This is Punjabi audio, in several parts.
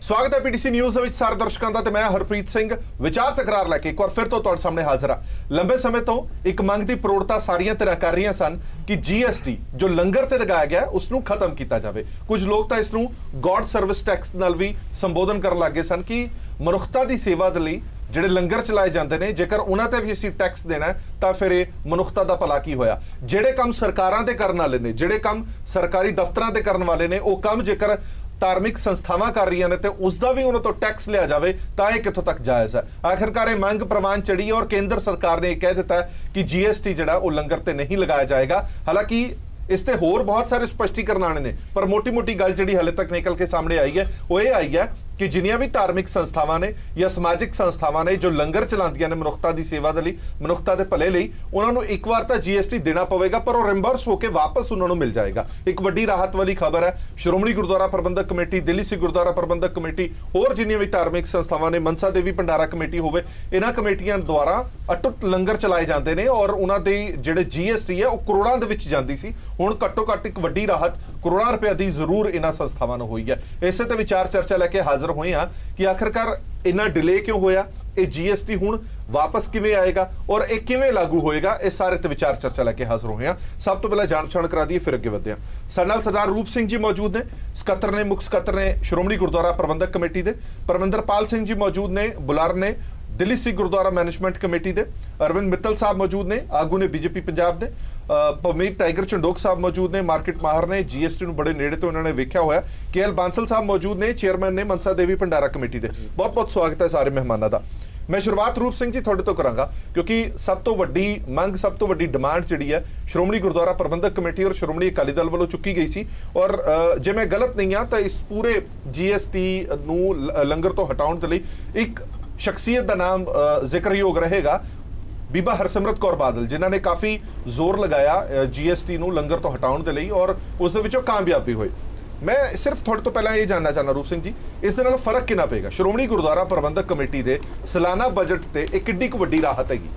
स्वागत है पीटीसी न्यूज़ ਦੇ ਵਿੱਚ ਸਾਰੇ ਦਰਸ਼ਕਾਂ ਦਾ ਤੇ ਮੈਂ ਹਰਪ੍ਰੀਤ ਸਿੰਘ ਵਿਚਾਰ ਤਕਰਾਰ ਲੈ ਕੇ ਇੱਕ ਵਾਰ ਫਿਰ ਤੋਂ ਤੁਹਾਡੇ ਸਾਹਮਣੇ ਹਾਜ਼ਰ ਹਾਂ। ਲੰਬੇ ਸਮੇਂ ਤੋਂ ਇੱਕ ਮੰਗ ਦੀ ਪ੍ਰੋੜਤਾ ਸਾਰੀਆਂ ਤਰ੍ਹਾਂ ਕਰ ਰਹੀਆਂ ਸਨ ਕਿ ਜੀਐਸਟੀ ਜੋ ਲੰਗਰ ਤੇ ਲਗਾਇਆ ਗਿਆ ਉਸ ਨੂੰ ਖਤਮ ਕੀਤਾ ਜਾਵੇ। ਕੁਝ ਲੋਕ ਤਾਂ ਇਸ ਨੂੰ ਗॉड ਸਰਵਿਸ ਟੈਕਸ ਨਾਲ ਵੀ ਸੰਬੋਧਨ ਕਰਨ ਲੱਗੇ ਸਨ ਕਿ ਮਨੁੱਖਤਾ ਦੀ ਸੇਵਾ ਦੇ ਲਈ ਜਿਹੜੇ ਲੰਗਰ ਚਲਾਏ ਜਾਂਦੇ ਨੇ ਜੇਕਰ ਉਹਨਾਂ ਤੇ ਵੀ ਅਸੀਂ ਟੈਕਸ ਦੇਣਾ ਤਾਂ ਫਿਰ ਇਹ ਮਨੁੱਖਤਾ ਦਾ ਭਲਾ ਕੀ ਹੋਇਆ। ਜਿਹੜੇ ਕੰਮ ਸਰਕਾਰਾਂ ਦੇ ਕਰਨ ਵਾਲੇ ਨੇ, ਜਿਹੜੇ ਕੰਮ ਸਰਕਾਰੀ ਦਫ਼ਤਰਾਂ ਦੇ ਕਰਨ ਵਾਲੇ ਨੇ, ਉਹ ਕੰਮ ਜੇਕਰ धार्मिक संस्थावां कर रही ने तो उसका भी उन्होंने तो टैक्स लिया जाए तो यह कितों तक जायज़ है। आखिरकार ये मंग प्रवान चढ़ी है और केंद्र सरकार ने यह कह दिता है कि जीएसटी जिहड़ा वो लंगर ते नहीं लगाया जाएगा। हालांकि इसते होर बहुत सारे स्पष्टीकरण आने ने पर मोटी मोटी गल जिहड़ी हाले तक निकल के सामने आई है वो ये आई है कि जिन्नियां भी धार्मिक संस्थावां ने या समाजिक संस्थावां ने जो लंगर चलांदियां ने मनुखता की सेवा दे लई, मनुखता के भले लई, उन्हां नूं एक बार तां जीएसटी देना पवेगा पर वो रिम्बर्स होकर वापस उन्हां नूं मिल जाएगा। एक वड्डी राहत वाली खबर है। श्रोमणी गुरुद्वारा प्रबंधक कमेटी, दिल्ली सिख गुरुद्वारा प्रबंधक कमेटी होर जिन्नियां भी धार्मिक संस्थावां ने, मनसा देवी भंडारा कमेटी होवे, इन्हां कमेटियां द्वारा अटुट लंगर चलाए जाते हैं और उन्हां दे जिहड़े जीएसटी है वो करोड़ां दे विच जांदी सी। हुण घट्टो घट्ट एक वड्डी राहत करोड़ां रुपए की जरूर इन्हां संस्थावां नूं होई है। इसे ते विचार चर्चा लैके हाज़र होए हां कि आखिरकार इन्ना डिले क्यों होया, ये जीएसटी हुण वापस किवें आएगा और ये किवें लागू होएगा, इस सारे ते विचार चर्चा लैके हाज़र होए हां। सब तो पहले जाण पछाण करा दईए फिर अगे वधदे हां। साडे नाल सरदार रूप सिंह जी मौजूद ने, सकत्तर ने, मुख सकत्तर ने श्रोमणी गुरुद्वारा प्रबंधक कमेटी दे। परमिंदरपाल सिंह जी मौजूद ने, बुलार ने दिल्ली सिख गुरुद्वारा मैनेजमेंट कमेटी दे। अरविंद मित्तल साहब मौजूद ने, आगू ने बीजेपी पंजाब दे। पवनीत टाइगर चंडोक साहब मौजूद ने, मार्केट माहर ने, जीएसटी नूं बड़े नेड़े तो उन्होंने वेख्या होया। केएल बांसल साहब मौजूद ने, चेयरमैन ने मनसा देवी भंडारा कमेटी दे। बहुत बहुत स्वागत है सारे मेहमानों का। मैं शुरुआत रूप सिंह जी थोड़े तो करांगा क्योंकि सब तो वड्डी मंग, सब तो वड्डी डिमांड जिहड़ी है श्रोमणी गुरुद्वारा प्रबंधक कमेटी और श्रोमणी अकाली दल वालों चुकी गई सी और जे मैं गलत नहीं हाँ तो इस पूरे जीएसटी नूं लंगर तो हटाउण दे लई एक शख्सियत का नाम जिक्रयोग रहेगा, बीबा हरसिमरत कौर बादल, जिन्होंने ने काफ़ी जोर लगाया जीएसटी नूं लंगर तो हटाउण दे लई और उस दे विचों कामयाब भी होए। मैं सिर्फ थोड़े तो पहला ये जानना चाहना रूप सिंह जी, इस दे नाल फर्क कितना पेगा श्रोमणी गुरुद्वारा प्रबंधक कमेटी दे सालाना बजट ते एक किड्डी क वड्डी राहत हैगी?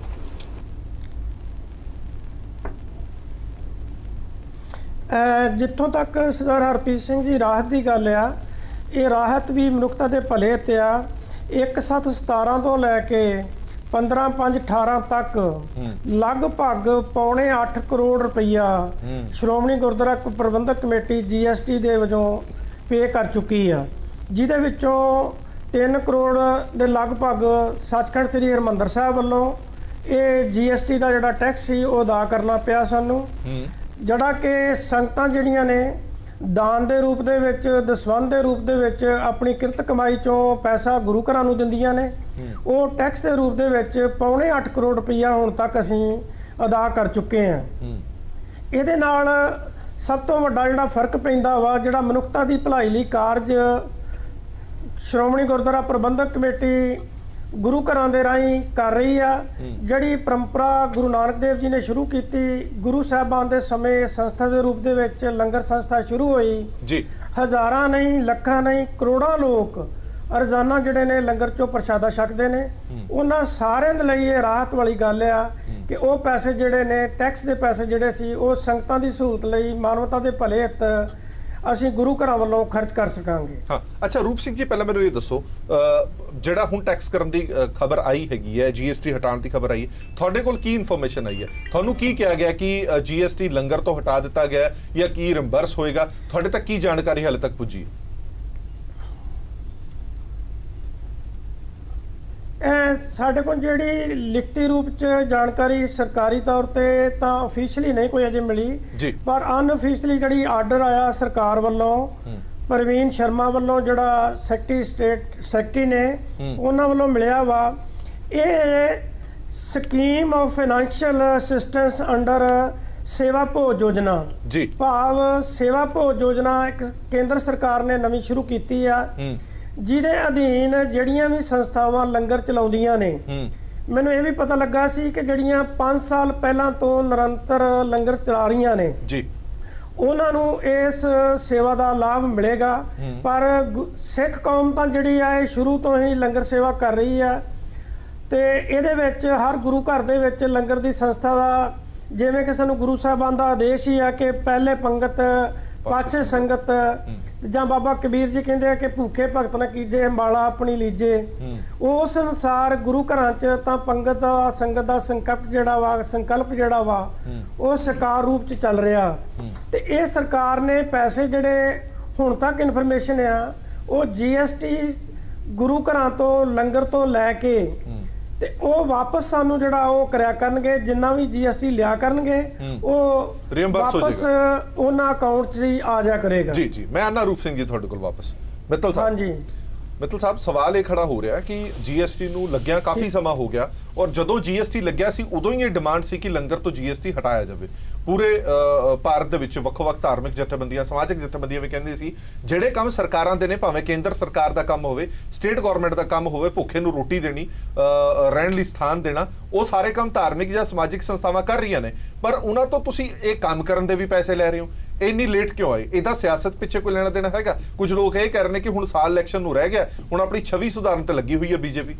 जिथों तक सरदार हरप्रीत सिंह जी राहत की गल आ, ये राहत भी मनुखता के भले ते आ। 1/7/17 तो लैके 15/5/18 तक लगभग पौने 8 करोड़ रुपया श्रोमणी गुरुद्वारा प्रबंधक कमेटी जीएसटी दे वजों पे कर चुकी है, जिहदे विचों 3 करोड़ दे लगभग सचखंड श्री हरमंदर साहब वालों ये जीएसटी का जिहड़ा टैक्स सी वो अदा करना पिया सानूं, जिहड़ा कि संगतां जिहड़ियां ने दान के रूप दे विच, दसवंध के रूप दे विच अपनी किरत कमाई चों पैसा गुरु घरां नूं दिंदियां ने, वो टैक्स के रूप दे विच पौने 8 करोड़ रुपया हुण तक असीं अदा कर चुके हैं। इहदे नाल सब तो वड्डा जिहड़ा फर्क पैंदा वा, जिहड़ा मनुखता की भलाई लई कारज श्रोमणी गुरुद्वारा प्रबंधक कमेटी गुरु घरां दे राहीं कर रही आ, जिहड़ी परंपरा गुरु नानक देव जी ने शुरू की, गुरु साहबान के समय संस्था के रूप दे विच लंगर संस्था शुरू हुई जी। हज़ारां नहीं, लखां नहीं, करोड़ां लोग रोजाना जिहड़े ने लंगर चों प्रशादा छकदे ने। उन्हां सारिਆਂ ਦੇ ਲਈ ਇਹ राहत वाली गल आ कि वो पैसे जिहड़े ने टैक्स के पैसे जिहड़े सी वो संगतां की सहूलत लई, मानवता के भले हित ਅਸੀਂ ਗੁਰੂ ਘਰਾਂ ਵੱਲੋਂ ਖਰਚ ਕਰ ਸਕਾਂਗੇ। ਹਾਂ, ਅੱਛਾ रूप सिंह जी ਪਹਿਲਾਂ ਮੈਨੂੰ ਇਹ ਦੱਸੋ, ਜਿਹੜਾ ਹੁਣ ਟੈਕਸ ਕਰਨ ਦੀ ਖਬਰ ਆਈ ਹੈਗੀ ਹੈ, ਜੀਐਸਟੀ ਹਟਾਉਣ ਦੀ ਖਬਰ ਆਈ ਹੈ, ਤੁਹਾਡੇ ਕੋਲ ਕੀ ਇਨਫੋਰਮੇਸ਼ਨ ਆਈ ਹੈ? ਤੁਹਾਨੂੰ ਕੀ ਕਿਹਾ ਗਿਆ ਕਿ ਜੀਐਸਟੀ ਲੰਗਰ ਤੋਂ ਹਟਾ ਦਿੱਤਾ ਗਿਆ ਜਾਂ ਕੀ ਰਿੰਬਰਸ ਹੋਏਗਾ? ਤੁਹਾਡੇ ਤੱਕ ਕੀ ਜਾਣਕਾਰੀ ਹਾਲੇ ਤੱਕ ਪੁੱਜੀ? ਸਾਡੇ ਕੋਲ ਜਿਹੜੀ ਲਿਖਤੀ रूप च जानकारी सरकारी तौर पर तो ऑफिशियली नहीं कोई अजे मिली, पर अनऑफिशियली जी आर्डर आया सरकार वालों, प्रवीण शर्मा वालों जिहड़ा सैकटरी स्टेट सैकटरी ने उन्होंने वालों मिलिया वा, ये scheme of financial assistance under सेवा भोज योजना जी, भाव सेवा भोज योजना एक केंद्र सरकार ने नवीं शुरू की है, जिहदे अधीन जिहड़ियां भी संस्थावां लंगर चलाउंदियां ने। मैनूं ये भी पता लगा सी कि जिहड़ियां 5 साल पहलां तो निरंतर लंगर चला रहीआं ने जी, उन्हां नूं इस सेवा का लाभ मिलेगा, पर सिख कौम तां जिहड़ी है शुरू तो ही लंगर सेवा कर रही है ते इहदे विच हर गुरु घर दे विच लंगर दी संस्था दा जिवें कि सानूं गुरु साहिबान दा आदेश ही है कि पहले पंगत ਪਾਛੇ ਸੰਗਤ ਜਾਂ ਬਾਬਾ ਕਬੀਰ ਜੀ ਕਹਿੰਦੇ ਆ ਕਿ ਭੂਖੇ ਭਗਤ ਨਾ ਕੀਜੇ ਅੰਬਾਲਾ ਆਪਣੀ ਲੀਜੇ। ਉਸ ਅਨੁਸਾਰ ਗੁਰੂ ਘਰਾਂ 'ਚ ਤਾਂ ਪੰਗਤ ਦਾ ਸੰਗਤ ਦਾ ਸੰਕਲਪ ਜਿਹੜਾ ਵਾ ਉਹ ਸਾਕਾਰ ਰੂਪ 'ਚ ਚੱਲ ਰਿਹਾ। ਤੇ ਇਹ ਸਰਕਾਰ ਨੇ ਪੈਸੇ ਜਿਹੜੇ ਹੁਣ ਤੱਕ ਇਨਫੋਰਮੇਸ਼ਨ ਆ ਉਹ GST ਗੁਰੂ ਘਰਾਂ ਤੋਂ ਲੰਗਰ ਤੋਂ ਲੈ ਕੇ ਤੇ ਉਹ ਵਾਪਸ ਸਾਨੂੰ ਜਿਹੜਾ ਉਹ ਕਰਿਆ ਕਰਨਗੇ, ਜਿੰਨਾ ਵੀ GST ਲਿਆ ਕਰਨਗੇ ਉਹ ਵਾਪਸ ਉਹਨਾਂ ਅਕਾਊਂਟ 'ਚ ਹੀ ਆ ਜਾ ਕਰੇਗਾ। ਜੀ ਜੀ, ਮੈਂ ਆਨਾ ਰੂਪ ਸਿੰਘ ਜੀ ਤੁਹਾਡੇ ਕੋਲ ਵਾਪਸ। ਮਿੱਤਲ ਸਾਹਿਬ, ਹਾਂਜੀ ਮਿੱਤਲ ਸਾਹਿਬ, ਸਵਾਲ ਇਹ ਖੜਾ ਹੋ ਰਿਹਾ ਕਿ GST ਨੂੰ ਲੱਗਿਆ ਕਾਫੀ ਸਮਾਂ ਹੋ ਗਿਆ ਔਰ ਜਦੋਂ GST ਲੱਗਿਆ ਸੀ ਉਦੋਂ ਹੀ ਇਹ ਡਿਮਾਂਡ ਸੀ ਕਿ ਲੰਗਰ ਤੋਂ GST ਹਟਾਇਆ ਜਾਵੇ। ਪੂਰੇ ਭਾਰਤ ਦੇ ਵਿੱਚ ਵੱਖ-ਵੱਖ ਧਾਰਮਿਕ ਜਥੇਬੰਦੀਆਂ, ਸਮਾਜਿਕ ਜਥੇਬੰਦੀਆਂ ਵੀ ਕਹਿੰਦੇ ਸੀ ਜਿਹੜੇ ਕੰਮ ਸਰਕਾਰਾਂ ਦੇ ਨੇ, ਭਾਵੇਂ ਕੇਂਦਰ ਸਰਕਾਰ ਦਾ ਕੰਮ ਹੋਵੇ, ਸਟੇਟ ਗਵਰਨਮੈਂਟ ਦਾ ਕੰਮ ਹੋਵੇ, ਭੁੱਖੇ ਨੂੰ ਰੋਟੀ ਦੇਣੀ, ਰਹਿਣ ਲਈ ਸਥਾਨ ਦੇਣਾ, ਉਹ ਸਾਰੇ ਕੰਮ ਧਾਰਮਿਕ ਜਾਂ ਸਮਾਜਿਕ ਸੰਸਥਾਵਾਂ ਕਰ ਰਹੀਆਂ ਨੇ, ਪਰ ਉਹਨਾਂ ਤੋਂ ਤੁਸੀਂ ਇਹ ਕੰਮ ਕਰਨ ਦੇ ਵੀ ਪੈਸੇ ਲੈ ਰਹੇ ਹੋ। ਇੰਨੀ ਲੇਟ ਕਿਉਂ ਆਏ? ਇਹਦਾ ਸਿਆਸਤ ਪਿੱਛੇ ਕੋਈ ਲੈਣਾ ਦੇਣਾ ਹੈਗਾ? ਕੁਝ ਲੋਕ ਇਹ ਕਹਿ ਰਹੇ ਨੇ ਕਿ ਹੁਣ ਸਾਲ ਇਲੈਕਸ਼ਨ ਨੂੰ ਰਹਿ ਗਿਆ, ਹੁਣ ਆਪਣੀ ਛਵੀ ਸੁਧਾਰਨ ਤੇ ਲੱਗੀ ਹੋਈ ਹੈ ਬੀਜੇਪੀ।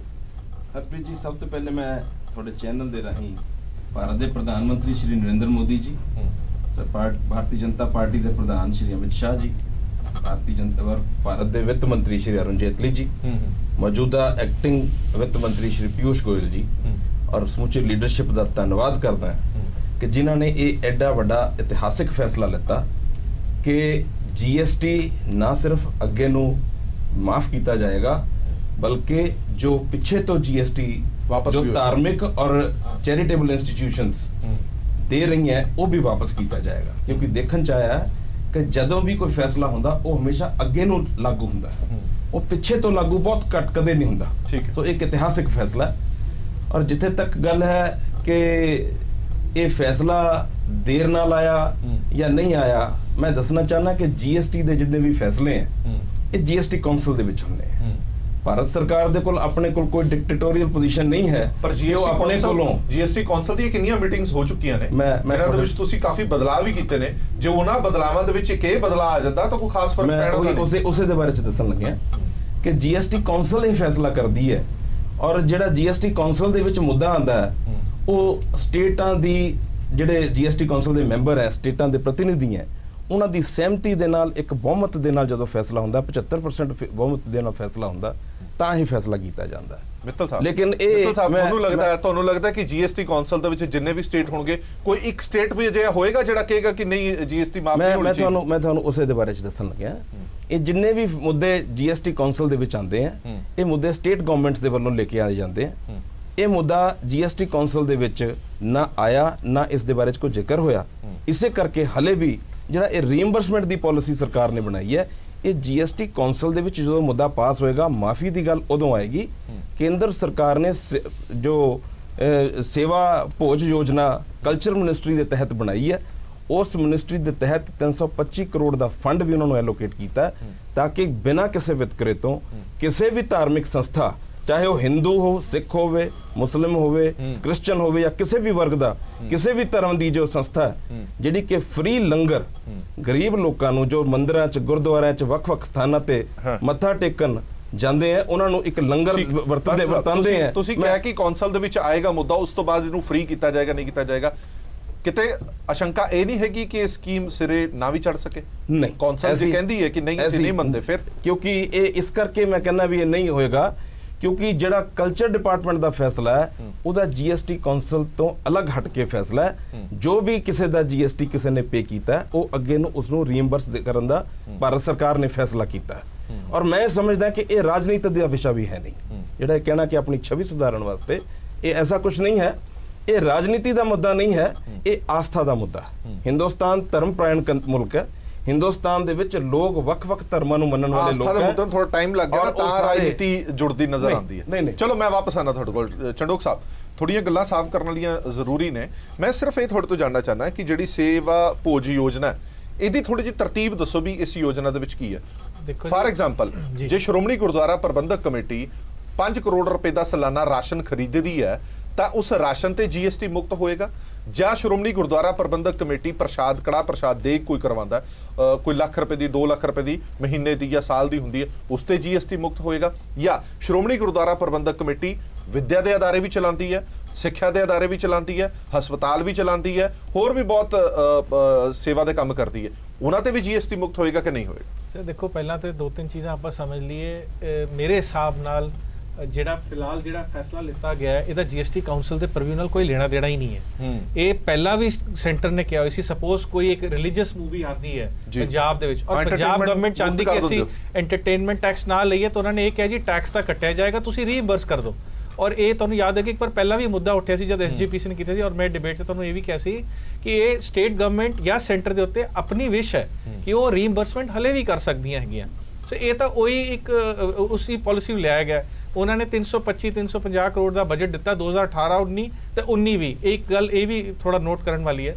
ਹਰਪ੍ਰੀਤ ਜੀ, ਸਭ ਤੋਂ ਪਹਿਲੇ ਮੈਂ ਤੁਹਾਡੇ ਚੈਨਲ ਦੇ ਰਾਹੀਂ ਭਾਰਤ ਦੇ ਪ੍ਰਧਾਨ ਮੰਤਰੀ ਸ਼੍ਰੀ ਨਰਿੰਦਰ ਮੋਦੀ ਜੀ, ਭਾਰਤੀ ਜਨਤਾ ਪਾਰਟੀ ਦੇ ਪ੍ਰਧਾਨ ਸ਼੍ਰੀ ਅਮਿਤ ਸ਼ਾਹ ਜੀ, ਭਾਰਤ ਦੇ ਵਿੱਤ ਮੰਤਰੀ ਸ਼੍ਰੀ ਅਰੁਣ ਜੇਤਲੀ ਜੀ, ਮੌਜੂਦਾ ਐਕਟਿੰਗ ਵਿੱਤ ਮੰਤਰੀ ਸ਼੍ਰੀ ਪਿਊਸ਼ ਗੋਇਲ ਜੀ ਔਰ ਸਮੁੱਚੀ ਲੀਡਰਸ਼ਿਪ ਦਾ ਧੰਨਵਾਦ ਕਰਦਾ ਕਿ ਜਿਨ੍ਹਾਂ ਨੇ ਇਹ ਐਡਾ ਵੱਡਾ ਇਤਿਹਾਸਿਕ ਫੈਸਲਾ ਲਿੱਤਾ ਕਿ GST ਨਾ ਸਿਰਫ ਅੱਗੇ ਨੂੰ ਮਾਫ ਕੀਤਾ ਜਾਏਗਾ ਬਲਕਿ ਜੋ ਪਿੱਛੇ ਤੋਂ GST ਜੋ ਧਾਰਮਿਕ ਔਰ ਚੈਰੀਟੇਬਲ ਇੰਸਟੀਟਿਊਸ਼ਨਸ ਦੇ ਰਹੀ ਹੈ ਉਹ ਵੀ ਵਾਪਸ ਕੀਤਾ ਜਾਏਗਾ। ਕਿਉਂਕਿ ਦੇਖਣ ਚ ਆਇਆ ਕਿ ਜਦੋਂ ਵੀ ਕੋਈ ਫੈਸਲਾ ਹੁੰਦਾ ਉਹ ਹਮੇਸ਼ਾ ਅੱਗੇ ਨੂੰ ਲਾਗੂ ਹੁੰਦਾ, ਉਹ ਪਿੱਛੇ ਤੋਂ ਲਾਗੂ ਬਹੁਤ ਘੱਟ ਕਦੇ ਨਹੀਂ ਹੁੰਦਾ। ਸੋ ਇੱਕ ਇਤਿਹਾਸਿਕ ਫੈਸਲਾ ਹੈ। ਔਰ ਜਿੱਥੇ ਤੱਕ ਗੱਲ ਹੈ ਕਿ ਇਹ ਫੈਸਲਾ ਦੇਰ ਨਾਲ ਆਇਆ ਜਾਂ ਨਹੀਂ ਆਇਆ, ਮੈਂ ਦੱਸਣਾ ਚਾਹਨਾ ਕਿ GST ਦੇ ਜਿੰਨੇ ਵੀ ਫੈਸਲੇ ਹੈ ਇਹ GST ਕੌਂਸਲ ਦੇ ਵਿੱਚ ਹੁੰਦੇ ਹੈ। ਭਾਰਤ ਸਰਕਾਰ ਦੇ ਕੋਲ ਆਪਣੇ ਕੋਲ ਕੋਈ ਡਿਕਟੇਟੋਰੀਅਲ ਪੋਜੀਸ਼ਨ ਨਹੀਂ ਹੈ, ਪਰ ਉਹ ਆਪਣੇ ਕੋਲੋਂ GST ਕੌਂਸਲ ਦੀਆਂ ਕਿੰਨੀਆਂ ਮੀਟਿੰਗਸ ਹੋ ਚੁੱਕੀਆਂ ਨੇ, ਇਹਨਾਂ ਦੇ ਵਿੱਚ ਤੁਸੀਂ ਕਾਫੀ ਬਦਲਾਅ ਵੀ ਕੀਤੇ ਨੇ। ਜੇ ਉਹਨਾਂ ਬਦਲਾਵਾਂ ਦੇ ਵਿੱਚ ਇੱਕ ਇਹ ਬਦਲਾਅ ਆ ਜਾਂਦਾ ਤਾਂ ਕੋਈ ਖਾਸ ਫਰਕ ਪੈਣਾ ਨਹੀਂ। ਉਸੇ ਦੇ ਬਾਰੇ ਚ ਦੱਸਣ ਲੱਗਿਆ ਕਿ GST ਕੌਂਸਲ ਇਹ ਫੈਸਲਾ ਕਰਦੀ ਹੈ ਔਰ ਜਿਹੜਾ GST ਕੌਂਸਲ ਦੇ ਵਿੱਚ ਮੁੱਦਾ ਆਂਦਾ ਹੈ ਉਹ ਸਟੇਟਾਂ ਦੀ ਜਿਹੜੇ GST ਕੌਂਸਲ ਦੇ ਮੈਂਬਰ ਹੈ, ਸਟੇਟਾਂ ਦੇ ਪ੍ਰਤੀਨਿਧੀ ਹੈ, ਉਹਨਾਂ ਦੀ ਸਹਿਮਤੀ ਦੇ ਨਾਲ ਇੱਕ ਬਹੁਮਤ ਦੇ ਨਾਲ ਜਦੋਂ ਫੈਸਲਾ ਹੁੰਦਾ 75% ਬਹੁਮਤ ਦੇ ਨਾਲ ਫੈਸਲਾ ਹੁੰਦਾ ਤਾਂ ਹੀ ਫੈਸਲਾ ਕੀਤਾ ਜਾਂਦਾ ਹੈ। ਮਿੱਤਲ ਸਾਹਿਬ, ਲੇਕਿਨ ਇਹ ਤੁਹਾਨੂੰ ਲੱਗਦਾ ਹੈ ਕਿ GST ਕੌਂਸਲ ਦੇ ਵਿੱਚ ਜਿੰਨੇ ਵੀ ਸਟੇਟ ਹੋਣਗੇ ਕੋਈ ਇੱਕ ਸਟੇਟ ਵੀ ਅਜਿਹਾ ਹੋਏਗਾ ਜਿਹੜਾ ਕਹੇਗਾ ਕਿ ਨਹੀਂ GST ਮਾਫ ਨਹੀਂ ਹੋਣੀ ਚਾਹੀਦੀ? ਮੈਂ ਤੁਹਾਨੂੰ ਉਸੇ ਦੇ ਬਾਰੇ ਚ ਦੱਸਣ ਲੱਗਿਆ। ਇਹ ਜਿੰਨੇ ਵੀ ਮੁੱਦੇ GST ਕੌਂਸਲ ਦੇ ਵਿੱਚ ਆਉਂਦੇ ਆ ਇਹ ਮੁੱਦੇ ਸਟੇਟ ਗਵਰਨਮੈਂਟਸ ਦੇ ਵੱਲੋਂ ਲੈ ਕੇ ਆਏ ਜਾਂਦੇ ਆ। ਇਹ ਮੁੱਦਾ GST ਕੌਂਸਲ ਦੇ ਵਿੱਚ ਨਾ ਆਇਆ, ਨਾ ਇਸ ਦੇ ਬਾਰੇ ਚ ਕੋਈ ਜ਼ਿਕਰ ਹੋਇਆ। ਇਸੇ ਕਰਕੇ ਹਲੇ ਵੀ ਜਿਹੜਾ ਇਹ ਰੀਇੰਬਰਸਮੈਂਟ ਦੀ ਪਾਲਿਸੀ ਸਰਕਾਰ ਨੇ ਬਣਾਈ ਹੈ, ਇਹ GST ਕੌਂਸਲ ਦੇ ਵਿੱਚ ਜਦੋਂ ਮੁੱਦਾ ਪਾਸ ਹੋਏਗਾ ਮਾਫੀ ਦੀ ਗੱਲ ਉਦੋਂ ਆਏਗੀ। ਕੇਂਦਰ ਸਰਕਾਰ ਨੇ ਜੋ ਸੇਵਾ ਭੋਜ ਯੋਜਨਾ ਕਲਚਰ ਮਿਨਿਸਟਰੀ ਦੇ ਤਹਿਤ ਬਣਾਈ ਹੈ, ਉਸ ਮਿਨਿਸਟਰੀ ਦੇ ਤਹਿਤ 325 ਕਰੋੜ ਦਾ ਫੰਡ ਵੀ ਉਹਨਾਂ ਨੂੰ ਐਲੋਕੇਟ ਕੀਤਾ ਤਾਂ ਕਿ ਬਿਨਾਂ ਕਿਸੇ ਵਿਤਕਰੇ ਤੋਂ ਕਿਸੇ ਵੀ ਧਾਰਮਿਕ ਸੰਸਥਾ, ਚਾਹੇ ਉਹ ਹਿੰਦੂ ਹੋ, ਸਿੱਖ ਹੋਵੇ, ਮੁਸਲਿਮ ਹੋਵੇ, ਕ੍ਰਿਸਚਨ ਹੋਵੇ ਜਾਂ ਕਿਸੇ ਵੀ ਵਰਗ ਦਾ ਕਿਸੇ ਵੀ ਧਰਮ ਦੀ ਜੋ ਸੰਸਥਾ ਹੈ ਜਿਹੜੀ ਕਿ ਫ੍ਰੀ ਲੰਗਰ ਗਰੀਬ ਲੋਕਾਂ ਨੂੰ ਜੋ ਮੰਦਿਰਾਂ 'ਚ, ਗੁਰਦੁਆਰਿਆਂ 'ਚ, ਵੱਖ-ਵੱਖ ਸਥਾਨਾਂ ਤੇ ਮੱਥਾ ਟੇਕਣ ਜਾਂਦੇ ਆ ਉਹਨਾਂ ਨੂੰ ਇੱਕ ਲੰਗਰ ਵਰਤਾਉਂਦੇ ਆ। ਤੁਸੀਂ ਕਿਹਾ ਕਿ ਕੌਂਸਲ ਦੇ ਵਿੱਚ ਆਏਗਾ ਮੁੱਦਾ, ਉਸ ਤੋਂ ਬਾਅਦ ਇਹਨੂੰ ਫ੍ਰੀ ਕੀਤਾ ਜਾਏਗਾ, ਨਹੀਂ ਕੀਤਾ ਜਾਏਗਾ। ਕਿਤੇ ਅਸ਼ੰਕਾ ਇਹ ਨਹੀਂ ਹੈਗੀ ਕਿ ਇਹ ਸਕੀਮ ਸਿਰੇ ਨਾ ਵੀ ਚੜ ਸਕੇ? ਨਹੀਂ, ਕੌਂਸਲ ਜੀ ਕਹਿੰਦੀ ਹੈ ਕਿ ਨਹੀਂ ਅਸੀਂ ਨਹੀਂ ਮੰਨਦੇ ਫਿਰ, ਕਿਉਂਕਿ ਇਹ ਇਸ ਕਰਕੇ ਮੈਂ ਕਹਿੰਦਾ ਵੀ ਇਹ ਨਹੀਂ ਹੋਏਗਾ ਕਿਉਂਕਿ ਜਿਹੜਾ ਕਲਚਰ ਡਿਪਾਰਟਮੈਂਟ ਦਾ ਫੈਸਲਾ ਹੈ ਉਹਦਾ GST ਕੌਂਸਲ ਤੋਂ ਅਲੱਗ ਹਟ ਕੇ ਫੈਸਲਾ ਹੈ। ਜੋ ਵੀ ਕਿਸੇ ਦਾ GST ਕਿਸੇ ਨੇ ਪੇ ਕੀਤਾ ਉਹ ਅੱਗੇ ਨੂੰ ਉਸ ਨੂੰ ਰੀਇੰਬਰਸ ਕਰਨ ਦਾ ਭਾਰਤ ਸਰਕਾਰ ਨੇ ਫੈਸਲਾ ਕੀਤਾ ਹੈ। ਔਰ ਮੈਂ ਸਮਝਦਾ ਕਿ ਇਹ ਰਾਜਨੀਤੀ ਦਾ ਵਿਸ਼ਾ ਵੀ ਹੈ ਨਹੀਂ। ਜਿਹੜਾ ਇਹ ਕਹਿਣਾ ਕਿ ਆਪਣੀ ਛਵੀ ਸੁਧਾਰਨ ਵਾਸਤੇ, ਇਹ ਐਸਾ ਕੁਝ ਨਹੀਂ ਹੈ। ਇਹ ਰਾਜਨੀਤੀ ਦਾ ਮੁੱਦਾ ਨਹੀਂ ਹੈ, ਇਹ ਆਸਥਾ ਦਾ ਮੁੱਦਾ ਹੈ। ਹਿੰਦੁਸਤਾਨ ਧਰਮ ਪ੍ਰਾਇਣ ਮੁਲਕ ਹੈ। ਹਿੰਦੁਸਤਾਨ ਦੇ ਵਿੱਚ ਲੋਕ ਵੱਖ-ਵੱਖ ਧਰਮਾਂ ਨੂੰ ਮੰਨਣ ਵਾਲੇ ਲੋਕ ਹੈ। ਥੋੜਾ ਟਾਈਮ ਲੱਗ ਗਿਆ ਤਾਂ ਰਾਜਨੀਤੀ ਜੁੜਦੀ ਨਜ਼ਰ ਆਉਂਦੀ ਹੈ। ਚਲੋ ਮੈਂ ਵਾਪਸ ਆਣਾ ਤੁਹਾਡੇ ਕੋਲ। ਚੰਡੋਕ ਸਾਹਿਬ, ਥੋੜੀਆਂ ਗੱਲਾਂ ਸਾਫ਼ ਕਰਨ ਵਾਲੀਆਂ ਜ਼ਰੂਰੀ ਨੇ। ਮੈਂ ਸਿਰਫ ਇਹ ਤੁਹਾਡੇ ਤੋਂ ਜਾਣਨਾ ਚਾਹੁੰਦਾ ਕਿ ਜਿਹੜੀ ਸੇਵਾ ਭੋਜ ਯੋਜਨਾ ਇਹਦੀ ਥੋੜੀ ਜਿਹੀ ਤਰਤੀਬ ਦੱਸੋ ਵੀ ਇਸ ਯੋਜਨਾ ਦੇ ਵਿੱਚ ਕੀ ਹੈ। ਫਾਰ ਐਗਜ਼ਾਮਪਲ, ਜੇ ਸ਼੍ਰੋਮਣੀ ਗੁਰਦੁਆਰਾ ਪ੍ਰਬੰਧਕ ਕਮੇਟੀ 5 ਕਰੋੜ ਰੁਪਏ ਦਾ ਸਾਲਾਨਾ ਰਾਸ਼ਨ ਖਰੀਦਦੀ ਹੈ ਤਾਂ ਉਸ ਰਾਸ਼ਨ ਤੇ GST ਮੁਕਤ ਹੋਏਗਾ, ਜਾਂ ਸ਼੍ਰੋਮਣੀ ਗੁਰਦੁਆਰਾ ਪ੍ਰਬੰਧਕ ਕਮੇਟੀ ਪ੍ਰਸ਼ਾਦ, ਕੜਾ ਪ੍ਰਸ਼ਾਦ ਦੇ ਕੋਈ ਕਰਵਾਉਂਦਾ, ਕੋਈ ਲੱਖ ਰੁਪਏ ਦੀ, 2 ਲੱਖ ਰੁਪਏ ਦੀ ਮਹੀਨੇ ਦੀ ਜਾਂ ਸਾਲ ਦੀ ਹੁੰਦੀ ਹੈ, ਉਸ ਤੇ GST ਮੁਕਤ ਹੋਏਗਾ, ਜਾਂ ਸ਼੍ਰੋਮਣੀ ਗੁਰਦੁਆਰਾ ਪ੍ਰਬੰਧਕ ਕਮੇਟੀ ਵਿਦਿਆ ਦੇ ਅਦਾਰੇ ਵੀ ਚਲਾਉਂਦੀ ਹੈ, ਸਿੱਖਿਆ ਦੇ ਅਦਾਰੇ ਵੀ ਚਲਾਉਂਦੀ ਹੈ, ਹਸਪਤਾਲ ਵੀ ਚਲਾਉਂਦੀ ਹੈ, ਹੋਰ ਵੀ ਬਹੁਤ ਸੇਵਾ ਦੇ ਕੰਮ ਕਰਦੀ ਹੈ, ਉਹਨਾਂ ਤੇ ਵੀ GST ਮੁਕਤ ਹੋਏਗਾ ਕਿ ਨਹੀਂ ਹੋਏਗਾ? ਸਰ ਦੇਖੋ, ਪਹਿਲਾਂ ਤੇ ਦੋ ਤਿੰਨ ਚੀਜ਼ਾਂ ਆਪਾਂ ਸਮਝ ਲਈਏ। ਮੇਰੇ ਹਿਸਾਬ ਨਾਲ ਜਿਹੜਾ ਫਿਲਹਾਲ ਜਿਹੜਾ ਫੈਸਲਾ ਲਿੱਤਾ ਗਿਆ ਹੈ, ਇਹਦਾ GST ਕਾਉਂਸਲ ਦੇ ਪ੍ਰਵਿਊ ਨਾਲ ਕੋਈ ਲੈਣਾ ਦੇਣਾ ਹੀ ਨਹੀਂ ਹੈ। ਇਹ ਪਹਿਲਾਂ ਵੀ ਸੈਂਟਰ ਨੇ ਕਿਹਾ ਹੋਇਆ ਸੀ, ਸਪੋਜ਼ ਕੋਈ ਇੱਕ ਰਿਲੀਜੀਅਸ ਮੂਵੀ ਆਉਂਦੀ ਹੈ ਪੰਜਾਬ ਦੇ ਵਿੱਚ ਔਰ ਪੰਜਾਬ ਗਵਰਨਮੈਂਟ ਚਾਹੁੰਦੀ ਕਿ ਅਸੀਂ ਐਂਟਰਟੇਨਮੈਂਟ ਟੈਕਸ ਨਾ ਲਈਏ, ਤਾਂ ਉਹਨਾਂ ਨੇ ਇਹ ਕਿਹਾ ਜੀ ਟੈਕਸ ਤਾਂ ਕੱਟਿਆ ਜਾਏਗਾ, ਤੁਸੀਂ ਰੀਇੰਬਰਸ ਕਰ ਦਿਓ। ਔਰ ਇਹ ਤੁਹਾਨੂੰ ਯਾਦ ਹੈ ਕਿ ਇੱਕ ਵਾਰ ਪਹਿਲਾਂ ਵੀ ਮੁੱਦਾ ਉੱਠਿਆ ਸੀ ਜਦ SGPC ਨੇ ਕੀਤਾ ਸੀ, ਔਰ ਮੈਂ ਡਿਬੇਟ 'ਚ ਤੁਹਾਨੂੰ ਇਹ ਵੀ ਕਿਹਾ ਸੀ ਕਿ ਇਹ ਸਟੇਟ ਗਵਰਨਮੈਂਟ ਜਾਂ ਸੈਂਟਰ ਦੇ ਉੱਤੇ ਆਪਣੀ ਵਿਸ਼ ਹੈ ਕਿ ਉਹ ਰੀਇੰਬਰਸਮੈਂਟ ਹਲੇ ਵੀ ਕਰ ਸਕਦੀਆਂ ਹੈਗੀਆਂ। ਸੋ ਇਹ ਤਾਂ ਉਹੀ ਇੱਕ ਉਸੀ ਪਾਲਿਸੀ ਲਿਆਇਆ ਗਿਆ। ਉਹਨਾਂ ਨੇ 350 ਕਰੋੜ ਦਾ ਬਜਟ ਦਿੱਤਾ 2018-19 ਤੇ 19 ਵੀ। ਇੱਕ ਗੱਲ ਇਹ ਵੀ ਥੋੜਾ ਨੋਟ ਕਰਨ ਵਾਲੀ ਹੈ,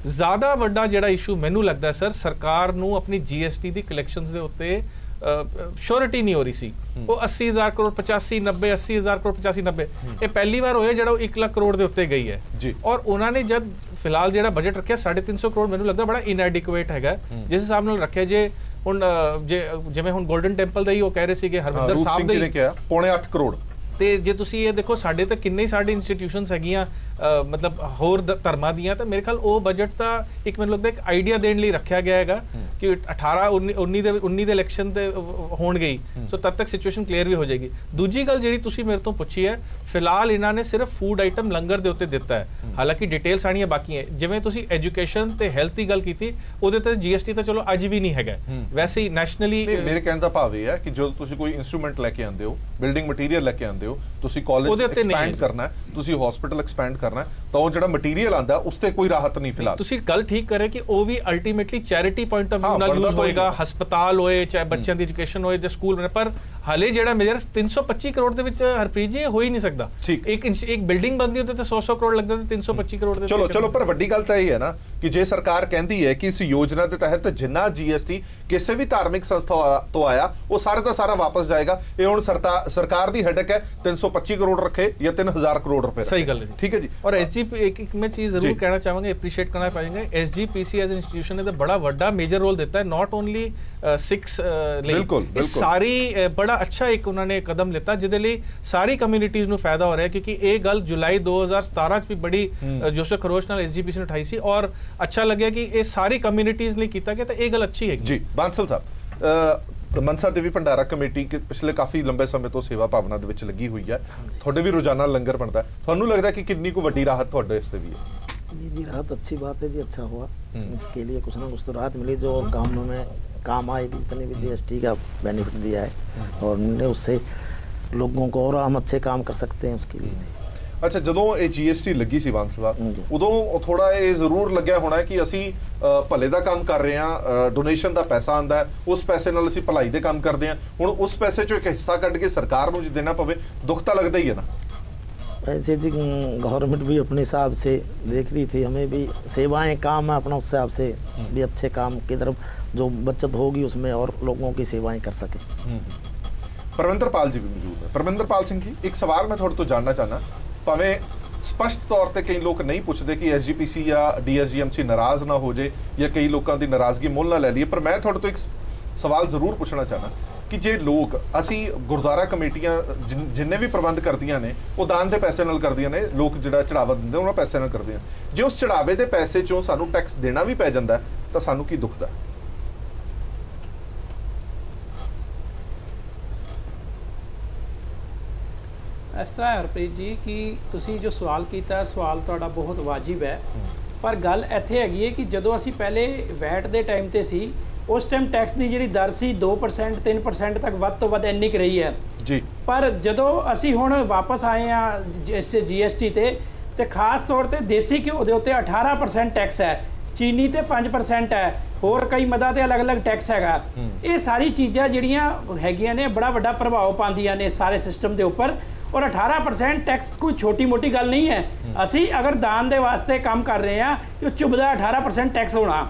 ਜ਼ਿਆਦਾ ਵੱਡਾ ਜਿਹੜਾ ਇਸ਼ੂ ਮੈਨੂੰ ਲੱਗਦਾ ਸਰ, ਸਰਕਾਰ ਨੂੰ ਆਪਣੀ GST ਦੀ ਕਲੈਕਸ਼ਨਸ ਦੇ ਉੱਤੇ श्योरिटी नहीं हो रही सी। वो 80,000 करोड़ 85-90 80,000 करोड़ 85-90 ये पहली बार होया जेड़ा 1 लाख करोड़ दे उत्ते गई है जी। और उन्होंने जब फिलहाल जेड़ा बजट रखा 350 करोड़ मैनू लगता बड़ा इनएडिक्वेट है जिस हिसाब नाल रखे जे हुण जिवें हुण गोल्डन टैंपल दा ही वो कह रहे सी कि हरविंदर साहब ने कहा 8.5 करोड़ ਤੇ ਜੇ ਤੁਸੀਂ ਇਹ ਦੇਖੋ ਸਾਡੇ ਤਾਂ ਕਿੰਨੇ ਸਾਡੇ ਇੰਸਟੀਟਿਊਸ਼ਨਸ ਹੈਗੀਆਂ ਮਤਲਬ ਹੋਰ ਧਰਮਾਂ ਦੀਆਂ, ਤਾਂ ਮੇਰੇ ਖਿਆਲ ਉਹ ਬਜਟ ਤਾਂ ਇੱਕ ਮੈਨੂੰ ਲੱਗਦਾ ਇੱਕ ਆਈਡੀਆ ਦੇਣ ਲਈ ਰੱਖਿਆ ਗਿਆ ਹੈਗਾ ਕਿ 18-19 ਦੇ ਇਲੈਕਸ਼ਨ ਤੇ ਹੋਣ ਗਈ, ਸੋ ਤਦ ਤੱਕ ਸਿਚੁਏਸ਼ਨ ਕਲੀਅਰ ਵੀ ਹੋ ਜਾਏਗੀ। ਦੂਜੀ ਗੱਲ ਜਿਹੜੀ ਤੁਸੀਂ ਮੇਰੇ ਤੋਂ ਪੁੱਛੀ ਹੈ, ਫਿਲਹਾਲ ਇਹਨਾਂ ਨੇ ਸਿਰਫ ਫੂਡ ਆਈਟਮ ਲੰਗਰ ਦੇ ਉੱਤੇ ਦਿੱਤਾ ਹੈ, ਹਾਲਾਂਕਿ ਡਿਟੇਲਸ ਆਣੀਆਂ ਬਾਕੀ ਹੈ। ਜਿਵੇਂ ਤੁਸੀਂ ਐਜੂਕੇਸ਼ਨ ਤੇ ਹੈਲਥ ਦੀ ਗੱਲ ਕੀਤੀ, ਉਹਦੇ ਤੇ GST ਤਾਂ ਚਲੋ ਅੱਜ ਵੀ ਨਹੀਂ ਹੈਗਾ, ਵੈਸੇ ਹੀ ਨੈਸ਼ਨਲੀ ਮੇਰੇ ਕਹਿਣ ਦਾ ਭਾਵ ਇਹ ਹੈ ਕਿ ਜਦੋਂ ਤੁਸੀਂ ਕੋਈ ਇਨਸਟਰੂਮੈਂਟ ਲੈ ਕੇ ਆਉਂਦੇ ਹੋ, ਬਿਲਡਿੰਗ ਮਟੀਰੀਅਲ ਲੈ ਕੇ ਆਉਂਦੇ ਹੋ, ਤੁਸੀਂ ਕਾਲਜ ਐਕਸਪੈਂਡ ਕਰਨਾ ਹੈ, ਤੁਸੀਂ ਹਸਪੀਟਲ ਐਕਸਪੈਂਡ ਕਰਨਾ ਹੈ, ਤਾਂ ਉਹ ਜਿਹੜਾ ਮਟੀਰੀਅਲ ਆਂਦਾ ਉਸ ਤੇ ਕੋਈ ਰਾਹਤ ਨਹੀਂ ਫਿਲਹਾਲ। ਤੁਸੀਂ ਗੱਲ ਠੀਕ ਕਰੇ ਕਿ ਉਹ ਵੀ ultimately charity point of view ਨਾਲ ਯੂਜ਼ ਹੋਏਗਾ, ਹਸਪਤਾਲ ਹੋਏ ਚਾਹੇ ਬੱਚਿਆਂ ਦੀ ਐਜੂਕੇਸ਼ਨ ਹੋਏ ਜਾਂ ਸਕੂਲ, ਪਰ ਹਾਲੇ ਜਿਹੜਾ ਮੇਜਰ 325 ਕਰੋੜ ਦੇ ਵਿੱਚ ਹਰਪ੍ਰੀਤ ਜੀ ਹੋ ਹੀ ਨਹੀਂ ਸਕਦਾ। ਇੱਕ ਬਿਲਡਿੰਗ ਬਣਦੀ ਉਹਦੇ ਤੇ 100 ਕਰੋੜ ਲੱਗਦਾ ਤੇ 325 ਕਰੋੜ ਦੇ ਚਲੋ ਪਰ ਵੱਡੀ ਗੱਲ ਤਾਂ ਇਹ ਹੈ ਨਾ ਕਿ ਜੇ ਸਰਕਾਰ ਕਹਿੰਦੀ ਹੈ ਕਿ ਇਸ ਯੋਜਨਾ ਦੇ ਤਹਿਤ ਜਿੰਨਾ GST ਕਿਸੇ ਵੀ ਧਾਰਮਿਕ ਸੰਸਥਾ ਤੋਂ ਆਇਆ ਉਹ ਸਾਰੇ ਦਾ ਸਾਰਾ ਵਾਪਸ ਜਾਏਗਾ। ਇਹ ਹੁਣ ਸਰਕਾਰ ਦੀ ਹੈਡਕ ਹੈ 325 ਕਰੋੜ ਰੱਖੇ ਜਾਂ 3000 ਕਰੋੜ ਰੁਪਏ। ਸਹੀ ਗੱਲ ਹੈ, ਠੀਕ ਹੈ ਜੀ। ਔਰ SGP ਇੱਕ ਮੈਂ ਚੀਜ਼ ਜ਼ਰੂਰ ਕਹਿਣਾ ਚਾਹਾਂਗਾ, ਐਪਰੀਸ਼ੀਏਟ ਕਰਨਾ ਪਾਏਗਾ, SGPC ਐਜ਼ ਇੰਸਟੀਟਿਊਸ਼ਨ ਨੇ ਤਾਂ ਬੜਾ ਵੱਡਾ ਮੇਜਰ ਰੋਲ ਦਿੱਤਾ ਹੈ, ਨਾਟ ਓਨਲੀ ਸਿੱਖਸ ਲਈ, ਸਾਰੀ ਬੜਾ ਅੱਛਾ ਇੱਕ ਉਹਨਾਂ ਨੇ ਕਦਮ ਲਿੱਤਾ ਜਿਹਦੇ ਲਈ ਸਾਰੀ ਕਮਿਊਨਿਟੀਜ਼ ਨੂੰ ਫਾਇਦਾ ਹੋ ਰਿਹਾ, ਕਿਉਂਕਿ ਇਹ ਗੱਲ ਜੁਲਾਈ 2017 ਚ ਵੀ ਬੜੀ ਜੋਸ਼ੋ ਖਰੋਸ਼ ਨਾਲ SGPC ਨੇ ਉਠਾਈ ਸੀ ਔਰ ਅੱਛਾ ਲੱਗਿਆ ਕਿ ਇਹ ਸਾਰੀ ਕਮਿਊਨਿਟੀਜ਼ ਲਈ ਕੀਤਾ ਗਿਆ, ਤਾਂ ਇਹ ਗੱਲ ਅੱਛੀ ਹੈ ਜੀ। ਬਾਂਸਲ ਸਾਹਿਬ, ਮਨਸਾ ਦੇਵੀ ਭੰਡਾਰਾ ਕਮੇਟੀ ਪਿਛਲੇ ਕਾਫੀ ਲੰਬੇ ਸਮੇਂ ਤੋਂ ਸੇਵਾ ਭਾਵਨਾ ਦੇ ਵਿੱਚ ਲੱਗੀ ਹੋਈ ਹੈ, ਤੁਹਾਡੇ ਵੀ ਰੋਜ਼ਾਨਾ ਲੰਗਰ ਬਣਦਾ, ਤੁਹਾਨੂੰ ਲੱਗਦਾ ਕਿ ਕਿੰਨੀ ਕੁ ਵੱਡੀ ਰਾਹਤ ਤੁਹਾਡੇ ਇਸ ਤੇ ਵੀ ਹੈ? जी राहत अच्छी बात है जी, अच्छा हुआ इसके लिए कुछ ना कुछ तो राहत मिली जो काम में काम आएगी, जितने भी GST का बेनिफिट दिया है और उन्होंने उससे लोगों को और हम अच्छे काम कर सकते हैं उसके लिए। ਅੱਛਾ, ਜਦੋਂ ਇਹ GST ਲੱਗੀ ਸੀ ਬਾਂਸਲ ਸਾਹਿਬ, ਉਦੋਂ ਥੋੜਾ ਇਹ ਜ਼ਰੂਰ ਲੱਗਿਆ ਹੋਣਾ ਕਿ ਅਸੀਂ ਭਲੇ ਦਾ ਕੰਮ ਕਰ ਰਹੇ ਹਾਂ, ਡੋਨੇਸ਼ਨ ਦਾ ਪੈਸਾ ਆਉਂਦਾ ਹੈ, ਉਸ ਪੈਸੇ ਨਾਲ ਅਸੀਂ ਭਲਾਈ ਦੇ ਕੰਮ ਕਰਦੇ ਹਾਂ, ਹੁਣ ਉਸ ਪੈਸੇ ਚੋਂ ਇੱਕ ਹਿੱਸਾ ਕੱਢ ਕੇ ਸਰਕਾਰ ਨੂੰ ਜੇ ਦੇਣਾ ਪਵੇ ਦੁੱਖ ਤਾਂ ਲੱਗਦਾ ਹੀ ਹੈ ਨਾ। ऐसे जी गवर्नमेंट भी अपने हिसाब से देख रही थी, हमें भी सेवाएं काम है अपना, उस हिसाब से भी अच्छे काम की तरफ जो बचत होगी उसमें और लोगों की सेवाएं कर सके। परविंदरपाल जी भी मौजूद है। परविंदरपाल सिंह जी, एक सवाल मैं थोड़े तो जानना चाहना, भावें स्पष्ट तौर पर कई लोग नहीं पूछते कि SGPC या DSGMC नाराज ना हो जाए या कई लोगों की नाराजगी मुल ना ले लीए, पर मैं थोड़े तो एक सवाल जरूर पूछना चाहना कि जे लोग ਅਸੀਂ ਗੁਰਦੁਆਰਾ ਕਮੇਟੀਆਂ ਜਿੰਨੇ ਵੀ ਪ੍ਰਬੰਧ ਕਰਦੀਆਂ ਨੇ ਉਹ ਦਾਨ ਦੇ ਪੈਸੇ ਨਾਲ ਕਰਦੀਆਂ ਨੇ, ਲੋਕ ਜਿਹੜਾ ਚੜਾਵਾ ਦਿੰਦੇ ਉਹਨਾਂ ਪੈਸੇ ਨਾਲ ਕਰਦੇ ਆ, ਜੇ ਉਸ ਚੜਾਵੇ ਦੇ ਪੈਸੇ ਚੋਂ ਸਾਨੂੰ ਟੈਕਸ ਦੇਣਾ ਵੀ ਪੈ ਜਾਂਦਾ ਤਾਂ ਸਾਨੂੰ ਕੀ ਦੁੱਖ ਦਾ? ਇਸ ਤਰ੍ਹਾਂ ਹਰਪ੍ਰੀਤ ਜੀ ਕਿ ਤੁਸੀਂ ਜੋ ਸਵਾਲ ਕੀਤਾ, ਸਵਾਲ ਤੁਹਾਡਾ ਬਹੁਤ ਵਾਜਿਬ ਹੈ, ਪਰ ਗੱਲ ਇੱਥੇ ਹੈਗੀ ਹੈ ਕਿ ਜਦੋਂ ਅਸੀਂ ਪਹਿਲੇ ਵੈਟ ਦੇ ਟਾਈਮ ਤੇ ਸੀ ਉਸ ਟਾਈਮ ਟੈਕਸ ਦੀ ਜਿਹੜੀ ਦਰ ਸੀ 2% 3% ਤੱਕ ਵੱਧ ਤੋਂ ਵੱਧ ਇੰਨੀ ਕੁ ਰਹੀ ਹੈ ਜੀ, ਪਰ ਜਦੋਂ ਅਸੀਂ ਹੁਣ ਵਾਪਸ ਆਏ ਆ ਇਸ GST ਤੇ ਖਾਸ ਤੌਰ ਤੇ ਦੇਸੀ ਘਿਓ ਦੇ ਉੱਤੇ 18% ਟੈਕਸ ਹੈ, ਚੀਨੀ ਤੇ 5% ਹੈ, ਹੋਰ ਕਈ ਮਦਾਂ ਤੇ ਅਲੱਗ-ਅਲੱਗ ਟੈਕਸ ਹੈਗਾ। ਇਹ ਸਾਰੀ ਚੀਜ਼ਾਂ ਜਿਹੜੀਆਂ ਹੈਗੀਆਂ ਨੇ ਬੜਾ ਵੱਡਾ ਪ੍ਰਭਾਵ ਪਾਉਂਦੀਆਂ ਨੇ ਸਾਰੇ ਸਿਸਟਮ ਦੇ ਉੱਪਰ, ਔਰ 18% ਟੈਕਸ ਕੋਈ ਛੋਟੀ ਮੋਟੀ ਗੱਲ ਨਹੀਂ ਹੈ। ਅਸੀਂ ਅਗਰ ਦਾਨ ਦੇ ਵਾਸਤੇ ਕੰਮ ਕਰ ਰਹੇ ਹਾਂ ਤਾਂ ਚੁਭਦਾ 18% ਟੈਕਸ ਹੋਣਾ।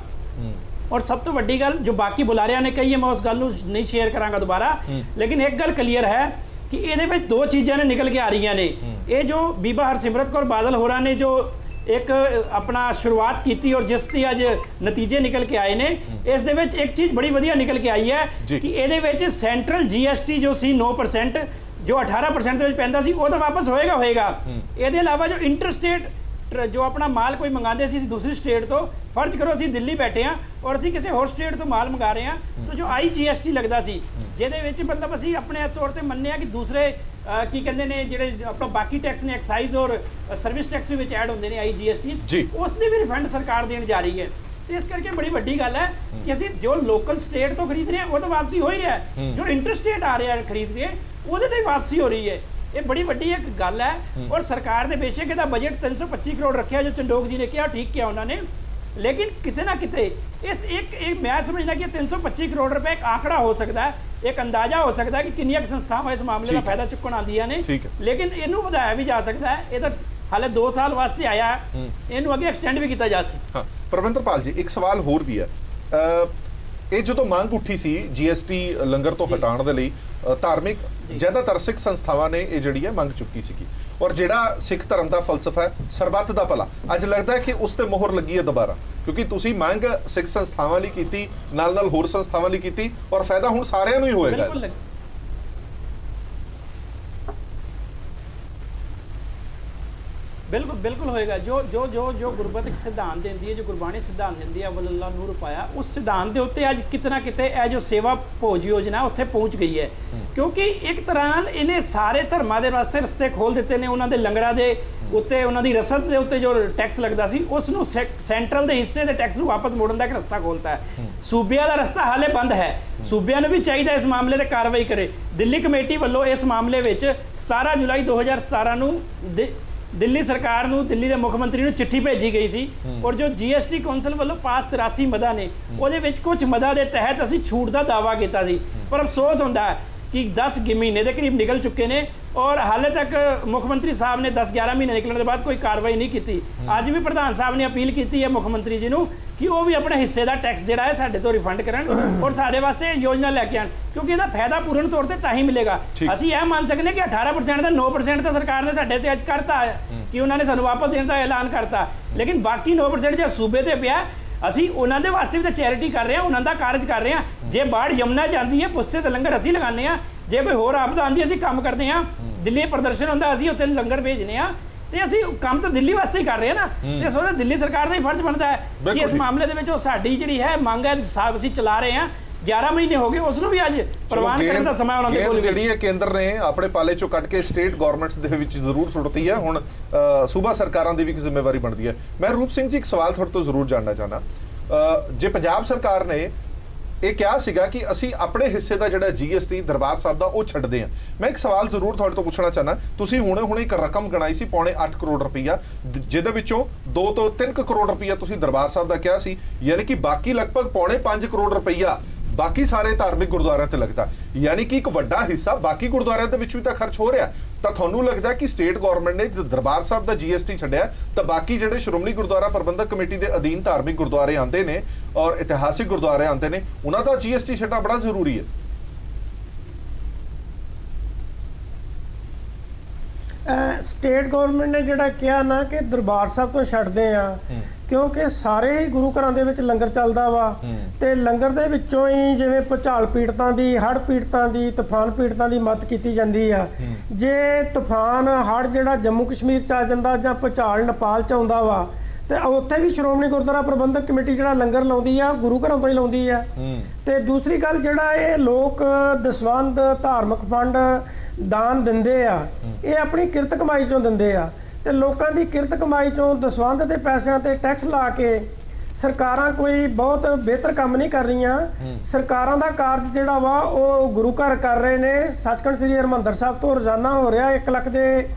ਔਰ ਸਭ ਤੋਂ ਵੱਡੀ ਗੱਲ ਜੋ ਬਾਕੀ ਬੁਲਾਰਿਆਂ ਨੇ ਕਹੀ ਹੈ, ਮੈਂ ਉਸ ਗੱਲ ਨੂੰ ਨਹੀਂ ਸ਼ੇਅਰ ਕਰਾਂਗਾ ਦੁਬਾਰਾ, ਲੇਕਿਨ ਇੱਕ ਗੱਲ ਕਲੀਅਰ ਹੈ ਕਿ ਇਹਦੇ ਵਿੱਚ ਦੋ ਚੀਜ਼ਾਂ ਨੇ ਨਿਕਲ ਕੇ ਆ ਰਹੀਆਂ ਨੇ। ਇਹ ਜੋ ਬੀਬਾ ਹਰਸਿਮਰਤ ਕੌਰ ਬਾਦਲ ਹੋਰਾਂ ਨੇ ਜੋ ਇੱਕ ਆਪਣਾ ਸ਼ੁਰੂਆਤ ਕੀਤੀ ਔਰ ਜਿਸ ਦੀ ਅੱਜ ਨਤੀਜੇ ਨਿਕਲ ਕੇ ਆਏ ਨੇ, ਇਸ ਦੇ ਵਿੱਚ ਇੱਕ ਚੀਜ਼ ਬੜੀ ਵਧੀਆ ਨਿਕਲ ਕੇ ਆਈ ਹੈ ਕਿ ਇਹਦੇ ਵਿੱਚ ਸੈਂਟਰਲ GST ਜੋ ਸੀ 9%, ਜੋ 18% ਦੇ ਵਿੱਚ ਪੈਂਦਾ ਸੀ, ਉਹ ਤਾਂ ਵਾਪਸ ਹੋਏਗਾ। ਇਹਦੇ ਇਲਾਵਾ ਜੋ ਇੰਟਰਸਟੇਟ ਜੋ ਆਪਣਾ ਮਾਲ ਕੋਈ ਮੰਗਾਉਂਦੇ ਸੀ ਦੂਸਰੀ ਸਟੇਟ ਤੋਂ, ਫਰਜ਼ ਕਰੋ ਅਸੀਂ ਦਿੱਲੀ ਬੈਠੇ ਹਾਂ ਔਰ ਅਸੀਂ ਕਿਸੇ ਹੋਰ ਸਟੇਟ ਤੋਂ ਮਾਲ ਮੰਗਾ ਰਹੇ ਹਾਂ, ਤਾਂ ਜੋ IGST ਲੱਗਦਾ ਸੀ, ਜਿਹਦੇ ਵਿੱਚ ਮਤਲਬ ਅਸੀਂ ਆਪਣੇ ਤੌਰ ਤੇ ਮੰਨਿਆ ਕਿ ਦੂਸਰੇ ਕੀ ਕਹਿੰਦੇ ਨੇ ਜਿਹੜੇ ਆਪਣਾ ਬਾਕੀ ਟੈਕਸ ਨੇ, ਐਕਸਾਈਜ਼ ਔਰ ਸਰਵਿਸ ਟੈਕਸ ਵਿੱਚ ਐਡ ਹੁੰਦੇ ਨੇ IGST, ਉਸ ਦੀ ਵੀ ਰਿਫੰਡ ਸਰਕਾਰ ਦੇਣ ਜਾ ਰਹੀ ਹੈ। ਤੇ ਇਸ ਕਰਕੇ ਬੜੀ ਵੱਡੀ ਗੱਲ ਹੈ ਕਿ ਅਸੀਂ ਜੋ ਲੋਕਲ ਸਟੇਟ ਤੋਂ ਖਰੀਦ ਰਹੇ ਹਾਂ ਉਹ ਤਾਂ ਵਾਪਸੀ ਹੋ ਹੀ ਰਿਹਾ, ਜੋ ਇੰਟਰਸਟੇਟ ਆ ਰਿਹਾ ਖਰੀਦ ਰਹੇ ਉਹਦੇ ਤੇ ਵਾਪਸੀ ਹੋ ਰਹੀ ਹੈ। ਇਹ ਬੜੀ ਵੱਡੀ ਇੱਕ ਗੱਲ ਹੈ। ਔਰ ਸਰਕਾਰ ਦੇ ਬੇਸ਼ੱਕ ਇਹਦਾ ਬਜਟ 325 ਕਰੋੜ ਰੱਖਿਆ, ਜੋ ਚੰਡੋਕ ਜੀ ਨੇ ਕਿਹਾ, ਠੀਕ ਕਿਹਾ ਉਹਨਾਂ ਨੇ, ਲੇਕਿਨ ਕਿਤੇ ਨਾ ਕਿਤੇ ਇਸ ਇੱਕ ਮੈਂ ਸਮਝਦਾ ਕਿ 325 ਕਰੋੜ ਰੁਪਏ ਇੱਕ ਆંકੜਾ ਹੋ ਸਕਦਾ ਹੈ, ਇੱਕ ਅੰਦਾਜ਼ਾ ਹੋ ਸਕਦਾ ਹੈ ਕਿ ਕਿੰਨੀਆਂ ਸੰਸਥਾਵਾਂ ਇਸ ਮਾਮਲੇ ਦਾ ਫਾਇਦਾ ਚੁੱਕਣ ਆਉਂਦੀਆਂ ਨੇ, ਲੇਕਿਨ ਇਹਨੂੰ ਵਧਾਇਆ ਵੀ ਜਾ ਸਕਦਾ ਹੈ। ਇਹ ਤਾਂ ਹਾਲੇ 2 ਸਾਲ ਵਾਸਤੇ ਆਇਆ, ਇਹਨੂੰ ਅੱਗੇ ਐਕਸਟੈਂਡ ਵੀ ਕੀਤਾ ਜਾ ਸਕਦਾ। ਹਾਂ ਪਰਵਿੰਦਰਪਾਲ ਜੀ, ਇੱਕ ਸਵਾਲ ਹੋਰ ਵੀ ਹੈ। ਇਹ ਜਦੋਂ ਮੰਗ ਉੱਠੀ ਸੀ GST ਲੰਗਰ ਤੋਂ ਹਟਾਉਣ ਦੇ ਲਈ, ਧਾਰਮਿਕ ਜ਼ਿਆਦਾਤਰ ਸਿੱਖ ਸੰਸਥਾਵਾਂ ਨੇ ਇਹ ਜਿਹੜੀ ਹੈ ਮੰਗ ਚੁੱਕੀ ਸੀਗੀ, ਔਰ ਜਿਹੜਾ ਸਿੱਖ ਧਰਮ ਦਾ ਫਲਸਫਾ ਹੈ ਸਰਬੱਤ ਦਾ ਭਲਾ, ਅੱਜ ਲੱਗਦਾ ਹੈ ਕਿ ਉਸ ਤੇ ਮੋਹਰ ਲੱਗੀ ਹੈ ਦੁਬਾਰਾ, ਕਿਉਂਕਿ ਤੁਸੀਂ ਮੰਗ ਸਿੱਖ ਸੰਸਥਾਵਾਂ ਲਈ ਕੀਤੀ, ਨਾਲ ਹੋਰ ਸੰਸਥਾਵਾਂ ਲਈ ਕੀਤੀ, ਔਰ ਫਾਇਦਾ ਹੁਣ ਸਾਰਿਆਂ ਨੂੰ ਹੀ ਹੋਏਗਾ। ਬਿਲਕੁਲ ਹੋਏਗਾ। ਜੋ ਗੁਰਬਤ ਇੱਕ ਸਿਧਾਂਤ ਦਿੰਦੀ ਹੈ, ਜੋ ਗੁਰਬਾਣੀ ਸਿਧਾਂਤ ਦਿੰਦੀ ਹੈ, ਵੱਲ੍ਹਾ ਨੂਰ ਪਾਇਆ, ਉਸ ਸਿਧਾਂਤ ਦੇ ਉੱਤੇ ਅੱਜ ਕਿਤਨਾ ਕਿਤੇ ਇਹ ਜੋ ਸੇਵਾ ਭੋਜ ਯੋਜਨਾ ਉੱਥੇ ਪਹੁੰਚ ਗਈ ਹੈ, ਕਿਉਂਕਿ ਇੱਕ ਤਰ੍ਹਾਂ ਨਾਲ ਇਹਨੇ ਸਾਰੇ ਧਰਮਾਂ ਦੇ ਵਾਸਤੇ ਰਸਤੇ ਖੋਲ ਦਿੱਤੇ ਨੇ। ਉਹਨਾਂ ਦੇ ਲੰਗਰਾਂ ਦੇ ਉੱਤੇ, ਉਹਨਾਂ ਦੀ ਰਸਦ ਦੇ ਉੱਤੇ ਜੋ ਟੈਕਸ ਲੱਗਦਾ ਸੀ, ਉਸ ਨੂੰ ਸੈਂਟਰਲ ਦੇ ਹਿੱਸੇ ਦੇ ਟੈਕਸ ਨੂੰ ਵਾਪਸ ਮੋੜਨ ਦਾ ਇੱਕ ਰਸਤਾ ਖੋਲਤਾ ਹੈ। ਸੂਬਿਆਂ ਦਾ ਰਸਤਾ ਹਾਲੇ ਬੰਦ ਹੈ, ਸੂਬਿਆਂ ਨੂੰ ਵੀ ਚਾਹੀਦਾ ਇਸ ਮਾਮਲੇ ਤੇ ਕਾਰਵਾਈ ਕਰੇ। ਦਿੱਲੀ ਕਮੇਟੀ ਵੱਲੋਂ ਇਸ ਮਾਮਲੇ ਵਿੱਚ 17 ਜੁਲਾਈ 2017 ਨੂੰ ਦਿੱਲੀ ਸਰਕਾਰ ਨੂੰ, ਦਿੱਲੀ ਦੇ ਮੁੱਖ ਮੰਤਰੀ ਨੂੰ ਚਿੱਠੀ ਭੇਜੀ ਗਈ ਸੀ, ਔਰ ਜੋ GST ਕੌਂਸਲ ਵੱਲੋਂ ਪਾਸ 83 ਮਦਾਂ ਨੇ, ਉਹਦੇ ਵਿੱਚ ਕੁਝ ਮਦਾਂ ਦੇ ਤਹਿਤ ਅਸੀਂ ਛੂਟ ਦਾ ਦਾਅਵਾ ਕੀਤਾ ਸੀ, ਪਰ ਅਫਸੋਸ ਹੁੰਦਾ ਹੈ ਕਿ 10 ਮਹੀਨੇ ਦੇ ਕਰੀਬ ਨਿਕਲ ਚੁੱਕੇ ਨੇ ਔਰ ਹਾਲੇ ਤੱਕ ਮੁੱਖ ਮੰਤਰੀ ਸਾਹਿਬ ਨੇ 10-11 ਮਹੀਨੇ ਨਿਕਲਣ ਦੇ ਬਾਅਦ ਕੋਈ ਕਾਰਵਾਈ ਨਹੀਂ ਕੀਤੀ। ਅੱਜ ਵੀ ਪ੍ਰਧਾਨ ਸਾਹਿਬ ਨੇ ਅਪੀਲ ਕੀਤੀ ਹੈ ਮੁੱਖ ਮੰਤਰੀ ਜੀ ਨੂੰ ਕਿ ਉਹ ਵੀ ਆਪਣੇ ਹਿੱਸੇ ਦਾ ਟੈਕਸ ਜਿਹੜਾ ਹੈ ਸਾਡੇ ਤੋਂ ਰਿਫੰਡ ਕਰਨ ਔਰ ਸਾਡੇ ਵਾਸਤੇ ਯੋਜਨਾ ਲੈ ਕੇ ਆਣ, ਕਿਉਂਕਿ ਇਹਦਾ ਫਾਇਦਾ ਪੂਰਨ ਤੌਰ ਤੇ ਤਾਂ ਹੀ ਮਿਲੇਗਾ। ਅਸੀਂ ਇਹ ਮੰਨ ਸਕਦੇ ਕਿ 18% ਦਾ 9% ਤਾਂ ਸਰਕਾਰ ਨੇ ਸਾਡੇ ਤੇ ਅੱਜ ਕਰਤਾ ਹੈ ਕਿ ਉਹਨਾਂ ਨੇ ਸਾਨੂੰ ਵਾਪਸ ਦੇਣ ਦਾ ਐਲਾਨ ਕਰਤਾ, ਲੇਕਿਨ ਬਾਕੀ 9% ਜੇ ਸੂਬੇ ਤੇ ਪਿਆ, ਅਸੀਂ ਉਹਨਾਂ ਦੇ ਵਾਸਤੇ ਵੀ ਤਾਂ ਚੈਰਿਟੀ ਕਰ ਰਹੇ ਹਾਂ, ਉਹਨਾਂ ਦਾ ਕਾਰਜ ਕਰ ਰਹੇ ਹਾਂ। ਜੇ ਬਾੜ ਯਮੁਨਾ ਜਾਂਦੀ ਹੈ, ਪੁਸਤੇ ਤੇ ਲੰਗਰ ਅਸੀਂ ਲਗਾਉਂਦੇ ਹਾਂ, ਜੇ ਕੋਈ ਹੋਰ ਆਪਦਾ ਆਉਂਦੀ ਅਸੀਂ ਕੰਮ ਕਰਦੇ ਹਾਂ, ਦਿੱਲੀ ਪ੍ਰਦਰਸ਼ਨ ਹੁੰਦਾ ਅਸੀਂ ਉੱਥੇ ਲੰਗਰ ਭੇਜਨੇ ਆ, ਤੇ ਅਸੀਂ ਕੰਮ ਤਾਂ ਦਿੱਲੀ ਵਾਸਤੇ ਹੀ ਕਰ ਰਹੇ ਹਾਂ ਨਾ, ਤੇ ਇਸ ਵਾਸਤੇ ਦਿੱਲੀ ਸਰਕਾਰ ਦਾ ਹੀ ਫਰਜ਼ ਬਣਦਾ ਹੈ ਕਿ ਇਸ ਮਾਮਲੇ ਦੇ ਵਿੱਚ ਉਹ ਸਾਡੀ ਜਿਹੜੀ ਹੈ ਮੰਗ ਹੈ ਅਸੀਂ ਚਲਾ ਰਹੇ ਹਾਂ। 11 ਮਹੀਨੇ ਹੋ ਗਏ, ਉਸ ਨੂੰ ਵੀ ਅੱਜ ਪ੍ਰਵਾਨ ਕਰਨ ਦਾ ਸਮਾਂ ਉਹਨਾਂ ਦੇ ਕੋਲ ਜਿਹੜੀ ਹੈ ਕੇਂਦਰ ਨੇ ਆਪਣੇ ਪਾਲੇ ਚੋਂ ਕੱਢ ਕੇ ਸਟੇਟ ਗਵਰਨਮੈਂਟਸ ਦੇ ਵਿੱਚ ਜ਼ਰੂਰ ਸੁੱਟਤੀ ਹੈ, ਹੁਣ ਸੂਬਾ ਸਰਕਾਰਾਂ ਦੀ ਵੀ ਜ਼ਿੰਮੇਵਾਰੀ ਬਣਦੀ ਹੈ। ਮੈਂ ਰੂਪ ਸਿੰਘ ਜੀ ਇੱਕ ਸਵਾਲ ਤੁਹਾਡੇ ਤੋਂ ਜ਼ਰੂਰ ਜਾਣਨਾ ਚਾਹੁੰਦਾ, ਜੇ ਪੰਜਾਬ ਸਰਕਾਰ ਨੇ ਇਹ ਕਿਹਾ ਸੀਗਾ ਕਿ ਅਸੀਂ ਆਪਣੇ ਹਿੱਸੇ ਦਾ ਜਿਹੜਾ GST ਦਰਬਾਰ ਸਾਹਿਬ ਦਾ ਉਹ ਛੱਡਦੇ ਹਾਂ, ਮੈਂ ਇੱਕ ਸਵਾਲ ਜ਼ਰੂਰ ਤੁਹਾਡੇ ਤੋਂ ਪੁੱਛਣਾ ਚਾਹੁੰਦਾ, ਤੁਸੀਂ ਹੁਣੇ ਇੱਕ ਰਕਮ ਗਣਾਈ ਸੀ 8.25 ਕਰੋੜ ਰੁਪਈਆ, ਜਿਹਦੇ ਵਿੱਚੋਂ 2 ਤੋਂ 3 ਕਰੋੜ ਰੁਪਈਆ ਤੁਸੀਂ ਦਰਬਾਰ ਸਾਹਿਬ ਦਾ ਕਿਹਾ ਸੀ, ਯਾਨੀ ਕਿ ਬਾਕੀ ਲਗਭਗ 5.25 ਕਰੋੜ ਰੁਪਈਆ ਬਾਕੀ ਸਾਰੇ ਧਾਰਮਿਕ ਗੁਰਦੁਆਰਿਆਂ ਤੇ ਲੱਗਦਾ, ਯਾਨੀ ਕਿ ਇੱਕ ਵੱਡਾ ਹਿੱਸਾ ਬਾਕੀ ਗੁਰਦੁਆਰਿਆਂ ਦੇ ਵਿੱਚ ਵੀ ਤਾਂ ਖਰਚ ਹੋ ਰਿਹਾ। ਤਾਂ ਤੁਹਾਨੂੰ ਲੱਗਦਾ ਕਿ ਸਟੇਟ ਗਵਰਨਮੈਂਟ ਨੇ ਦਰਬਾਰ ਸਾਹਿਬ ਦਾ GST ਛੱਡਿਆ ਤਾਂ ਬਾਕੀ ਜਿਹੜੇ ਸ਼੍ਰੋਮਣੀ ਗੁਰਦੁਆਰਾ ਪ੍ਰਬੰਧਕ ਕਮੇਟੀ ਦੇ ਅਧੀਨ ਧਾਰਮਿਕ ਗੁਰਦੁਆਰੇ ਆਉਂਦੇ ਨੇ ਔਰ ਇਤਿਹਾਸਿਕ ਗੁਰਦੁਆਰੇ ਆਉਂਦੇ ਨੇ, ਉਹਨਾਂ ਦਾ GST ਛੱਡਣਾ ਬੜਾ ਜ਼ਰੂਰੀ ਹੈ। ਸਟੇਟ ਗਵਰਨਮੈਂਟ ਨੇ ਜਿਹੜਾ ਕਿਹਾ ਨਾ ਕਿ ਦਰਬਾਰ ਸਾਹਿਬ ਤੋਂ ਛੱਡਦੇ ਆ, ਕਿਉਂਕਿ ਸਾਰੇ ਹੀ ਗੁਰੂ ਘਰਾਂ ਦੇ ਵਿੱਚ ਲੰਗਰ ਚੱਲਦਾ ਵਾ, ਤੇ ਲੰਗਰ ਦੇ ਵਿੱਚੋਂ ਹੀ ਜਿਵੇਂ ਭੁਚਾਲ ਪੀੜਤਾਂ ਦੀ, ਹੜ੍ਹ ਪੀੜਤਾਂ ਦੀ, ਤੂਫਾਨ ਪੀੜਤਾਂ ਦੀ ਮਦਦ ਕੀਤੀ ਜਾਂਦੀ ਆ। ਜੇ ਤੂਫਾਨ ਹੜ੍ਹ ਜਿਹੜਾ ਜੰਮੂ ਕਸ਼ਮੀਰ ਚ ਆ ਜਾਂਦਾ ਜਾਂ ਭੁਚਾਲ ਨੇਪਾਲ ਚ ਆਉਂਦਾ ਵਾ, ਤੇ ਉੱਥੇ ਵੀ ਸ਼੍ਰੋਮਣੀ ਗੁਰਦੁਆਰਾ ਪ੍ਰਬੰਧਕ ਕਮੇਟੀ ਜਿਹੜਾ ਲੰਗਰ ਲਾਉਂਦੀ ਆ, ਗੁਰੂ ਘਰਾਂ ਤੋਂ ਹੀ ਲਾਉਂਦੀ ਆ। ਤੇ ਦੂਸਰੀ ਗੱਲ, ਜਿਹੜਾ ਇਹ ਲੋਕ ਦਸਵੰਧ, ਧਾਰਮਿਕ ਫੰਡ, ਦਾਨ ਦਿੰਦੇ ਆ, ਇਹ ਆਪਣੀ ਕਿਰਤ ਕਮਾਈ ਚੋਂ ਦਿੰਦੇ ਆ, ਤੇ ਲੋਕਾਂ ਦੀ ਕਿਰਤ ਕਮਾਈ ਚੋਂ ਦਸਵੰਧ ਦੇ ਪੈਸਿਆਂ ਤੇ ਟੈਕਸ ਲਾ ਕੇ ਸਰਕਾਰਾਂ ਕੋਈ ਬਹੁਤ ਬਿਹਤਰ ਕੰਮ ਨਹੀਂ ਕਰ ਰਹੀਆਂ। ਸਰਕਾਰਾਂ ਦਾ ਕਾਰਜ ਜਿਹੜਾ ਵਾ ਉਹ ਗੁਰੂ ਘਰ ਕਰ ਰਹੇ ਨੇ। ਸੱਚਖੰਡ ਸ੍ਰੀ ਹਰਿਮੰਦਰ ਸਾਹਿਬ ਤੋਂ ਰੋਜ਼ਾਨਾ ਹੋ ਰਿਹਾ 1 ਲੱਖ ਦੇ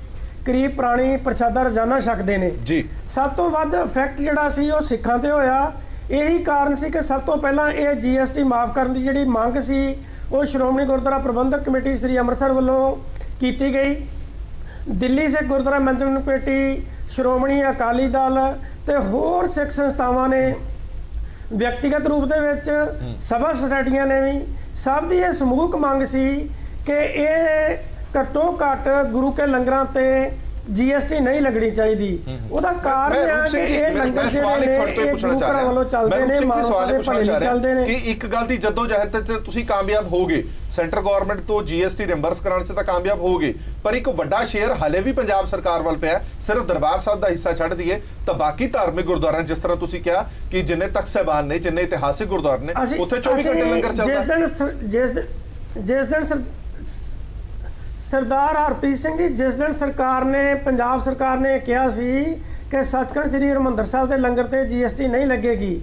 ਕਰੀਬ ਪ੍ਰਾਣੀ ਪ੍ਰਸ਼ਾਦਾ ਰੋਜ਼ਾਨਾ ਛਕਦੇ ਨੇ ਜੀ। ਸਭ ਤੋਂ ਵੱਧ ਇਫੈਕਟ ਜਿਹੜਾ ਸੀ ਉਹ ਸਿੱਖਾਂ ਤੇ ਹੋਇਆ। ਇਹੀ ਕਾਰਨ ਸੀ ਕਿ ਸਭ ਤੋਂ ਪਹਿਲਾਂ ਇਹ GST ਮਾਫ ਕਰਨ ਦੀ ਜਿਹੜੀ ਮੰਗ ਸੀ ਉਹ ਸ਼੍ਰੋਮਣੀ ਗੁਰਦੁਆਰਾ ਪ੍ਰਬੰਧਕ ਕਮੇਟੀ ਸ੍ਰੀ ਅੰਮ੍ਰਿਤਸਰ ਵੱਲੋਂ ਕੀਤੀ ਗਈ। ਦਿੱਲੀ ਸਿੱਖ ਗੁਰਦੁਆਰਾ ਮੈਨੇਜਮੈਂਟ ਕਮੇਟੀ, ਸ਼੍ਰੋਮਣੀ ਅਕਾਲੀ ਦਲ ਤੇ ਹੋਰ ਸਿੱਖ ਸੰਸਥਾਵਾਂ ਨੇ ਵਿਅਕਤੀਗਤ ਰੂਪ ਦੇ ਵਿੱਚ, ਸਭਾ ਸੁਸਾਇਟੀਆਂ ਨੇ ਵੀ, ਸਭ ਦੀ ਇਹ ਸਮੂਹਕ ਮੰਗ ਸੀ ਕਿ ਇਹ ਘੱਟੋ ਘੱਟ ਗੁਰੂ ਕੇ ਲੰਗਰਾਂ ਤੇ GST ਨਹੀਂ ਲੱਗਣੀ ਚਾਹੀਦੀ। ਉਹਦਾ ਕਾਰਨ ਆ ਕਿ ਇਹ ਲੰਗਰ ਜਿਹੜੇ ਨੇ ਇਹ ਗੁਰੂ ਘਰਾਂ ਵੱਲੋਂ ਚੱਲਦੇ ਨੇ, ਮਾਨਵਤਾ ਦੇ ਭਲੇ ਲਈ ਚੱਲਦੇ ਨੇ। ਕਿ ਇੱਕ ਗੱਲ ਦੀ ਜਦੋਜਹਿਦ ਤੇ ਤੁਸੀਂ ਕਾਮਯਾਬ ਹੋਗੇ, ਸੈਂਟਰ ਗਵਰਨਮੈਂਟ ਤੋਂ GST ਰਿੰਬਰਸ ਕਰਾਉਣ 'ਚ ਤਾਂ ਕਾਮਯਾਬ ਹੋਗੇ, ਪਰ ਇੱਕ ਵੱਡਾ ਸ਼ੇਅਰ ਹਲੇ ਵੀ ਪੰਜਾਬ ਸਰਕਾਰ ਵੱਲ ਪਿਆ। ਸਿਰਫ ਦਰਬਾਰ ਸਾਹਿਬ ਦਾ ਹਿੱਸਾ ਛੱਡ ਦਈਏ ਤਾਂ ਬਾਕੀ ਧਾਰਮਿਕ ਗੁਰਦੁਆਰਿਆਂ, ਜਿਸ ਤਰ੍ਹਾਂ ਤੁਸੀਂ ਕਿਹਾ ਕਿ ਜਿੰਨੇ ਤਖਤ ਸਾਹਿਬਾਨ ਨੇ, ਜਿੰਨੇ ਇਤਿਹਾਸਿਕ ਗੁਰਦੁਆਰੇ ਨੇ, ਉੱਥੇ 24 ਘੰਟੇ ਲੰਗਰ ਚੱਲਦਾ। ਜਿਸ ਦਿਨ ਸਰਦਾਰ ਹਰਪ੍ਰੀਤ ਸਿੰਘ ਜੀ, ਜਿਸ ਦਿਨ ਸਰਕਾਰ ਨੇ, ਪੰਜਾਬ ਸਰਕਾਰ ਨੇ ਕਿਹਾ ਸੀ ਕਿ ਸੱਚਖੰਡ ਸ੍ਰੀ ਹਰਿਮੰਦਰ ਸਾਹਿਬ ਦੇ ਲੰਗਰ ਤੇ GST ਨਹੀਂ ਲੱਗੇਗੀ,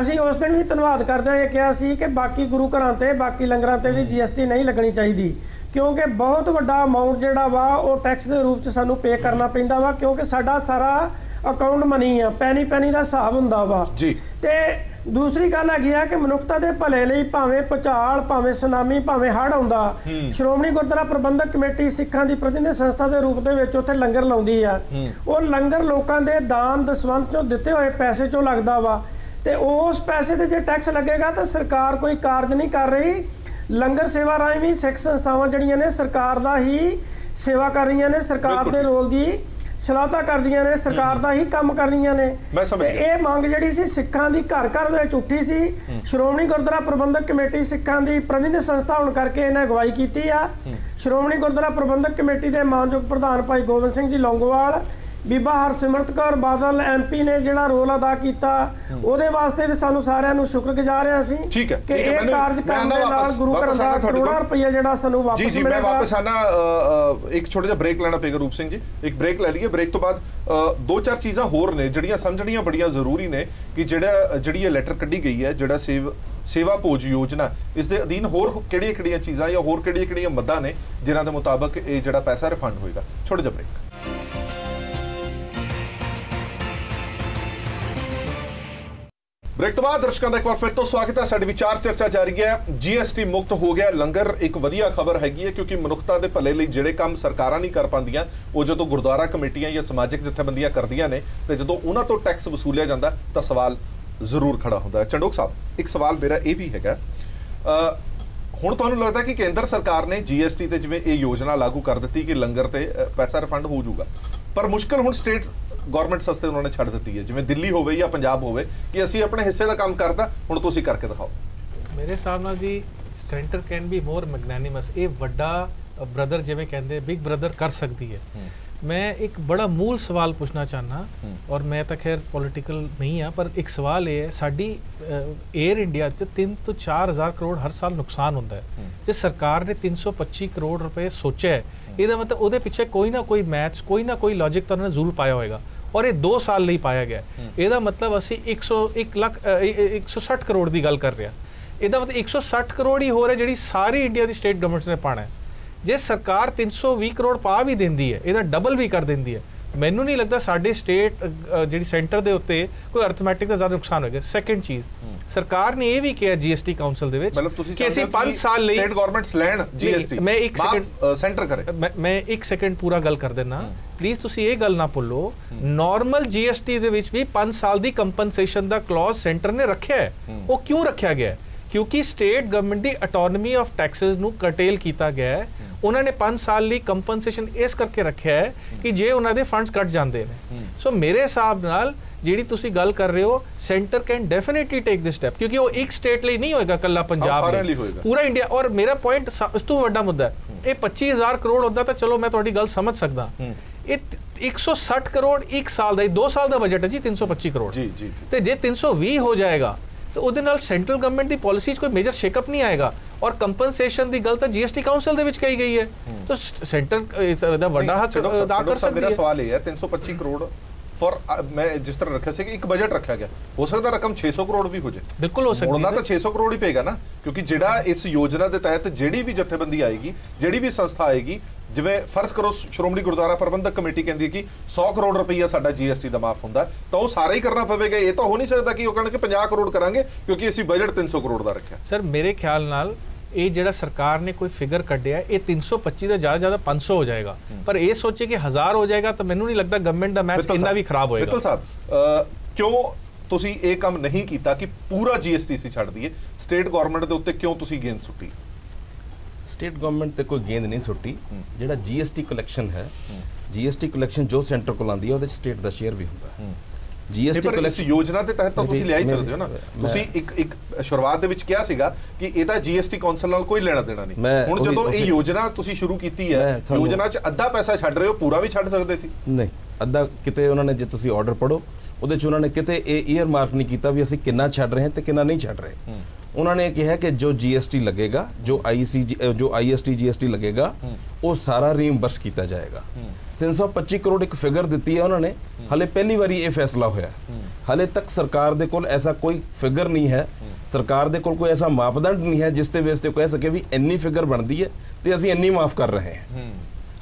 ਅਸੀਂ ਉਸ ਦਿਨ ਵੀ ਧੰਨਵਾਦ ਕਰਦੇ ਹਾਂ। ਇਹ ਕਿਹਾ ਸੀ ਕਿ ਬਾਕੀ ਗੁਰੂ ਘਰਾਂ ਤੇ, ਬਾਕੀ ਲੰਗਰਾਂ ਤੇ ਵੀ GST ਨਹੀਂ ਲੱਗਣੀ ਚਾਹੀਦੀ, ਕਿਉਂਕਿ ਬਹੁਤ ਵੱਡਾ ਅਮਾਉਂਟ ਜਿਹੜਾ ਵਾ ਉਹ ਟੈਕਸ ਦੇ ਰੂਪ 'ਚ ਸਾਨੂੰ ਪੇ ਕਰਨਾ ਪੈਂਦਾ ਵਾ, ਕਿਉਂਕਿ ਸਾਡਾ ਸਾਰਾ ਅਕਾਊਂਟ ਮਨੀ ਆ, ਪੈਨੀ ਦਾ ਹਿਸਾਬ ਹੁੰਦਾ ਵਾ ਜੀ। ਤੇ ਦੂਸਰੀ ਗੱਲ ਹੈਗੀ ਆ ਕਿ ਮਨੁੱਖਤਾ ਦੇ ਭਲੇ ਲਈ ਭਾਵੇਂ ਭੁਚਾਲ, ਭਾਵੇਂ ਸੁਨਾਮੀ, ਭਾਵੇਂ ਹੜ੍ਹ ਆਉਂਦਾ, ਸ਼੍ਰੋਮਣੀ ਗੁਰਦੁਆਰਾ ਪ੍ਰਬੰਧਕ ਕਮੇਟੀ ਸਿੱਖਾਂ ਦੀ ਪ੍ਰਤੀਨਿਧ ਸੰਸਥਾ ਦੇ ਰੂਪ ਦੇ ਵਿੱਚ ਉੱਥੇ ਲੰਗਰ ਲਾਉਂਦੀ ਆ। ਉਹ ਲੰਗਰ ਲੋਕਾਂ ਦੇ ਦਾਨ ਦਸਵੰਧ ਚੋਂ ਦਿੱਤੇ ਹੋਏ ਪੈਸੇ ਚੋਂ ਲੱਗਦਾ ਵਾ, ਤੇ ਉਸ ਪੈਸੇ ਤੇ ਜੇ ਟੈਕਸ ਲੱਗੇਗਾ ਤਾਂ ਸਰਕਾਰ ਕੋਈ ਕਾਰਜ ਨਹੀਂ ਕਰ ਰਹੀ। ਲੰਗਰ ਸੇਵਾ ਰਾਹੀਂ ਵੀ ਸਿੱਖ ਸੰਸਥਾਵਾਂ ਜਿਹੜੀਆਂ ਨੇ ਸਰਕਾਰ ਦਾ ਹੀ ਸੇਵਾ ਕਰ ਰਹੀਆਂ ਨੇ, ਸਰਕਾਰ ਦੇ ਰੋਲ ਦੀ ਸ਼ਲਾਘਾ ਕਰਦੀਆਂ ਨੇ, ਸਰਕਾਰ ਦਾ ਹੀ ਕੰਮ ਕਰ ਰਹੀਆਂ ਨੇ। ਤੇ ਇਹ ਮੰਗ ਜਿਹੜੀ ਸੀ ਸਿੱਖਾਂ ਦੀ ਘਰ ਘਰ ਦੇ ਵਿੱਚ ਉੱਠੀ ਸੀ। ਸ਼੍ਰੋਮਣੀ ਗੁਰਦੁਆਰਾ ਪ੍ਰਬੰਧਕ ਕਮੇਟੀ ਸਿੱਖਾਂ ਦੀ ਪ੍ਰਤੀਨਿਧ ਸੰਸਥਾ ਹੋਣ ਕਰਕੇ ਇਹਨੇ ਅਗਵਾਈ ਕੀਤੀ ਆ। ਸ਼੍ਰੋਮਣੀ ਗੁਰਦੁਆਰਾ ਪ੍ਰਬੰਧਕ ਕਮੇਟੀ ਦੇ ਮਾਨਯੋਗ ਪ੍ਰਧਾਨ ਭਾਈ ਗੋਬਿੰਦ ਸਿੰਘ ਜੀ ਲੌਂਗੋਵਾਲ, ਬੀਬਾ ਹਰਸਿਮਰਤ ਕੌਰ ਬਾਦਲ MP ਨੇ ਜਿਹੜਾ ਰੋਲ ਅਦਾ ਕੀਤਾ, ਉਹਦੇ ਵਾਸਤੇ ਵੀ ਸਾਨੂੰ ਸਾਰਿਆਂ ਨੂੰ ਸ਼ੁਕਰਗੁਜ਼ਾਰ ਹਾਂ ਅਸੀਂ ਕਿ ਇਹ ਕਾਰਜ ਕਰਨ ਦੇ ਨਾਲ ਗੁਰੂ ਘਰ ਦਾ ਕਰੋੜਾਂ ਰੁਪਈਆ ਜਿਹੜਾ ਸਾਨੂੰ ਵਾਪਸ ਮਿਲੇਗਾ। ਮੈਂ ਵਾਪਸ ਆਣਾ, ਇੱਕ ਛੋਟਾ ਜਿਹਾ ਬ੍ਰੇਕ ਲੈਣਾ ਪਏਗਾ ਰੂਪ ਸਿੰਘ ਜੀ, ਇੱਕ ਬ੍ਰੇਕ ਲੈ ਲਈਏ। ਬ੍ਰੇਕ ਤੋਂ ਬਾਅਦ ਦੋ ਚਾਰ ਚੀਜ਼ਾਂ ਹੋਰ ਨੇ ਜਿਹੜੀਆਂ ਸਮਝਣੀਆਂ ਬੜੀਆਂ ਜ਼ਰੂਰੀ ਨੇ ਕਿ ਜਿਹੜੀ ਇਹ ਲੈਟਰ ਕੱਢੀ ਗਈ ਹੈ, ਜਿਹੜਾ ਸੇਵਾ ਭੋਜ ਯੋਜਨਾ, ਇਸ ਦੇ ਅਧੀਨ ਹੋਰ ਕਿਹੜੀਆਂ ਚੀਜ਼ਾਂ ਜਾਂ ਹੋਰ ਕਿਹੜੀਆਂ ਮੱਦਾਂ ਨੇ ਜਿਨ੍ਹਾਂ ਦੇ ਮੁਤਾਬਕ ਇਹ ਜਿਹੜਾ ਪੈਸਾ ਰਿਫੰਡ ਹੋਏਗਾ। ਛੋਟਾ ਜਿਹਾ ਬ੍ਰੇਕ। ਬ੍ਰੇਕ ਤੋਂ ਬਾਅਦ ਦਰਸ਼ਕਾਂ ਦਾ ਇੱਕ ਵਾਰ ਫਿਰ ਤੋਂ ਸਵਾਗਤ ਹੈ। ਸਾਡੀ ਵਿਚਾਰ ਚਰਚਾ ਜਾਰੀ ਹੈ। GST ਮੁਕਤ ਹੋ ਗਿਆ ਲੰਗਰ, ਇੱਕ ਵਧੀਆ ਖਬਰ ਹੈਗੀ ਹੈ, ਕਿਉਂਕਿ ਮਨੁੱਖਤਾ ਦੇ ਭਲੇ ਲਈ ਜਿਹੜੇ ਕੰਮ ਸਰਕਾਰਾਂ ਨਹੀਂ ਕਰ ਪਾਉਂਦੀਆਂ, ਉਹ ਜਦੋਂ ਗੁਰਦੁਆਰਾ ਕਮੇਟੀਆਂ ਜਾਂ ਸਮਾਜਿਕ ਜਥੇਬੰਦੀਆਂ ਕਰਦੀਆਂ ਨੇ, ਤੇ ਜਦੋਂ ਉਹਨਾਂ ਤੋਂ ਟੈਕਸ ਵਸੂਲਿਆ ਜਾਂਦਾ ਤਾਂ ਸਵਾਲ ਜ਼ਰੂਰ ਖੜਾ ਹੁੰਦਾ ਹੈ। ਚੰਡੋਕ ਸਾਹਿਬ, ਇੱਕ ਸਵਾਲ ਮੇਰਾ ਇਹ ਵੀ ਹੈਗਾ, ਹੁਣ ਤੁਹਾਨੂੰ ਲੱਗਦਾ ਕਿ ਕੇਂਦਰ ਸਰਕਾਰ ਨੇ GST ਤੇ ਜਿਵੇਂ ਇਹ ਯੋਜਨਾ ਲਾਗੂ ਕਰ ਦਿੱਤੀ ਕਿ ਲੰਗਰ ਤੇ ਪੈਸਾ ਰਿਫੰਡ ਹੋ ਜਾਊਗਾ, ਪਰ ਮੁਸ਼ਕਲ ਹੁਣ ਸਟੇਟ ਗਵਰਨਮੈਂਟ ਸਸਤੇ ਉਹਨਾਂ ਨੇ ਛੱਡ ਦਿੱਤੀ ਹੈ, ਜਿਵੇਂ ਦਿੱਲੀ ਹੋਵੇ ਜਾਂ ਪੰਜਾਬ ਹੋਵੇ, ਕਿ ਅਸੀਂ ਆਪਣੇ ਹਿੱਸੇ ਦਾ ਕੰਮ ਕਰਦਾ, ਹੁਣ ਤੁਸੀਂ ਕਰਕੇ ਦਿਖਾਓ। ਮੇਰੇ ਹਿਸਾਬ ਨਾਲ ਜੀ ਸੈਂਟਰ ਕੈਨ ਬੀ ਮੋਰ ਮੈਗਨੈਨਿਮਸ। ਇਹ ਵੱਡਾ ਬ੍ਰਦਰ ਜਿਵੇਂ ਕਹਿੰਦੇ ਬਿਗ ਬ੍ਰਦਰ ਕਰ ਸਕਦੀ ਹੈ। ਮੈਂ ਇੱਕ ਬੜਾ ਮੂਲ ਸਵਾਲ ਪੁੱਛਣਾ ਚਾਹਨਾ, ਔਰ ਮੈਂ ਤਾਂ ਖੈਰ ਪੋਲੀਟੀਕਲ ਨਹੀਂ ਆ, ਪਰ ਇੱਕ ਸਵਾਲ ਇਹ ਹੈ, ਸਾਡੀ 에ਅਰ ਇੰਡੀਆ 'ਚ 3 ਤੋਂ 4 ਹਜ਼ਾਰ ਕਰੋੜ ਹਰ ਸਾਲ ਨੁਕਸਾਨ ਹੁੰਦਾ ਹੈ। ਜੇ ਸਰਕਾਰ ਨੇ 325 ਕਰੋੜ ਰੁਪਏ ਸੋਚਿਆ ਹੈ, ਇਹਦਾ ਮਤਲਬ ਉਹਦੇ ਪਿੱਛੇ ਕੋਈ ਨਾ ਕੋਈ ਮੈਥਸ, ਕੋਈ ਨਾ ਕੋਈ ਲੌਜਿਕ ਤਾਂ ਉਹਨੇ ਜ਼ਰੂਰ ਪਾਇਆ ਹੋਏਗਾ, ਔਰ ਇਹ 2 ਸਾਲ ਲਈ ਪਾਇਆ ਗਿਆ। ਇਹਦਾ ਮਤਲਬ ਅਸੀਂ 160 ਕਰੋੜ ਦੀ ਗੱਲ ਕਰ ਰਹੇ ਹਾਂ। ਇਹਦਾ ਮਤਲਬ 160 ਕਰੋੜ ਹੀ ਹੋ ਰਿਹਾ ਜਿਹੜੀ ਸਾਰੀ ਇੰਡੀਆ ਦੀ ਸਟੇਟ ਗਵਰਨਮੈਂਟਸ ਨੇ ਪਾਣਾ ਹੈ। ਜੇ ਸਰਕਾਰ 320 ਕਰੋੜ ਪਾ ਵੀ ਦਿੰਦੀ ਹੈ, ਇਹਦਾ ਡਬਲ ਵੀ ਕਰ ਦਿੰਦੀ ਹੈ, ਮੈਨੂੰ ਨਹੀਂ ਲੱਗਦਾ ਸਾਡੇ ਸਟੇਟ ਜਿਹੜੀ ਸੈਂਟਰ ਦੇ ਉੱਤੇ ਕੋਈ ਅਰਥਮੈਟਿਕ ਦਾ ਜ਼ਿਆਦਾ ਨੁਕਸਾਨ ਹੋਏਗਾ। ਸੈਕੰਡ ਚੀਜ਼, ਸਰਕਾਰ ਨੇ ਇਹ ਵੀ ਕਿਹਾ GST ਕਾਉਂਸਲ ਦੇ ਵਿੱਚ ਕਿ ਅਸੀਂ 5 ਸਾਲ ਲਈ ਸਟੇਟ ਗਵਰਨਮੈਂਟਸ ਲੈਣ GST, ਮੈਂ ਇੱਕ ਸੈਕਿੰਡ ਸੈਂਟਰ ਕਰੇ, ਮੈਂ ਇੱਕ ਸੈਕਿੰਡ ਪੂਰਾ ਗੱਲ ਕਰ ਦੇਣਾ ਪਲੀਜ਼। ਤੁਸੀਂ ਇਹ ਗੱਲ ਨਾ ਭੁੱਲੋ, ਨਾਰਮਲ GST ਦੇ ਵਿੱਚ ਵੀ 5 ਸਾਲ ਦੀ ਕੰਪਨਸੇਸ਼ਨ ਦਾ ਕਲੌਜ਼ ਸੈਂਟਰ ਨੇ ਰੱਖਿਆ ਹੈ। ਉਹ ਕਿਉਂ ਰੱਖਿਆ ਗਿਆ ਹੈ? ਕਿਉਂਕਿ state government the autonomy of Texas ਨੂੰ ਕਰਟੇਲ ਕੀਤਾ ਗਿਆ ਹੈ। ਉਹਨਾਂ ਨੇ 5 ਸਾਲ ਲਈ ਕੰਪਨਸੇਸ਼ਨ ਇਸ ਕਰਕੇ ਰੱਖਿਆ ਹੈ ਕਿ ਜੇ ਉਹਨਾਂ ਦੇ ਫੰਡਸ ਕੱਟ ਜਾਂਦੇ ਨੇ। ਸੋ ਮੇਰੇ ਹਿਸਾਬ ਨਾਲ ਜਿਹੜੀ ਤੁਸੀਂ ਗੱਲ ਕਰ ਰਹੇ ਹੋ, centre can definitely take this step, ਕਿਉਂਕਿ ਉਹ ਇੱਕ ਸਟੇਟ ਲਈ ਨਹੀਂ ਹੋਏਗਾ, ਕੱਲਾ ਪੰਜਾਬ ਲਈ, ਪੂਰਾ ਇੰਡੀਆ। ਔਰ ਮੇਰਾ ਪੁਆਇੰਟ ਇਸ ਤੋਂ ਵੱਡਾ ਮੁੱਦਾ ਹੈ, ਇਹ 25,000 ਕਰੋੜ ਹੁੰਦਾ ਤਾਂ ਚਲੋ ਮੈਂ ਤੁਹਾਡੀ ਗੱਲ ਸਮਝ ਸਕਦਾ, ਇਹ 160 ਕਰੋੜ ਇੱਕ ਸਾਲ ਦਾ, 2 ਸਾਲ ਦਾ ਬਜਟ ਹੈ ਜੀ 325 ਕਰੋੜ, ਤੇ ਜੇ 320 ਹੋ ਜਾਏਗਾ तो ਉਹਦੇ ਨਾਲ ਸੈਂਟਰਲ ਗਵਰਨਮੈਂਟ ਦੀ ਪਾਲਿਸੀ 'ਚ ਕੋਈ ਮੇਜਰ ਸ਼ੇਕਅਪ ਨਹੀਂ ਆਏਗਾ। ਔਰ ਕੰਪਨਸੇਸ਼ਨ ਦੀ ਗੱਲ ਤਾਂ GST ਕਾਉਂਸਲ ਦੇ ਵਿੱਚ ਕਹੀ ਗਈ ਹੈ, ਤਾਂ ਸੈਂਟਰ ਦਾ ਵੱਡਾ ਹੱਕ ਅਦਾ ਕਰ ਸਕਦੀ ਹੈ। ਮੇਰਾ ਸਵਾਲ ਇਹ ਹੈ, 325 ਕਰੋੜ ਫॉर ਮੈਂ ਜਿਸ ਤਰ੍ਹਾਂ ਰੱਖਿਆ ਸੀ ਕਿ ਇੱਕ ਬਜਟ ਰੱਖਿਆ ਗਿਆ, ਹੋ ਸਕਦਾ ਰਕਮ 600 ਕਰੋੜ ਵੀ ਹੋ ਜਾਏ। ਬਿਲਕੁਲ ਹੋ ਸਕਦੀ ਹੈ, ਉਹਨਾਂ ਤਾਂ 600 ਕਰੋੜ ਹੀ ਪਏਗਾ ਨਾ, ਕਿਉਂਕਿ ਜਿਹੜਾ ਇਸ ਯੋਜਨਾ ਦੇ ਤਹਿਤ ਜਿਹੜੀ ਵੀ ਜਥੇਬੰਦੀ ਆਏਗੀ, ਜਿਹੜੀ ਵੀ ਸੰਸਥਾ ਆਏਗੀ, ਜਿਵੇਂ ਫਰਜ਼ ਕਰੋ ਸ਼੍ਰੋਮਣੀ ਗੁਰਦੁਆਰਾ ਪ੍ਰਬੰਧਕ ਕਮੇਟੀ ਕਹਿੰਦੀ ਹੈ ਕਿ 100 ਕਰੋੜ ਰੁਪਈਆ ਸਾਡਾ GST ਦਾ ਮਾਫ ਹੁੰਦਾ, ਤਾਂ ਉਹ ਸਾਰਾ ਹੀ ਕਰਨਾ ਪਵੇਗਾ। ਇਹ ਤਾਂ ਹੋ ਨਹੀਂ ਸਕਦਾ ਕਿ ਉਹ ਕਹਿਣ ਕਿ 50 ਕਰੋੜ ਕਰਾਂਗੇ ਕਿਉਂਕਿ ਅਸੀਂ ਬਜਟ 300 ਕਰੋੜ ਦਾ ਰੱਖਿਆ। ਸਰ ਮੇਰੇ ਖਿਆਲ ਨਾਲ ਇਹ ਜਿਹੜਾ ਸਰਕਾਰ ਨੇ ਕੋਈ ਫਿਗਰ ਕੱਢਿਆ, ਇਹ 325 ਦਾ ਜ਼ਿਆਦਾ 500 ਹੋ ਜਾਏਗਾ, ਪਰ ਇਹ ਸੋਚੇ ਕਿ 1000 ਹੋ ਜਾਏਗਾ ਤਾਂ ਮੈਨੂੰ ਨਹੀਂ ਲੱਗਦਾ ਗਵਰਨਮੈਂਟ ਦਾ ਮੈਥ ਇੰਨਾ ਵੀ ਖਰਾਬ ਹੋਏਗਾ। ਮਿੱਤਲ ਸਾਹਿਬ, ਕਿਉਂ ਤੁਸੀਂ ਇਹ ਕੰਮ ਨਹੀਂ ਕੀਤਾ ਕਿ ਪੂਰਾ GST ਸੀ ਛੱਡ ਦਈਏ? ਸਟੇਟ ਗਵਰਨਮੈਂਟ ਦੇ ਉੱਤੇ ਕਿਉਂ ਤੁਸੀਂ ਗੇਂਦ ਸੁੱਟੀ? ਸਟੇਟ ਗਵਰਨਮੈਂਟ ਤੇ ਕੋਈ ਗੇਂਦ ਨਹੀਂ ਸੁੱਟੀ। ਜਿਹੜਾ GST ਕਲੈਕਸ਼ਨ ਹੈ GST ਕਲੈਕਸ਼ਨ ਜੋ ਸੈਂਟਰ ਕੋਲ ਆਉਂਦੀ ਹੈ ਉਹਦੇ 'ਚ ਸਟੇਟ ਦਾ ਸ਼ੇਅਰ ਵੀ ਹੁੰਦਾ ਹੈ। GST ਕਲੈਕਸ਼ਨ ਯੋਜਨਾ ਦੇ ਤਹਿਤ ਤਾਂ ਤੁਸੀਂ ਲਿਆ ਹੀ ਸਕਦੇ ਹੋ ਨਾ। ਤੁਸੀਂ ਇੱਕ ਸ਼ੁਰੂਆਤ ਦੇ ਵਿੱਚ ਕਿਹਾ ਸੀਗਾ ਕਿ ਇਹਦਾ GST ਕੌਂਸਲ ਨਾਲ ਕੋਈ ਲੈਣਾ ਦੇਣਾ ਨਹੀਂ। ਹੁਣ ਜਦੋਂ ਇਹ ਯੋਜਨਾ ਤੁਸੀਂ ਸ਼ੁਰੂ ਕੀਤੀ ਹੈ, ਯੋਜਨਾ 'ਚ ਅੱਧਾ ਪੈਸਾ ਛੱਡ ਰਹੇ ਹੋ, ਪੂਰਾ ਵੀ ਛੱਡ ਸਕਦੇ ਸੀ। ਨਹੀਂ, ਅੱਧਾ ਕਿਤੇ ਉਹਨਾਂ ਨੇ, ਜੇ ਤੁਸੀਂ ਆਰਡਰ ਪੜੋ ਉਹਦੇ 'ਚ ਉਹਨਾਂ ਨੇ ਕਿਤੇ ਇਹ ਈਅਰ ਮਾਰਕ ਨਹੀਂ ਕੀਤਾ ਵੀ ਅਸੀਂ ਕਿੰਨਾ ਛੱਡ ਰਹੇ ਹਾਂ ਤੇ ਕਿੰਨਾ ਨਹੀਂ ਛੱਡ ਰਹੇ। ਉਹਨਾਂ ਨੇ ਕਿਹਾ ਕਿ ਜੋ GST ਲੱਗੇਗਾ, ਜੋ IST GST ਲੱਗੇਗਾ, ਉਹ ਸਾਰਾ ਰੀਇੰਬਰਸ ਕੀਤਾ ਜਾਏਗਾ। 325 ਕਰੋੜ ਇੱਕ ਫਿਗਰ ਦਿੱਤੀ ਹੈ ਉਹਨਾਂ ਨੇ। ਹਾਲੇ ਪਹਿਲੀ ਵਾਰੀ ਇਹ ਫੈਸਲਾ ਹੋਇਆ, ਹਾਲੇ ਤੱਕ ਸਰਕਾਰ ਦੇ ਕੋਲ ਐਸਾ ਕੋਈ ਫਿਗਰ ਨਹੀਂ ਹੈ, ਸਰਕਾਰ ਦੇ ਕੋਲ ਕੋਈ ਐਸਾ ਮਾਪਦੰਡ ਨਹੀਂ ਹੈ ਜਿਸ ਤੇ ਬੇਸ ਤੇ ਕਹਿ ਸਕੇ ਵੀ ਇੰਨੀ ਫਿਗਰ ਬਣਦੀ ਹੈ ਤੇ ਅਸੀਂ ਇੰਨੀ ਮਾਫ ਕਰ ਰਹੇ ਹਾਂ।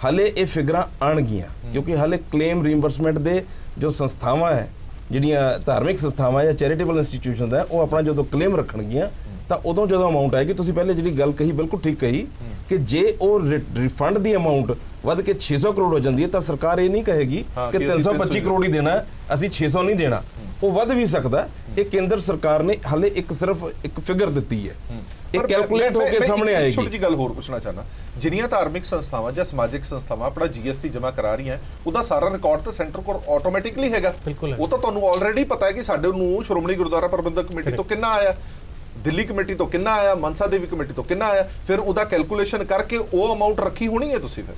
ਹਾਲੇ ਇਹ ਫਿਗਰਾਂ ਆਣਗੀਆਂ ਕਿਉਂਕਿ ਹਾਲੇ ਕਲੇਮ ਰੀਇੰਬਰਸਮੈਂਟ ਦੇ ਜੋ ਸੰਸਥਾਵਾਂ ਹੈ, ਜਿਹੜੀਆਂ ਧਾਰਮਿਕ ਸੰਸਥਾਵਾਂ ਜਾਂ ਚੈਰੀਟੇਬਲ ਇੰਸਟੀਟਿਊਸ਼ਨਸ ਹੈ, ਉਹ ਆਪਣਾ ਜਦੋਂ ਕਲੇਮ ਰੱਖਣਗੀਆਂ ਤਾਂ ਉਦੋਂ ਜਦੋਂ ਅਮਾਉਂਟ ਆਏਗੀ, ਤੁਸੀਂ ਪਹਿਲੇ ਜਿਹੜੀ ਗੱਲ ਕਹੀ ਬਿਲਕੁਲ ਠੀਕ ਕਹੀ ਕਿ ਜੇ ਉਹ ਰਿਫੰਡ ਦੀ ਅਮਾਉਂਟ ਵੱਧ ਕੇ 600 ਕਰੋੜ ਹੋ ਜਾਂਦੀ ਹੈ ਤਾਂ ਸਰਕਾਰ ਇਹ ਨਹੀਂ ਕਹੇਗੀ ਕਿ 325 ਕਰੋੜ ਹੀ ਦੇਣਾ, ਅਸੀਂ 600 ਨਹੀਂ ਦੇਣਾ। ਉਹ ਵੱਧ ਵੀ ਸਕਦਾ। ਇਹ ਕੇਂਦਰ ਸਰਕਾਰ ਨੇ ਹਾਲੇ ਸਿਰਫ ਇੱਕ ਫਿਗਰ ਦਿੱਤੀ ਹੈ, ਇਹ ਕੈਲਕੂਲੇਟ ਹੋ ਕੇ ਸਾਹਮਣੇ ਆਏਗੀ। ਛੋਟੀ ਜਿਹੀ ਗੱਲ ਹੋਰ ਪੁੱਛਣਾ ਚਾਹਨਾ, ਜਿਹੜੀਆਂ ਧਾਰਮਿਕ ਸੰਸਥਾਵਾਂ ਜਾਂ ਸਮਾਜਿਕ ਸੰਸਥਾਵਾਂ ਆਪਣਾ GST ਜਮ੍ਹਾਂ ਕਰਾ ਰਹੀਆਂ, ਉਹਦਾ ਸਾਰਾ ਰਿਕਾਰਡ ਤਾਂ ਸੈਂਟਰ ਕੋਲ ਆਟੋਮੈਟਿਕਲੀ ਹੈਗਾ। ਉਹ ਤਾਂ ਤੁਹਾਨੂੰ ਆਲਰੇਡੀ ਪਤਾ ਹੈ ਕਿ ਸਾਡੇ ਨੂੰ ਸ਼੍ਰੋਮਣੀ ਗੁਰਦੁਆਰਾ ਪ੍ਰਬੰਧਕ ਕਮੇਟੀ ਤੋਂ ਕਿੰਨਾ ਆਇਆ, ਦਿੱਲੀ ਕਮੇਟੀ ਤੋਂ ਕਿੰਨਾ ਆਇਆ, ਮਨਸਾ ਦੇਵੀ ਕਮੇਟੀ ਤੋਂ ਕਿੰਨਾ ਆਇਆ, ਫਿਰ ਉਹਦਾ ਕੈਲਕੂਲੇਸ਼ਨ ਕਰਕੇ ਉਹ ਅਮਾਉਂਟ ਰੱਖੀ ਹੋਣੀ ਹੈ ਤੁਸੀਂ। ਫਿਰ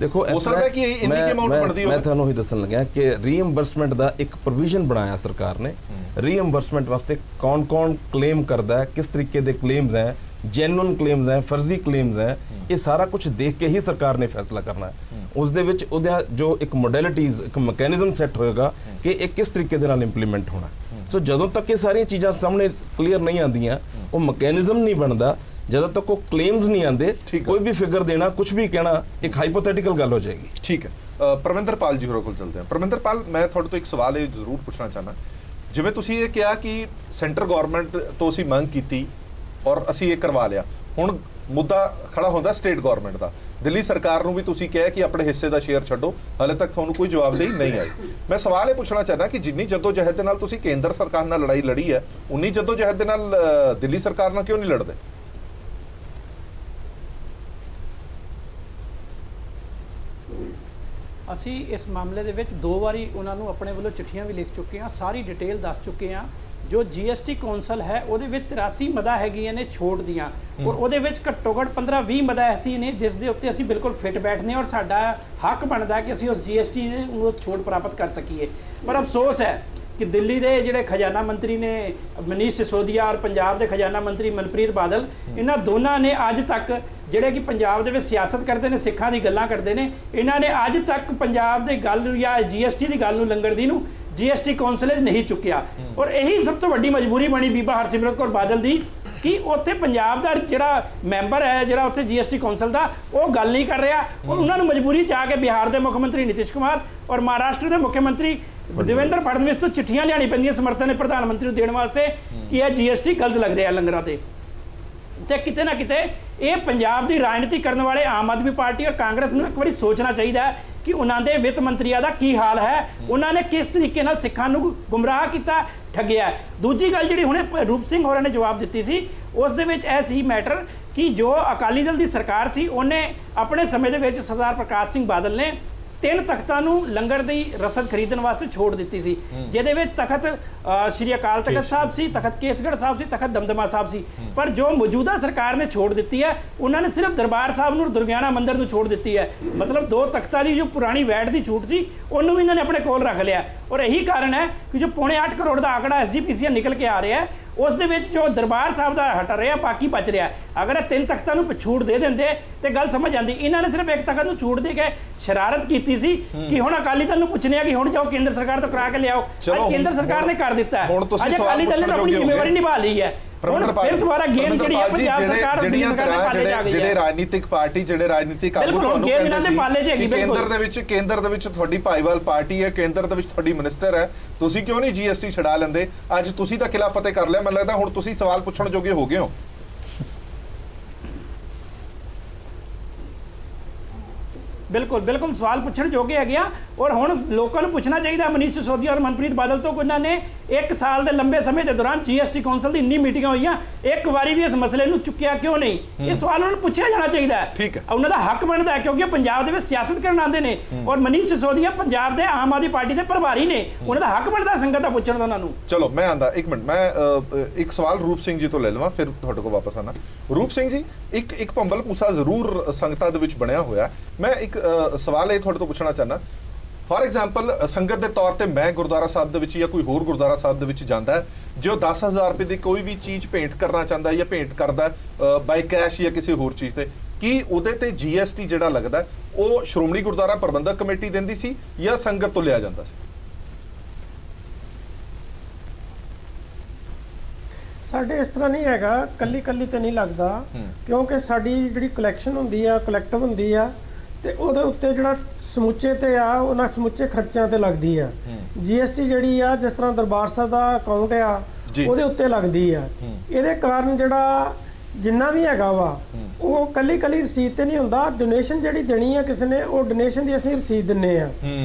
ਦੇਖੋ ਹੋ ਸਕਦਾ ਕਿ ਇੰਨੀ ਅਮਾਉਂਟ ਬਣਦੀ ਹੋਵੇ। ਮੈਂ ਤੁਹਾਨੂੰ ਹੀ ਦੱਸਣ ਲੱਗਿਆ ਕਿ ਰੀਇੰਬਰਸਮੈਂਟ ਦਾ ਇੱਕ ਪ੍ਰੋਵੀਜ਼ਨ ਬਣਾਇਆ ਸਰਕਾਰ ਨੇ। ਰੀਇੰਬਰਸਮੈਂਟ ਵਾਸਤੇ ਕੌਣ ਕਲੇਮ ਕਰਦਾ ਹੈ, ਕਿਸ ਤਰੀਕੇ ਦੇ ਕਲੇਮਸ ਹੈ, ਜੈਨੂਇਨ ਕਲੇਮਸ ਹੈ, ਫਰਜ਼ੀ ਕਲੇਮਸ ਹੈ, ਇਹ ਸਾਰਾ ਕੁਝ ਦੇਖ ਕੇ ਹੀ ਸਰਕਾਰ ਨੇ ਫੈਸਲਾ ਕਰਨਾ ਹੈ। ਉਸ ਦੇ ਵਿੱਚ ਉਹਦਾ ਜੋ ਇੱਕ ਮੋਡੈਲਿਟੀਜ਼, ਇੱਕ ਮੈਕੈਨਿਜ਼ਮ ਸੈੱਟ ਹੋਏਗਾ ਕਿ ਇਹ ਕਿਸ ਤਰੀਕੇ ਦੇ ਨਾਲ ਇੰਪਲੀਮੈਂਟ ਹੋਣਾ। ਸੋ ਜਦੋਂ ਤੱਕ ਇਹ ਸਾਰੀਆਂ ਚੀਜ਼ਾਂ ਸਾਹਮਣੇ ਕਲੀਅਰ ਨਹੀਂ ਆਉਂਦੀਆਂ, ਉਹ ਮੈਕੈਨਿਜ਼ਮ ਨਹੀਂ ਬਣਦਾ, ਜਦੋਂ ਤੱਕ ਉਹ ਕਲੇਮਸ ਨਹੀਂ ਆਉਂਦੇ, ਕੋਈ ਵੀ ਫਿਗਰ ਦੇਣਾ, ਕੁਝ ਵੀ ਕਹਿਣਾ ਇੱਕ ਹਾਈਪੋਥੈਟੀਕਲ ਗੱਲ ਹੋ ਜਾਏਗੀ। ਠੀਕ ਹੈ, ਪਰਮਿੰਦਰਪਾਲ ਜੀ ਹੋਰਾਂ ਕੋਲ ਚਲਦੇ ਹਾਂ। ਪਰਮਿੰਦਰਪਾਲ, ਮੈਂ ਤੁਹਾਡੇ ਤੋਂ ਇੱਕ ਸਵਾਲ ਇਹ ਜ਼ਰੂਰ ਪੁੱਛਣਾ ਚਾਹੁੰਦਾ। ਜਿਵੇਂ ਤੁਸੀਂ ਇਹ ਕਿਹਾ ਕਿ ਸੈਂਟਰ ਗਵਰਨਮੈਂਟ ਤੋਂ ਅਸੀਂ ਮੰਗ ਕੀਤੀ ਔਰ ਅਸੀਂ ਇਹ ਕਰਵਾ ਲਿਆ, ਹੁਣ ਮੁੱਦਾ ਖੜਾ ਹੁੰਦਾ ਸਟੇਟ ਗਵਰਨਮੈਂਟ ਦਾ। ਦਿੱਲੀ ਸਰਕਾਰ ਨੂੰ ਵੀ ਤੁਸੀਂ ਕਿਹਾ ਕਿ ਆਪਣੇ ਹਿੱਸੇ ਦਾ ਸ਼ੇਅਰ ਛੱਡੋ, ਹਾਲੇ ਤੱਕ ਤੁਹਾਨੂੰ ਕੋਈ ਜਵਾਬਦੇਹੀ ਨਹੀਂ ਆਈ। ਮੈਂ ਸਵਾਲ ਇਹ ਪੁੱਛਣਾ ਚਾਹੁੰਦਾ ਕਿ ਜਿੰਨੀ ਜੱਦੋਜਹਿਦ ਦੇ ਨਾਲ ਤੁਸੀਂ ਕੇਂਦਰ ਸਰਕਾਰ ਨਾਲ ਲੜਾਈ ਲੜੀ ਹੈ, ਉਨੀ ਜੱਦੋਜਹਿਦ ਦੇ ਨਾਲ ਦਿੱਲੀ ਸਰਕਾਰ ਨਾਲ ਕਿਉਂ ਨਹੀਂ ਲੜਦੇ? ਅਸੀਂ ਇਸ ਮਾਮਲੇ ਦੇ ਵਿੱਚ 2 ਵਾਰੀ ਉਹਨਾਂ ਨੂੰ ਆਪਣੇ ਵੱਲੋਂ ਚਿੱਠੀਆਂ ਵੀ ਲਿਖ ਚੁੱਕੇ ਹਾਂ, ਸਾਰੀ ਡਿਟੇਲ ਦੱਸ ਚੁੱਕੇ ਹਾਂ। ਜੋ GST ਕੌਂਸਲ ਹੈ ਉਹਦੇ ਵਿੱਚ 83 ਮਦਾਂ ਹੈਗੀਆਂ ਨੇ ਛੋਟ ਦੀਆਂ, ਔਰ ਉਹਦੇ ਵਿੱਚ ਘੱਟੋ ਘੱਟ 15-20 ਮਦਾਂ ਐਸੀ ਨੇ ਜਿਸ ਦੇ ਉੱਤੇ ਅਸੀਂ ਬਿਲਕੁਲ ਫਿੱਟ ਬੈਠਦੇ ਹਾਂ ਔਰ ਸਾਡਾ ਹੱਕ ਬਣਦਾ ਕਿ ਅਸੀਂ ਉਸ GST ਨੂੰ ਛੋਟ ਪ੍ਰਾਪਤ ਕਰ ਸਕੀਏ। ਪਰ ਅਫਸੋਸ ਹੈ ਕਿ ਦਿੱਲੀ ਦੇ ਜਿਹੜੇ ਖਜ਼ਾਨਾ ਮੰਤਰੀ ਨੇ ਮਨੀਸ਼ ਸਿਸੋਦੀਆ ਔਰ ਪੰਜਾਬ ਦੇ ਖਜ਼ਾਨਾ ਮੰਤਰੀ ਮਨਪ੍ਰੀਤ ਬਾਦਲ, ਇਹਨਾਂ ਦੋਨਾਂ ਨੇ ਅੱਜ ਤੱਕ, ਜਿਹੜੇ ਕਿ ਪੰਜਾਬ ਦੇ ਵਿੱਚ ਸਿਆਸਤ ਕਰਦੇ ਨੇ, ਸਿੱਖਾਂ ਦੀ ਗੱਲਾਂ ਕਰਦੇ ਨੇ, ਇਹਨਾਂ ਨੇ ਅੱਜ ਤੱਕ ਪੰਜਾਬ ਦੇ ਗੱਲ ਜਾਂ GST ਦੀ ਗੱਲ ਨੂੰ, ਲੰਗਰ ਦੀ ਨੂੰ GST ਕੌਂਸਲ ਨਹੀਂ ਚੁੱਕਿਆ। ਔਰ ਇਹੀ ਸਭ ਤੋਂ ਵੱਡੀ ਮਜਬੂਰੀ ਬਣੀ ਬੀਬਾ ਹਰਸਿਮਰਤ ਕੌਰ ਬਾਦਲ ਦੀ ਕਿ ਉੱਥੇ ਪੰਜਾਬ ਦਾ ਜਿਹੜਾ ਮੈਂਬਰ ਹੈ, ਜਿਹੜਾ ਉੱਥੇ GST ਕੌਂਸਲ ਦਾ, ਉਹ ਗੱਲ ਨਹੀਂ ਕਰ ਰਿਹਾ। ਔਰ ਉਹਨਾਂ ਨੂੰ ਮਜਬੂਰੀ 'ਚ ਆ ਕੇ ਬਿਹਾਰ ਦੇ ਮੁੱਖ ਮੰਤਰੀ ਨਿਤਿਸ਼ ਕੁਮਾਰ ਔਰ ਮਹਾਰਾਸ਼ਟਰ ਦੇ ਮੁੱਖ ਮੰਤਰੀ ਦੇਵੇਂਦਰ ਫੜਨਵੀਸ ਤੋਂ ਚਿੱਠੀਆਂ ਲਿਆਣੀ ਪੈਂਦੀਆਂ ਸਮਰਥਨ ਨੇ ਪ੍ਰਧਾਨ ਮੰਤਰੀ ਨੂੰ ਦੇਣ ਵਾਸਤੇ ਕਿ ਇਹ GST ਗਲਤ ਲੱਗ ਰਿਹਾ ਲੰਗਰਾਂ ਤੇ। ਤੇ ਕਿਤੇ ਨਾ ਕਿਤੇ ਇਹ ਪੰਜਾਬ ਦੀ ਰਾਜਨੀਤੀ ਕਰਨ ਵਾਲੇ ਆਮ ਆਦਮੀ ਪਾਰਟੀ ਔਰ ਕਾਂਗਰਸ ਨੂੰ ਇੱਕ ਵਾਰੀ ਸੋਚਣਾ ਚਾਹੀਦਾ ਹੈ ਕਿ ਉਹਨਾਂ ਦੇ ਵਿੱਤ ਮੰਤਰੀਆਂ ਦਾ ਕੀ ਹਾਲ ਹੈ, ਉਹਨਾਂ ਨੇ ਕਿਸ ਤਰੀਕੇ ਨਾਲ ਸਿੱਖਾਂ ਨੂੰ ਗੁੰਮਰਾਹ ਕੀਤਾ, ਠੱਗਿਆ। ਦੂਜੀ ਗੱਲ ਜਿਹੜੀ ਹੁਣੇ ਰੂਪ ਸਿੰਘ ਹੋਰਾਂ ਨੇ ਜਵਾਬ ਦਿੱਤੀ ਸੀ, ਉਸ ਦੇ ਵਿੱਚ ਇਹ ਸੀ ਮੈਟਰ ਕਿ ਜੋ ਅਕਾਲੀ ਦਲ ਦੀ ਸਰਕਾਰ ਸੀ, ਉਹਨੇ ਆਪਣੇ ਸਮੇਂ ਦੇ ਵਿੱਚ ਸਰਦਾਰ ਪ੍ਰਕਾਸ਼ ਸਿੰਘ ਬਾਦਲ ਨੇ 3 ਤਖਤਾਂ ਨੂੰ ਲੰਗਰ ਦੀ ਰਸਦ ਖਰੀਦਣ ਵਾਸਤੇ ਛੋੜ ਦਿੱਤੀ ਸੀ, ਜਿਹਦੇ ਵਿੱਚ ਤਖਤ ਸ਼੍ਰੀ ਅਕਾਲ ਤਖਤ ਸਾਹਿਬ ਸੀ, ਤਖਤ ਕੇਸਗੜ੍ਹ ਸਾਹਿਬ ਸੀ, ਤਖਤ ਦਮਦਮਾ ਸਾਹਿਬ ਸੀ। ਪਰ ਜੋ ਮੌਜੂਦਾ ਸਰਕਾਰ ਨੇ ਛੋੜ ਦਿੱਤੀ ਹੈ, ਉਹਨਾਂ ਨੇ ਸਿਰਫ ਦਰਬਾਰ ਸਾਹਿਬ ਨੂੰ, ਦੁਰਗਿਆਣਾ ਮੰਦਿਰ ਨੂੰ ਛੋੜ ਦਿੱਤੀ ਹੈ। ਮਤਲਬ 2 ਤਖਤਾਂ ਦੀ ਜੋ ਪੁਰਾਣੀ ਵੈਟ ਦੀ ਛੂਟ ਸੀ, ਉਹਨੂੰ ਵੀ ਇਹਨਾਂ ਨੇ ਆਪਣੇ ਕੋਲ ਰੱਖ ਲਿਆ। ਔਰ ਇਹੀ ਕਾਰਨ ਹੈ ਕਿ ਜੋ 8.25 ਕਰੋੜ ਦਾ ਆંકੜਾ SGPC ਨਿਕਲ ਕੇ ਆ ਰਿਹਾ ਹੈ, ਉਸ ਦੇ ਵਿੱਚ ਜੋ ਦਰਬਾਰ ਸਾਹਿਬ ਦਾ ਹਟ ਰਿਹਾ, ਬਾਕੀ ਬਚ ਰਿਹਾ। ਅਗਰ ਇਹ 3 ਤਖਤਾਂ ਨੂੰ ਛੂਟ ਦੇ ਦਿੰਦੇ ਤੇ ਗੱਲ ਸਮਝ ਆਉਂਦੀ। ਇਹਨਾਂ ਨੇ ਸਿਰਫ 1 ਤਖਤ ਨੂੰ ਛੂਟ ਦੇ ਕੇ ਸ਼ਰਾਰਤ ਕੀਤੀ ਸੀ ਕਿ ਹੁਣ ਅਕਾਲੀ ਦਲ ਨੂੰ ਪੁੱਛਣੇ ਆ ਕਿ ਹੁਣ ਜਾਓ ਕੇਂਦਰ ਸਰਕਾਰ ਤੋਂ ਕਰਾ ਕੇ ਲਿਆਓ। ਅੱਜ ਕੇਂਦਰ ਸਰਕਾਰ ਨੇ ਕਰ ਦਿੱਤਾ ਹੈ, ਅੱਜ ਅਕਾਲੀ ਦਲ ਨੇ ਆਪਣੀ ਜ਼ਿੰਮੇਵਾਰੀ ਨਿਭਾ ਲਈ ਹੈ। ਹੁਣ ਫਿਰ ਦੁਬਾਰਾ ਗੇਮ ਜਿਹੜੀ ਹੈ ਪੰਜਾਬ ਸਰਕਾਰ ਦਿੱਲੀ ਸਰਕਾਰ ਦੇ ਪਾਲੇ ਜਾ ਗਈ ਹੈ। ਜਿਹੜੇ ਰਾਜਨੀਤਿਕ ਪਾਰਟੀ, ਜਿਹੜੇ ਰਾਜਨੀਤਿਕ ਆਗੂ ਤੁਹਾਨੂੰ ਕਹਿੰਦੇ ਸੀ ਕੇਂਦਰ ਦੇ ਵਿੱਚ ਤੁਹਾਡੀ ਭਾਈਵਾਲ ਪਾਰਟੀ ਹੈ, ਕੇਂਦਰ ਦੇ ਵਿੱਚ ਤੁਹਾਡੀ ਮਿਨਿਸਟਰ ਹੈ, ਤੁਸੀਂ ਕਿਉਂ ਨਹੀਂ GST ਛਡਾ ਲੈਂਦੇ? ਅੱਜ ਤੁਸੀਂ ਤਾਂ ਕਿਲਾ ਫਤਿਹ ਕਰ ਲਿਆ, ਮੈਨੂੰ ਲੱਗਦਾ ਹੁਣ ਤੁਸੀਂ ਸਵਾਲ ਪੁੱਛਣ ਜੋਗੇ ਹੋ ਗਏ ਹੋ। ਬਿਲਕੁਲ ਬਿਲਕੁਲ ਸਵਾਲ ਪੁੱਛਣ ਜੋਗੇ ਹੈਗੇ ਆ। ਔਰ ਹੁਣ ਲੋਕਾਂ ਨੂੰ ਪੁੱਛਣਾ ਚਾਹੀਦਾ ਮਨੀਸ਼ ਸਿਸੋਦੀਆ ਔਰ ਮਨਪ੍ਰੀਤ ਬਾਦਲ ਤੋਂ, ਇਹਨਾਂ ਨੇ 1 ਸਾਲ ਦੇ ਲੰਬੇ ਸਮੇਂ ਦੇ ਦੌਰਾਨ GST ਕੌਂਸਲ ਦੀ ਇੰਨੀ ਮੀਟਿੰਗਾਂ ਹੋਈਆਂ, ਇੱਕ ਵਾਰੀ ਵੀ ਇਸ ਮਸਲੇ ਨੂੰ ਚੁੱਕਿਆ ਕਿਉਂ ਨਹੀਂ? ਇਹ ਸਵਾਲ ਉਹਨਾਂ ਨੂੰ ਪੁੱਛਿਆ ਜਾਣਾ ਚਾਹੀਦਾ ਹੈ। ਠੀਕ ਹੈ, ਉਹਨਾਂ ਦਾ ਹੱਕ ਬਣਦਾ ਹੈ, ਕਿਉਂਕਿ ਪੰਜਾਬ ਦੇ ਵਿੱਚ ਸਿਆਸਤ ਕਰਨ ਆਉਂਦੇ ਨੇ ਔਰ ਮਨੀਸ਼ ਸਿਸੋਦੀਆ ਪੰਜਾਬ ਦੇ ਆਮ ਆਦਮੀ ਪਾਰਟੀ ਦੇ ਪ੍ਰਭਾਰੀ ਨੇ, ਉਹਨਾਂ ਦਾ ਹੱਕ ਬਣਦਾ ਸੰਗਤ ਦਾ ਪੁੱਛਣ ਦਾ ਉਹਨਾਂ ਨੂੰ। ਚਲੋ ਮੈਂ ਆਂਦਾ 1 ਮਿੰਟ, ਮੈਂ ਇੱਕ ਸਵਾਲ ਰੂਪ ਸਿੰਘ ਜੀ ਤੋਂ ਲੈ ਲਵਾਂ, ਫਿਰ ਤੁਹਾਡੇ ਕੋਲ ਵਾਪਸ ਆਣਾ। ਰੂਪ ਸਿੰਘ ਜੀ, ਇੱਕ ਭੰਬਲ ਭੂਸਾ ਜ਼ਰੂਰ ਸੰਗਤਾਂ ਦੇ ਵਿੱਚ ਬਣਿਆ ਹੋਇਆ। ਮੈਂ ਇੱਕ ਸਵਾਲ ਇਹ ਤੁਹਾਡੇ ਤੋਂ ਪੁੱਛਣਾ ਚਾਹੁੰਦਾ, ਫਾਰ ਐਗਜ਼ਾਮਪਲ ਸੰਗਤ ਦੇ ਤੌਰ ਤੇ ਮੈਂ ਗੁਰਦੁਆਰਾ ਸਾਹਿਬ ਦੇ ਵਿੱਚ ਜਾਂ ਕੋਈ ਹੋਰ ਗੁਰਦੁਆਰਾ ਸਾਹਿਬ ਦੇ ਵਿੱਚ ਜਾਂਦਾ ਹੈ, ਜੋ 10,000 ਰੁਪਏ ਦੀ ਕੋਈ ਵੀ ਚੀਜ਼ ਭੇਂਟ ਕਰਨਾ ਚਾਹੁੰਦਾ ਜਾਂ ਭੇਂਟ ਕਰਦਾ ਬਾਈ ਕੈਸ਼ ਜਾਂ ਕਿਸੇ ਹੋਰ ਚੀਜ਼ ਤੇ, ਕੀ ਉਹਦੇ ਤੇ GST ਜਿਹੜਾ ਲੱਗਦਾ ਉਹ ਸ਼੍ਰੋਮਣੀ ਗੁਰਦੁਆਰਾ ਪ੍ਰਬੰਧਕ ਕਮੇਟੀ ਦਿੰਦੀ ਸੀ ਜਾਂ ਸੰਗਤ ਤੋਂ ਲਿਆ ਜਾਂਦਾ ਸੀ? ਸਾਡੇ ਇਸ ਤਰ੍ਹਾਂ ਨਹੀਂ ਹੈਗਾ, ਕੱਲੀ ਤੇ ਨਹੀਂ ਲੱਗਦਾ, ਕਿਉਂਕਿ ਸਾਡੀ ਜਿਹੜੀ ਕਲੈਕਸ਼ਨ ਹੁੰਦੀ ਆ, ਕਲੈਕਟਿਵ ਹੁੰਦੀ ਆ, ਤੇ ਉਹਦੇ ਉੱਤੇ ਜਿਹੜਾ ਸਮੁੱਚੇ ਤੇ ਆ, ਉਹਨਾਂ ਸਮੁੱਚੇ ਖਰਚਿਆਂ ਤੇ ਲੱਗਦੀ ਆ। GST ਜਿਹੜੀ ਆ, ਜਿਸ ਤਰ੍ਹਾਂ ਦਰਬਾਰ ਸਾਹਿਬ ਦਾ ਅਕਾਊਂਟ ਆ, ਉਹਦੇ ਉੱਤੇ ਲੱਗਦੀ ਆ। ਇਹਦੇ ਕਾਰਨ ਜਿਹੜਾ ਜਿੰਨਾ ਵੀ ਹੈਗਾ ਵਾ, ਉਹ ਕੱਲੀ ਰਸੀਦ ਤੇ ਨਹੀਂ ਹੁੰਦਾ। ਡੋਨੇਸ਼ਨ ਜਿਹੜੀ ਦੇਣੀ ਆ ਕਿਸੇ ਨੇ, ਉਹ ਡੋਨੇਸ਼ਨ ਦੀ ਅਸੀਂ ਰਸੀਦ ਦਿੰਨੇ ਆ।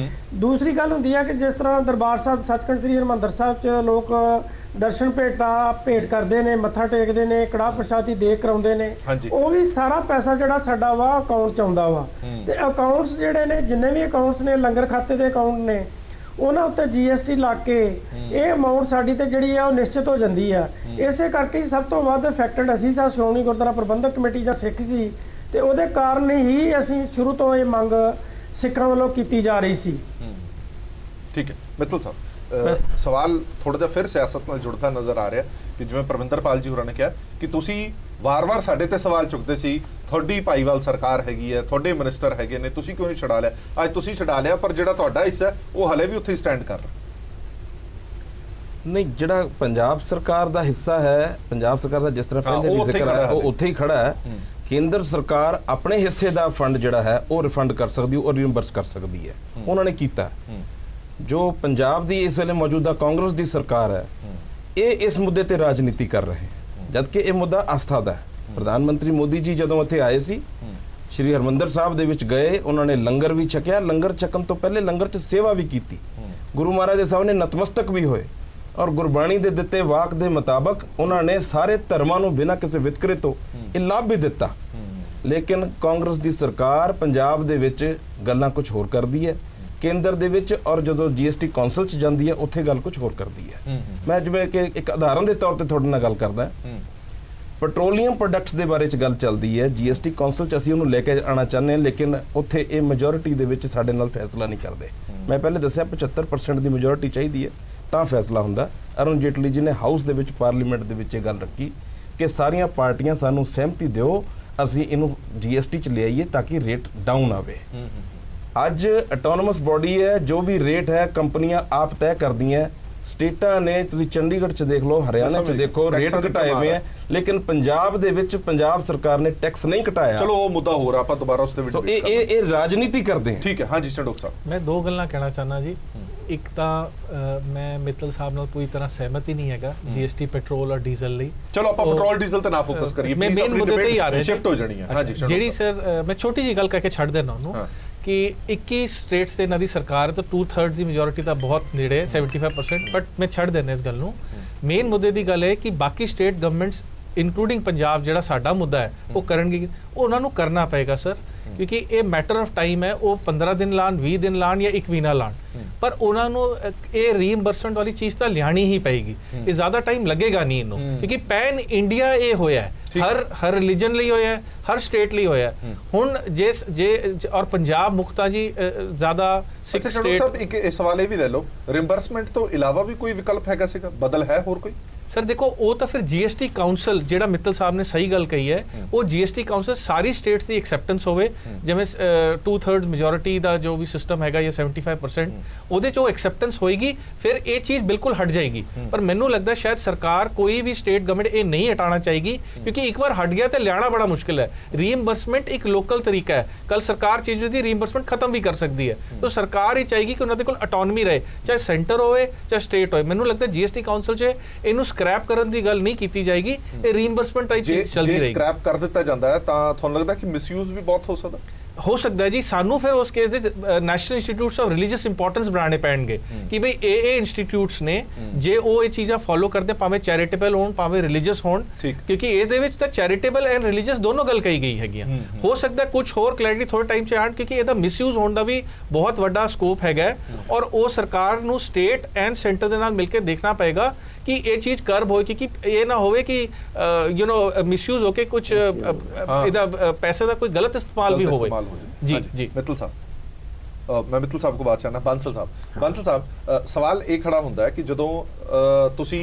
ਦੂਸਰੀ ਗੱਲ ਹੁੰਦੀ ਆ ਕਿ ਜਿਸ ਤਰ੍ਹਾਂ ਦਰਬਾਰ ਸਾਹਿਬ ਸੱਚਖੰਡ ਸ੍ਰੀ ਹਰਿਮੰਦਰ ਸਾਹਿਬ 'ਚ ਲੋਕ ਦਰਸ਼ਨ ਭੇਟ ਕਰਦੇ ਨੇ, ਮੱਥਾ ਟੇਕਦੇ ਨੇ, ਕੜਾਹ ਪ੍ਰਸ਼ਾਦੀ ਦੇ ਕਰਾਉਂਦੇ ਨੇ, ਉਹ ਵੀ ਸਾਰਾ ਪੈਸਾ ਜਿਹੜਾ ਸਾਡਾ ਵਾ ਅਕਾਊਂਟ 'ਚ ਆਉਂਦਾ ਵਾ। ਤੇ ਅਕਾਊਂਟਸ ਜਿਹੜੇ ਨੇ, ਜਿੰਨੇ ਵੀ ਅਕਾਊਂਟਸ ਨੇ, ਲੰਗਰ ਖਾਤੇ ਦੇ ਅਕਾਊਂਟ ਨੇ, ਉਹਨਾਂ ਉੱਤੇ GST ਲੱਗ ਕੇ ਇਹ ਅਮਾਉਂਟ ਸਾਡੀ ਤੇ ਜਿਹੜੀ ਆ ਉਹ ਨਿਸ਼ਚਿਤ ਹੋ ਜਾਂਦੀ ਆ। ਇਸੇ ਕਰਕੇ ਹੀ ਸਭ ਤੋਂ ਵੱਧ ਅਫੈਕਟਡ ਅਸੀਂ ਸਾਂ, ਸ਼੍ਰੋਮਣੀ ਗੁਰਦੁਆਰਾ ਪ੍ਰਬੰਧਕ ਕਮੇਟੀ ਜਾਂ ਸਿੱਖ ਸੀ, ਤੇ ਉਹਦੇ ਕਾਰਨ ਹੀ ਅਸੀਂ ਸ਼ੁਰੂ ਤੋਂ ਇਹ ਮੰਗ ਸਿੱਖਾਂ ਵੱਲੋਂ ਕੀਤੀ ਜਾ ਰਹੀ ਸੀ। ਠੀਕ ਹੈ ਮਿੱਤਲ ਸਾਹਿਬ, ਸਵਾਲ ਥੋੜਾ ਜਿਹਾ ਫਿਰ ਸਿਆਸਤ ਨਾਲ ਜੁੜਦਾ ਨਜ਼ਰ ਆ ਰਿਹਾ ਕਿ ਜਿਵੇਂ ਪਰਵਿੰਦਰਪਾਲ ਜੀ ਹੋਰਾਂ ਨੇ ਕਿਹਾ ਕਿ ਤੁਸੀਂ ਵਾਰ-ਵਾਰ ਸਾਡੇ ਤੇ ਸਵਾਲ ਚੁੱਕਦੇ ਸੀ, ਤੁਹਾਡੀ ਭਾਈਵਾਲ ਸਰਕਾਰ ਹੈਗੀ ਹੈ, ਤੁਹਾਡੇ ਮਿਨਿਸਟਰ ਹੈਗੇ ਨੇ, ਤੁਸੀਂ ਕਿਉਂ ਨਹੀਂ ਛਡਾ ਲਿਆ? ਅੱਜ ਤੁਸੀਂ ਛਡਾ ਲਿਆ, ਪਰ ਜਿਹੜਾ ਤੁਹਾਡਾ ਹਿੱਸਾ ਉਹ ਹਲੇ ਵੀ ਉੱਥੇ ਸਟੈਂਡ ਕਰ ਰਿਹਾ। ਨਹੀਂ, ਜਿਹੜਾ ਪੰਜਾਬ ਸਰਕਾਰ ਦਾ ਹਿੱਸਾ ਹੈ, ਪੰਜਾਬ ਸਰਕਾਰ ਦਾ ਜਿਸ ਤਰ੍ਹਾਂ ਪਹਿਲੇ ਵੀ ਜ਼ਿਕਰ ਆਇਆ, ਉਹ ਉੱਥੇ ਹੀ ਖੜਾ ਹੈ। ਕੇਂਦਰ ਸਰਕਾਰ ਆਪਣੇ ਹਿੱਸੇ ਦਾ ਫੰਡ ਜਿਹੜਾ ਹੈ ਉਹ ਰਿਫੰਡ ਕਰ ਸਕਦੀ, ਉਹ ਰੀਇੰਬਰਸ ਕਰ ਸਕਦੀ ਹੈ। ਉਹਨਾਂ ਨੇ ਕੀਤਾ। ਜੋ ਪੰਜਾਬ ਦੀ ਇਸ ਵੇਲੇ ਮੌਜੂਦਾ ਕਾਂਗਰਸ ਦੀ ਸਰਕਾਰ ਹੈ, ਇਹ ਇਸ ਮੁੱਦੇ ਤੇ ਰਾਜਨੀਤੀ ਕਰ ਰਹੇ ਹਨ, ਜਦਕਿ ਇਹ ਮੁੱਦਾ ਆਸਥਾ ਦਾ ਹੈ। ਪ੍ਰਧਾਨ ਮੰਤਰੀ ਮੋਦੀ ਜੀ ਜਦੋਂ ਇੱਥੇ ਆਏ ਸੀ, ਸ਼੍ਰੀ ਹਰਿਮੰਦਰ ਸਾਹਿਬ ਦੇ ਵਿੱਚ ਗਏ, ਉਹਨਾਂ ਨੇ ਲੰਗਰ ਵੀ ਛਕਿਆ, ਲੰਗਰ ਛਕਣ ਤੋਂ ਪਹਿਲੇ ਲੰਗਰ 'ਚ ਸੇਵਾ ਵੀ ਕੀਤੀ, ਗੁਰੂ ਮਹਾਰਾਜ ਦੇ ਸਾਹਮਣੇ ਨਤਮਸਤਕ ਵੀ ਹੋਏ, ਔਰ ਗੁਰਬਾਣੀ ਦੇ ਦਿੱਤੇ ਵਾਕ ਦੇ ਮੁਤਾਬਕ ਉਹਨਾਂ ਨੇ ਸਾਰੇ ਧਰਮਾਂ ਨੂੰ ਬਿਨਾਂ ਕਿਸੇ ਵਿਤਕਰੇ ਤੋਂ ਇਹ ਲਾਭ ਵੀ ਦਿੱਤਾ। ਲੇਕਿਨ ਕਾਂਗਰਸ ਦੀ ਸਰਕਾਰ ਪੰਜਾਬ ਦੇ ਵਿੱਚ ਗੱਲਾਂ ਕੁਝ ਹੋਰ ਕਰਦੀ ਹੈ, ਕੇਂਦਰ ਦੇ ਵਿੱਚ, ਔਰ ਜਦੋਂ GST ਕੌਂਸਲ 'ਚ ਜਾਂਦੀ ਹੈ ਉੱਥੇ ਗੱਲ ਕੁਝ ਹੋਰ ਕਰਦੀ ਹੈ। ਮੈਂ ਜਿਵੇਂ ਕਿ ਇੱਕ ਉਦਾਹਰਨ ਦੇ ਤੌਰ ਤੇ ਤੁਹਾਡੇ ਨਾਲ ਗੱਲ ਕਰਦਾ, ਪੈਟਰੋਲੀਅਮ ਪ੍ਰੋਡਕਟਸ ਦੇ ਬਾਰੇ 'ਚ ਗੱਲ ਚੱਲਦੀ ਹੈ, GST ਕੌਂਸਲ 'ਚ ਅਸੀਂ ਉਹਨੂੰ ਲੈ ਕੇ ਆਉਣਾ ਚਾਹੁੰਦੇ ਹਾਂ, ਲੇਕਿਨ ਉੱਥੇ ਇਹ ਮੈਜੋਰਿਟੀ ਦੇ ਵਿੱਚ ਸਾਡੇ ਨਾਲ ਫੈਸਲਾ ਨਹੀਂ ਕਰਦੇ। ਮੈਂ ਪਹਿਲੇ ਦੱਸਿਆ 75% ਦੀ ਮੈਜੋਰਿਟੀ ਚਾਹੀਦੀ ਹੈ ਤਾਂ ਫੈਸਲਾ ਹੁੰਦਾ। ਅਰੁਣ ਜੇਟਲੀ ਜੀ ਨੇ ਹਾਊਸ ਦੇ ਵਿੱਚ, ਪਾਰਲੀਮੈਂਟ ਦੇ ਵਿੱਚ ਇਹ ਗੱਲ ਰੱਖੀ ਕਿ ਸਾਰੀਆਂ ਪਾਰਟੀਆਂ ਸਾਨੂੰ ਸਹਿਮਤੀ ਦਿਓ, ਅਸੀਂ ਇਹਨੂੰ GST 'ਚ ਲੈ ਆਈਏ ਤਾਂ ਕਿ ਰੇਟ ਡਾਊਨ ਆਵੇ। ਅੱਜ ਆਟੋਨਮਸ ਬੋਡੀ ਹੈ, ਜੋ ਵੀ ਰੇਟ ਹੈ ਕੰਪਨੀਆਂ ਆਪ ਤੈਅ ਕਰਦੀਆਂ। ਸਟੇਟਾਂ ਨੇ, ਤੁਸੀਂ ਚੰਡੀਗੜ੍ਹ 'ਚ ਦੇਖ ਲਓ, ਹਰਿਆਣਾ 'ਚ ਦੇਖੋ, ਰੇਟ ਘਟਾਏ ਹੋਏ ਹੈ, ਲੇਕਿਨ ਪੰਜਾਬ ਦੇ ਵਿੱਚ ਪੰਜਾਬ ਸਰਕਾਰ ਨੇ ਟੈਕਸ ਨਹੀਂ ਘਟਾਇਆ। ਚਲੋ ਉਹ ਮੁੱਦਾ ਹੋਰ, ਆਪਾਂ ਦੁਬਾਰਾ ਉਸ ਦੇ ਵਿੱਚ ਇਹ ਰਾਜਨੀਤੀ ਕਰਦੇ ਹਨ। ਠੀਕ ਹੈ, ਹਾਂਜੀ ਸੰਡੋਕ ਸਾਹਿਬ। ਮੈਂ ਦੋ ਗੱਲਾਂ ਕਹਿਣਾ ਚਾਹੁੰਦਾ ਜੀ। ਇੱਕ ਤਾਂ ਮੈਂ ਮਿੱਤਲ ਸਾਹਿਬ ਨਾਲ ਪੂਰੀ ਤਰ੍ਹਾਂ ਸਹਿਮਤ ਹੀ ਨਹੀਂ ਹੈਗਾ GST ਪੈਟਰੋਲ ਔਰ ਡੀਜ਼ਲ ਲਈ। ਚਲੋ ਆਪਾਂ ਪੈਟਰੋਲ ਡੀਜ਼ਲ ਤੇ ਨਾ ਫੋਕਸ ਕਰੀਏ, ਮੈਂ ਮੇਨ ਮੁੱਦੇ ਤੇ ਹੀ ਆ ਰਿਹਾ, ਸ਼ਿਫਟ ਹੋ ਜਾਣੀ ਹੈ। ਹਾਂਜੀ ਜਿਹੜੀ ਸਰ ਮੈਂ ਛੋਟੀ ਜਿਹੀ ਗੱਲ ਕਰਕੇ ਛੱਡ ਦੇਣਾ ਉਹਨੂੰ ਕਿ 21 ਸਟੇਟਸ ਤੇ ਇਹਨਾਂ ਦੀ ਸਰਕਾਰ ਹੈ, ਤਾਂ 2/3 ਦੀ ਮੈਜੋਰਿਟੀ ਤਾਂ ਬਹੁਤ ਨੇੜੇ 75%, ਬਟ ਮੈਂ ਛੱਡ ਦੇਣਾ ਇਸ ਗੱਲ ਨੂੰ। ਮੇਨ ਮੁੱਦੇ ਦੀ ਗੱਲ ਹੈ ਕਿ ਬਾਕੀ ਸਟੇਟ ਗਵਰਨਮੈਂਟਸ ਇਨਕਲੂਡਿੰਗ ਪੰਜਾਬ ਜਿਹੜਾ ਸਾਡਾ ਮੁੱਦਾ ਹੈ ਉਹ ਕਰਨਗੇ, ਉਹਨਾਂ ਨੂੰ ਕਰਨਾ ਪਏਗਾ ਸਰ, ਕਿਉਂਕਿ ਇਹ ਮੈਟਰ ਆਫ ਟਾਈਮ ਹੈ। ਉਹ 15 ਦਿਨ ਲਾਣ, 20 ਦਿਨ ਲਾਣ ਜਾਂ 1 ਮਹੀਨਾ ਲਾਣ, ਪਰ ਉਹਨਾਂ ਨੂੰ ਇਹ ਰੀਇੰਬਰਸਮੈਂਟ ਵਾਲੀ ਚੀਜ਼ ਤਾਂ ਲਿਆਣੀ ਹੀ ਪਏਗੀ। ਇਹ ਜ਼ਿਆਦਾ ਟਾਈਮ ਲੱਗੇਗਾ ਨਹੀਂ ਇਹਨੂੰ, ਕਿਉਂਕਿ ਪੈਨ ਇੰਡੀਆ ਇਹ ਹੋਇਆ ਹੈ, ਹਰ ਰਿਲੀਜਨ ਲਈ ਹੋਇਆ ਹੈ, ਹਰ ਸਟੇਟ ਲਈ ਹੋਇਆ ਹੈ। ਹੁਣ ਜੇ ਔਰ ਪੰਜਾਬ ਮੁਖਤਾ ਜੀ ਜ਼ਿਆਦਾ ਸਿੱਖ ਸਟੇਟ। ਸਭ ਇੱਕ ਸਵਾਲ ਇਹ ਵੀ ਲੈ ਲਓ, ਰਿਇੰਬਰਸਮੈਂਟ ਤੋਂ ਇਲਾਵਾ ਵੀ ਕੋਈ ਵਿਕਲਪ ਹੈਗਾ ਸੀਗਾ, ਬਦਲ ਹੈ ਹੋਰ ਕੋਈ? ਸਰ ਦੇਖੋ, ਉਹ ਤਾਂ ਫਿਰ GST ਕਾਉਂਸਲ, ਜਿਹੜਾ ਮਿੱਤਲ ਸਾਹਿਬ ਨੇ ਸਹੀ ਗੱਲ ਕਹੀ ਹੈ, ਉਹ GST ਕਾਉਂਸਲ ਸਾਰੀ ਸਟੇਟਸ ਦੀ ਐਕਸੈਪਟੈਂਸ ਹੋਵੇ, ਜਿਵੇਂ 2/3 ਮੈਜੋਰਿਟੀ ਦਾ ਜੋ ਵੀ ਸਿਸਟਮ ਹੈਗਾ ਜਾਂ 75%, ਉਹਦੇ 'ਚ ਉਹ ਐਕਸੈਪਟੈਂਸ ਹੋਏਗੀ, ਫਿਰ ਇਹ ਚੀਜ਼ ਬਿਲਕੁਲ ਹਟ ਜਾਏਗੀ। ਪਰ ਮੈਨੂੰ ਲੱਗਦਾ ਸ਼ਾਇਦ ਸਰਕਾਰ, ਕੋਈ ਵੀ ਸਟੇਟ ਗਵਰਨਮੈਂਟ ਇਹ ਨਹੀਂ ਹਟਾਉਣਾ ਚਾਹੇਗੀ, ਕਿਉਂਕਿ ਇੱਕ ਵਾਰ ਹਟ ਗਿਆ ਤੇ ਲਿਆਣਾ ਬੜਾ ਮੁਸ਼ਕਿਲ ਹੈ। ਰੀਇੰਬਰਸਮੈਂਟ ਇੱਕ ਲੋਕਲ ਤਰੀਕਾ ਹੈ, ਕੱਲ ਸਰਕਾਰ ਚੀਜ਼ ਦੀ ਰੀਇੰਬਰਸਮੈਂਟ ਖਤਮ ਵੀ ਕਰ ਸਕਦੀ ਹੈ। ਤਾਂ ਸਰਕਾਰ ਹੀ ਚਾਹੇਗੀ ਕਿ ਉਹਨਾਂ ਦੇ ਕੋਲ ਆਟੋਨਮੀ ਰਹੇ, ਚਾਹੇ ਸੈਂਟਰ ਹੋਵੇ ਚਾਹੇ ਸਟੇਟ ਹੋਵੇ। ਮੈਨੂੰ ਲੱਗਦਾ GST ਕਾਉਂਸਲ 'ਚ ਇਹਨੂੰ ਸਕ੍ਰੈਪ ਕਰਨ ਦੀ ਗੱਲ ਨਹੀਂ ਕੀਤੀ ਜਾਏਗੀ, ਇਹ ਰੀਇੰਬਰਸਮੈਂਟ ਟਾਈਪ ਚੀਜ਼ ਚੱਲਦੀ ਰਹੇਗੀ। ਜੇ ਸਕ੍ਰੈਪ ਕਰ ਦਿੱਤਾ ਜਾਂਦਾ ਹੈ ਤਾਂ ਤੁਹਾਨੂੰ ਲੱਗਦਾ ਕਿ ਮਿਸਯੂਜ਼ ਵੀ ਬਹੁਤ ਹੋ ਸਕਦਾ? ਹੋ ਸਕਦਾ ਜੀ ਸਾਨੂੰ ਫਿਰ ਉਸ ਕੇਸ ਦੇ national institutes of religious importance ਬਣਾਉਣੇ ਪੈਣਗੇ ਕਿ ਬਈ ਇਹ ਇੰਸਟੀਟਿਊਟਸ ਨੇ ਜੇ ਉਹ ਇਹ ਚੀਜ਼ਾਂ ਫੋਲੋ ਕਰਦੇ ਭਾਵੇਂ ਚੈਰੀਟੇਬਲ ਹੋਣ ਭਾਵੇਂ ਰਿਲੀਜੀਅਸ ਹੋਣ, ਕਿਉਂਕਿ ਇਸ ਦੇ ਵਿੱਚ ਤਾਂ ਚੈਰੀਟੇਬਲ ਐਂਡ ਰਿਲੀਜੀਅਸ ਦੋਨੋਂ ਗੱਲ ਕਹੀ ਗਈ ਹੈਗੀਆਂ। ਹੋ ਸਕਦਾ ਕੁਝ ਹੋਰ ਕਲੈਰਿਟੀ ਥੋੜੇ ਟਾਈਮ 'ਚ ਆਉਣ, ਕਿਉਂਕਿ ਇਹਦਾ ਮਿਸਯੂਜ਼ ਹੋਣ ਦਾ ਵੀ ਬਹੁਤ ਵੱਡਾ ਸਕੋਪ ਹੈਗਾ ਔਰ ਉਹ ਸਰਕਾਰ ਨੂੰ ਸਟੇਟ ਐਂਡ ਸੈਂਟਰ ਦੇ ਨਾਲ ਮਿਲ ਕੇ ਦੇਖਣਾ ਪਏਗਾ ਕਿ ਇਹ ਚੀਜ਼ ਕਰਬ ਹੋਏ ਕਿ ਇਹ ਨਾ ਹੋਵੇ ਕਿ ਯੂ نو ਮਿਸਯੂਜ਼ ਹੋ ਕੇ ਕੁਝ ਇਹਦਾ ਪੈਸੇ ਦਾ ਕੋਈ ਗਲਤ ਇਸਤੇਮਾਲ ਵੀ ਹੋਵੇ। ਜੀ ਜੀ ਮਿੱਤਲ ਸਾਹਿਬ, ਮੈਂ ਮਿੱਤਲ ਸਾਹਿਬ ਕੋ ਬਾਤ ਕਰਨਾ। ਬਾਂਸਲ ਸਾਹਿਬ, ਸਵਾਲ ਇਹ ਖੜਾ ਹੁੰਦਾ ਹੈ ਕਿ ਜਦੋਂ ਤੁਸੀਂ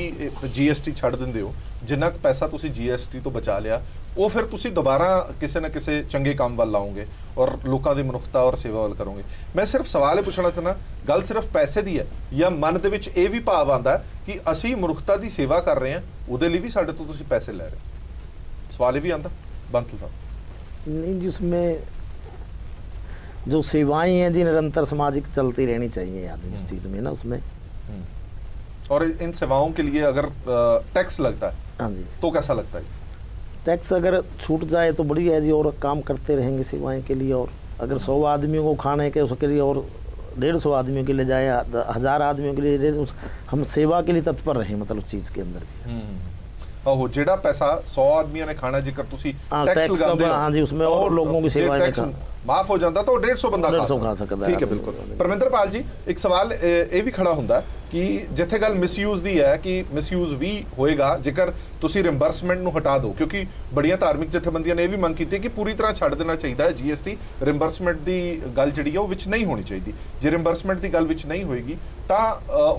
GST ਛੱਡ ਦਿੰਦੇ ਹੋ, ਜਿੰਨਾ ਕੁ ਪੈਸਾ ਤੁਸੀਂ GST ਤੋਂ ਬਚਾ ਲਿਆ ਉਹ ਫਿਰ ਤੁਸੀਂ ਦੁਬਾਰਾ ਕਿਸੇ ਨਾ ਕਿਸੇ ਚੰਗੇ ਕੰਮ ਵੱਲ ਲਾਓਗੇ ਔਰ ਲੋਕਾਂ ਦੀ ਮਨੁੱਖਤਾ ਔਰ ਸੇਵਾ ਵੱਲ ਕਰੋਗੇ। ਮੈਂ ਸਿਰਫ ਸਵਾਲ ਇਹ ਪੁੱਛਣਾ ਚਾਹੁੰਦਾ, ਗੱਲ ਸਿਰਫ ਪੈਸੇ ਦੀ ਹੈ ਜਾਂ ਮਨ ਦੇ ਵਿੱਚ ਇਹ ਵੀ ਭਾਵ ਆਉਂਦਾ ਕਿ ਅਸੀਂ ਮਨੁੱਖਤਾ ਦੀ ਸੇਵਾ ਕਰ ਰਹੇ ਹਾਂ, ਉਹਦੇ ਲਈ ਵੀ ਸਾਡੇ ਤੋਂ ਤੁਸੀਂ ਪੈਸੇ ਲੈ ਰਹੇ ਹੋ? ਸਵਾਲ ਇਹ ਵੀ ਆਉਂਦਾ बांसल साहब? नहीं जी, उसमें जो सेवाएं हैं जी निरंतर सामाजिक चलती रहनी चाहिए आदमी उस चीज़ में ना उसमें। और इन सेवाओं के लिए अगर टैक्स लगता है, हाँ जी, तो कैसा लगता है? टैक्स अगर छूट जाए तो बढ़िया है जी, और काम करते रहेंगे सेवाएं के लिए। और अगर 100 आदमियों को खाने के उसके लिए और 150 आदमियों के लिए जाए, 1000 आदमियों के लिए, हम सेवा के लिए तत्पर रहें मतलब उस चीज़ के अंदर जी। ਉਹ ਜਿਹੜਾ ਪੈਸਾ 100 ਆਦਮੀਆਂ ਨੇ ਖਾਣਾ, ਜੇਕਰ ਤੁਸੀਂ ਟੈਕਸ ਲਗਾਉਂਦੇ ਹੋ, हाँ जी, उसमें और लोगों की सेवा ਮਾਫ ਹੋ ਜਾਂਦਾ ਤਾਂ 150 ਬੰਦਾ ਖਾ ਸਕਦਾ। ਠੀਕ ਹੈ, ਬਿਲਕੁਲ। ਪਰਮਿੰਦਰਪਾਲ ਜੀ, ਇੱਕ ਸਵਾਲ ਇਹ ਵੀ ਖੜਾ ਹੁੰਦਾ ਕਿ ਜਿੱਥੇ ਗੱਲ ਮਿਸਯੂਜ਼ ਦੀ ਹੈ ਕਿ ਮਿਸਯੂਜ਼ ਵੀ ਹੋਏਗਾ ਜੇਕਰ ਤੁਸੀਂ ਰਿੰਬਰਸਮੈਂਟ ਨੂੰ ਹਟਾ ਦਿਓ, ਕਿਉਂਕਿ ਬੜੀਆਂ ਧਾਰਮਿਕ ਜਥੇਬੰਦੀਆਂ ਨੇ ਇਹ ਵੀ ਮੰਗ ਕੀਤੀ ਕਿ ਪੂਰੀ ਤਰ੍ਹਾਂ ਛੱਡ ਦੇਣਾ ਚਾਹੀਦਾ ਹੈ GST, ਰਿੰਬਰਸਮੈਂਟ ਦੀ ਗੱਲ ਜਿਹੜੀ ਹੈ ਉਹ ਵਿੱਚ ਨਹੀਂ ਹੋਣੀ ਚਾਹੀਦੀ। ਜੇ ਰਿੰਬਰਸਮੈਂਟ ਦੀ ਗੱਲ ਵਿੱਚ ਨਹੀਂ ਹੋਏਗੀ ਤਾਂ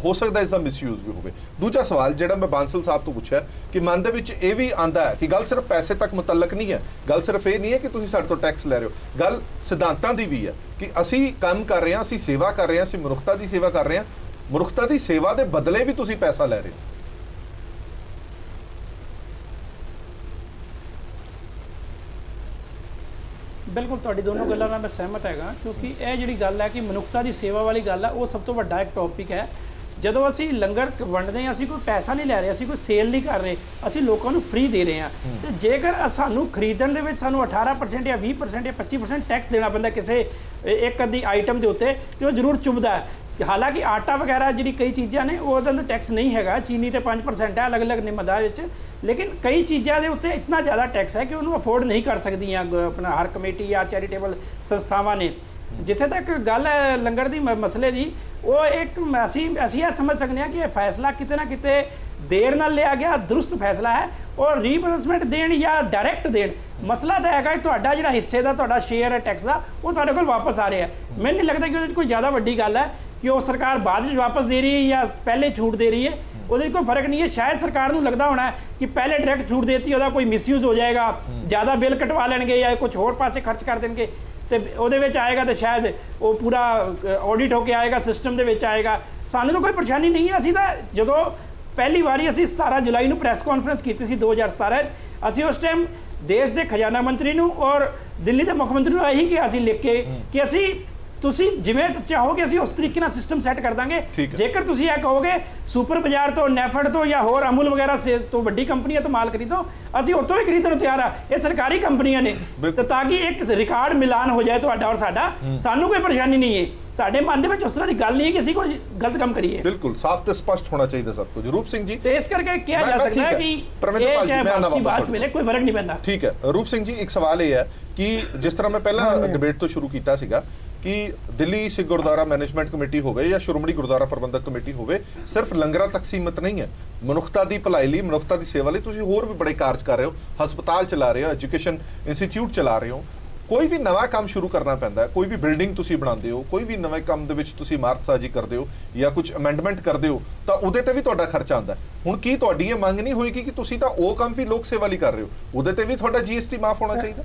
ਹੋ ਸਕਦਾ ਇਸ ਦਾ ਮਿਸਯੂਜ਼ ਵੀ ਹੋਵੇ। ਦੂਜਾ ਸਵਾਲ ਜਿਹੜਾ ਮੈਂ ਬਾਂਸਲ ਸਾਹਿਬ ਤੋਂ ਪੁੱਛਿਆ ਕਿ ਮਨ ਦੇ ਵਿੱਚ ਇਹ ਵੀ ਆਂਦਾ ਹੈ ਕਿ ਗੱਲ ਸਿਰਫ ਪੈਸੇ ਤੱਕ ਮੁਤਲਕ ਨਹੀਂ ਹੈ, ਗੱਲ ਸਿਰਫ ਇਹ ਨਹੀਂ ਹੈ ਕਿ ਤੁਸੀਂ ਸਾਡੇ ਤੋਂ ਟੈਕਸ ਲੈ ਰਹੇ ਹੋ, ਗੱਲ ਸਿਧਾਂਤਾਂ ਦੀ ਵੀ ਹੈ ਕਿ ਅਸੀਂ ਕੰਮ ਕਰ ਰਹੇ ਹਾਂ, ਅਸੀਂ ਸੇਵਾ ਕਰ ਰਹੇ ਹਾਂ, ਅਸੀਂ ਮਨੁੱਖਤਾ ਦੀ ਸੇਵਾ ਕਰ ਰਹੇ ਹਾਂ, ਮਨੁੱਖਤਾ ਦੀ ਸੇਵਾ ਦੇ ਬਦਲੇ ਵੀ ਤੁਸੀਂ ਪੈਸਾ ਲੈ ਰਹੇ ਹੋ। ਬਿਲਕੁਲ ਤੁਹਾਡੀ ਦੋਨੋਂ ਗੱਲਾਂ ਨਾਲ ਮੈਂ ਸਹਿਮਤ ਹੈਗਾ, ਕਿਉਂਕਿ ਇਹ ਜਿਹੜੀ ਗੱਲ ਹੈ ਕਿ ਮਨੁੱਖਤਾ ਦੀ ਸੇਵਾ ਵਾਲੀ ਗੱਲ ਹੈ, ਉਹ ਸਭ ਤੋਂ ਵੱਡਾ ਇੱਕ ਟੌਪਿਕ ਹੈ। ਜਦੋਂ ਅਸੀਂ ਲੰਗਰ ਵੰਡਦੇ ਹਾਂ, ਅਸੀਂ ਕੋਈ ਪੈਸਾ ਨਹੀਂ ਲੈ ਰਹੇ, ਅਸੀਂ ਕੋਈ ਸੇਲ ਨਹੀਂ ਕਰ ਰਹੇ, ਅਸੀਂ ਲੋਕਾਂ ਨੂੰ ਫ੍ਰੀ ਦੇ ਰਹੇ ਹਾਂ। ਤੇ ਜੇਕਰ ਸਾਨੂੰ ਖਰੀਦਣ ਦੇ ਵਿੱਚ ਸਾਨੂੰ 18% ਜਾਂ 20% ਜਾਂ 25% ਟੈਕਸ ਦੇਣਾ ਪੈਂਦਾ ਕਿਸੇ ਇੱਕ ਅੱਧੀ ਆਈਟਮ ਦੇ ਉੱਤੇ, ਤੇ ਉਹ ਜ਼ਰੂਰ ਚੁਭਦਾ ਹੈ। ਹਾਲਾਂਕਿ ਆਟਾ ਵਗੈਰਾ ਜਿਹੜੀ ਕਈ ਚੀਜ਼ਾਂ ਨੇ ਉਹਦੇ ਅੰਦਰ ਟੈਕਸ ਨਹੀਂ ਹੈਗਾ, ਚੀਨੀ ਤੇ 5% ਹੈ ਅਲੱਗ-ਅਲੱਗ ਨਿਮਦਾਂ ਵਿੱਚ, ਲੇਕਿਨ ਕਈ ਚੀਜ਼ਾਂ ਦੇ ਉੱਤੇ ਇਤਨਾ ਜ਼ਿਆਦਾ ਟੈਕਸ ਹੈ ਕਿ ਉਹਨੂੰ ਅਫੋਰਡ ਨਹੀਂ ਕਰ ਸਕਦੀਆਂ ਆਪਣਾ ਹਰ ਕਮੇਟੀ ਜਾਂ ਚੈਰੀਟੇਬਲ ਸੰਸਥਾਵਾਂ ਨੇ। ਜਿੱਥੇ ਤੱਕ ਗੱਲ ਹੈ ਲੰਗਰ ਦੀ ਮਸਲੇ ਦੀ, ਉਹ ਇੱਕ ਅਸੀਂ ਇਹ ਸਮਝ ਸਕਦੇ ਹਾਂ ਕਿ ਇਹ ਫੈਸਲਾ ਕਿਤੇ ਨਾ ਕਿਤੇ ਦੇਰ ਨਾਲ ਲਿਆ ਗਿਆ, ਦਰੁਸਤ ਫੈਸਲਾ ਹੈ। ਔਰ ਰੀਇੰਬਰਸਮੈਂਟ ਦੇਣ ਜਾਂ ਡਾਇਰੈਕਟ ਦੇਣ, ਮਸਲਾ ਤਾਂ ਹੈਗਾ ਤੁਹਾਡਾ ਜਿਹੜਾ ਹਿੱਸੇ ਦਾ ਤੁਹਾਡਾ ਸ਼ੇਅਰ ਹੈ ਟੈਕਸ ਦਾ, ਉਹ ਤੁਹਾਡੇ ਕੋਲ ਵਾਪਸ ਆ ਰਿਹਾ। ਮੈਨੂੰ ਨਹੀਂ ਲੱਗਦਾ ਕਿ ਉਹਦੇ 'ਚ ਕੋਈ ਜ਼ਿਆਦਾ ਵੱਡੀ ਗੱਲ ਹੈ ਕਿ ਉਹ ਸਰਕਾਰ ਬਾਅਦ ਵਿੱਚ ਵਾਪਸ ਦੇ ਰਹੀ ਹੈ ਜਾਂ ਪਹਿਲੇ ਛੂਟ ਦੇ ਰਹੀ ਹੈ, ਉਹਦੇ 'ਚ ਕੋਈ ਫਰਕ ਨਹੀਂ ਹੈ। ਸ਼ਾਇਦ ਸਰਕਾਰ ਨੂੰ ਲੱਗਦਾ ਹੋਣਾ ਕਿ ਪਹਿਲੇ ਡਾਇਰੈਕਟ ਛੂਟ ਦੇਤੀ, ਉਹਦਾ ਕੋਈ ਮਿਸਯੂਜ਼ ਹੋ ਜਾਏਗਾ, ਜ਼ਿਆਦਾ ਬਿੱਲ ਕਟਵਾ ਲੈਣਗੇ ਜਾਂ ਕੁਝ ਹੋਰ ਪਾਸੇ ਖਰਚ ਕਰ ਦੇਣਗੇ, ਤੇ ਉਹਦੇ ਵਿੱਚ ਆਏਗਾ ਤਾਂ ਸ਼ਾਇਦ ਉਹ ਪੂਰਾ ਆਡਿਟ ਹੋ ਕੇ ਆਏਗਾ, ਸਿਸਟਮ ਦੇ ਵਿੱਚ ਆਏਗਾ। ਸਾਨੂੰ ਤਾਂ ਕੋਈ ਪਰੇਸ਼ਾਨੀ ਨਹੀਂ ਹੈ। ਅਸੀਂ ਤਾਂ ਜਦੋਂ ਪਹਿਲੀ ਵਾਰੀ ਅਸੀਂ 17 ਜੁਲਾਈ ਨੂੰ ਪ੍ਰੈਸ ਕਾਨਫਰੰਸ ਕੀਤੀ ਸੀ 2017, ਅਸੀਂ ਉਸ ਟਾਈਮ ਦੇਸ਼ ਦੇ ਖਜ਼ਾਨਾ ਮੰਤਰੀ ਨੂੰ ਔਰ ਦਿੱਲੀ ਦੇ ਮੁੱਖ ਮੰਤਰੀ ਨੂੰ ਇਹੀ ਕਿਹਾ ਸੀ ਲਿਖ ਕੇ ਕਿ ਅਸੀਂ ਤੁਸੀਂ ਜਿਵੇਂ ਚਾਹੋਗੇ ਅਸੀਂ ਉਸ ਤਰੀਕੇ ਨਾਲ ਸਿਸਟਮ ਸੈੱਟ ਕਰ ਦਾਂਗੇ। ਜੇਕਰ ਤੁਸੀਂ ਇਹ ਕਹੋਗੇ ਸੁਪਰ ਬਾਜ਼ਾਰ ਤੋਂ, ਨੈਫਡ ਤੋਂ ਜਾਂ ਹੋਰ ਅਮੁਲ ਵਗੈਰਾ ਤੋਂ ਵੱਡੀ ਕੰਪਨੀਆਂ ਤੋਂ ਮਾਲ ਖਰੀਦੋ, ਅਸੀਂ ਉੱਥੋਂ ਵੀ ਖਰੀਦਣ ਨੂੰ ਤਿਆਰ ਆ। ਇਹ ਸਰਕਾਰੀ ਕੰਪਨੀਆਂ ਨੇ, ਤਾਂ ਕਿ ਇੱਕ ਰਿਕਾਰਡ ਮਿਲਾਨ ਹੋ ਜਾਏ ਤੁਹਾਡਾ ਔਰ ਸਾਡਾ, ਸਾਨੂੰ ਕੋਈ ਪਰੇਸ਼ਾਨੀ ਨਹੀਂ ਹੈ। ਸਾਡੇ ਮਨ ਦੇ ਵਿੱਚ ਉਸ ਤਰ੍ਹਾਂ ਦੀ ਗੱਲ ਨਹੀਂ ਹੈ ਕਿ ਅਸੀਂ ਕੋਈ ਗਲਤ ਕੰਮ ਕਰੀਏ। ਬਿਲਕੁਲ ਸਾਫ਼ ਤੇ ਸਪਸ਼ਟ ਹੋਣਾ ਚਾਹੀਦਾ ਸਭ ਕੁਝ। ਰੂਪ ਸਿੰਘ ਜੀ, ਤੇ ਇਸ ਕਰਕੇ ਕਿਹਾ ਜਾ ਸਕਦਾ ਹੈ ਕਿ ਇਹ ਚਾਹੇ ਵਾਪਸੀ ਬਾਤ ਮਿਲੇ, ਕੋਈ ਫਰਕ ਨਹੀਂ ਪੈਂਦਾ। ਠੀਕ ਹੈ ਰੂਪ ਸਿੰਘ ਜੀ, ਇੱਕ ਸਵਾਲ ਇਹ ਹੈ ਕਿ ਜਿਸ ਤਰ੍ਹਾਂ ਮੈਂ ਪਹਿਲਾਂ ਡਿਬੇਟ ਤੋਂ ਸ਼ੁਰੂ ਕੀਤਾ ਸੀਗਾ ਕਿ ਦਿੱਲੀ ਸਿੱਖ ਗੁਰਦੁਆਰਾ ਮੈਨੇਜਮੈਂਟ ਕਮੇਟੀ ਹੋਵੇ ਜਾਂ ਸ਼੍ਰੋਮਣੀ ਗੁਰਦੁਆਰਾ ਪ੍ਰਬੰਧਕ ਕਮੇਟੀ ਹੋਵੇ, ਸਿਰਫ ਲੰਗਰਾਂ ਤੱਕ ਸੀਮਿਤ ਨਹੀਂ ਹੈ। ਮਨੁੱਖਤਾ ਦੀ ਭਲਾਈ ਲਈ, ਮਨੁੱਖਤਾ ਦੀ ਸੇਵਾ ਲਈ ਤੁਸੀਂ ਹੋਰ ਵੀ ਬੜੇ ਕਾਰਜ ਕਰ ਰਹੇ ਹੋ, ਹਸਪਤਾਲ ਚਲਾ ਰਹੇ ਹੋ, ਐਜੂਕੇਸ਼ਨ ਇੰਸਟੀਚਿਊਟ ਚਲਾ ਰਹੇ ਹੋ। ਕੋਈ ਵੀ ਨਵਾਂ ਕੰਮ ਸ਼ੁਰੂ ਕਰਨਾ ਪੈਂਦਾ ਹੈ, ਕੋਈ ਵੀ ਬਿਲਡਿੰਗ ਤੁਸੀਂ ਬਣਾਉਂਦੇ ਹੋ, ਕੋਈ ਵੀ ਨਵੇਂ ਕੰਮ ਦੇ ਵਿੱਚ ਤੁਸੀਂ ਇਮਾਰਤਸਾਜ਼ੀ ਕਰਦੇ ਹੋ ਜਾਂ ਕੁਝ ਅਮੈਂਡਮੈਂਟ ਕਰਦੇ ਹੋ, ਤਾਂ ਉਹਦੇ ਤੇ ਵੀ ਤੁਹਾਡਾ ਖਰਚਾ ਆਉਂਦਾ। ਹੁਣ ਕੀ ਤੁਹਾਡੀ ਇਹ ਮੰਗ ਨਹੀਂ ਹੋਏਗੀ ਕਿ ਤੁਸੀਂ ਤਾਂ ਉਹ ਕੰਮ ਵੀ ਲੋਕ ਸੇਵਾ ਲਈ ਕਰ ਰਹੇ ਹੋ, ਉਹਦੇ ਤੇ ਵੀ ਤੁਹਾਡਾ GST ਮਾਫ ਹੋਣਾ ਚਾਹੀਦਾ?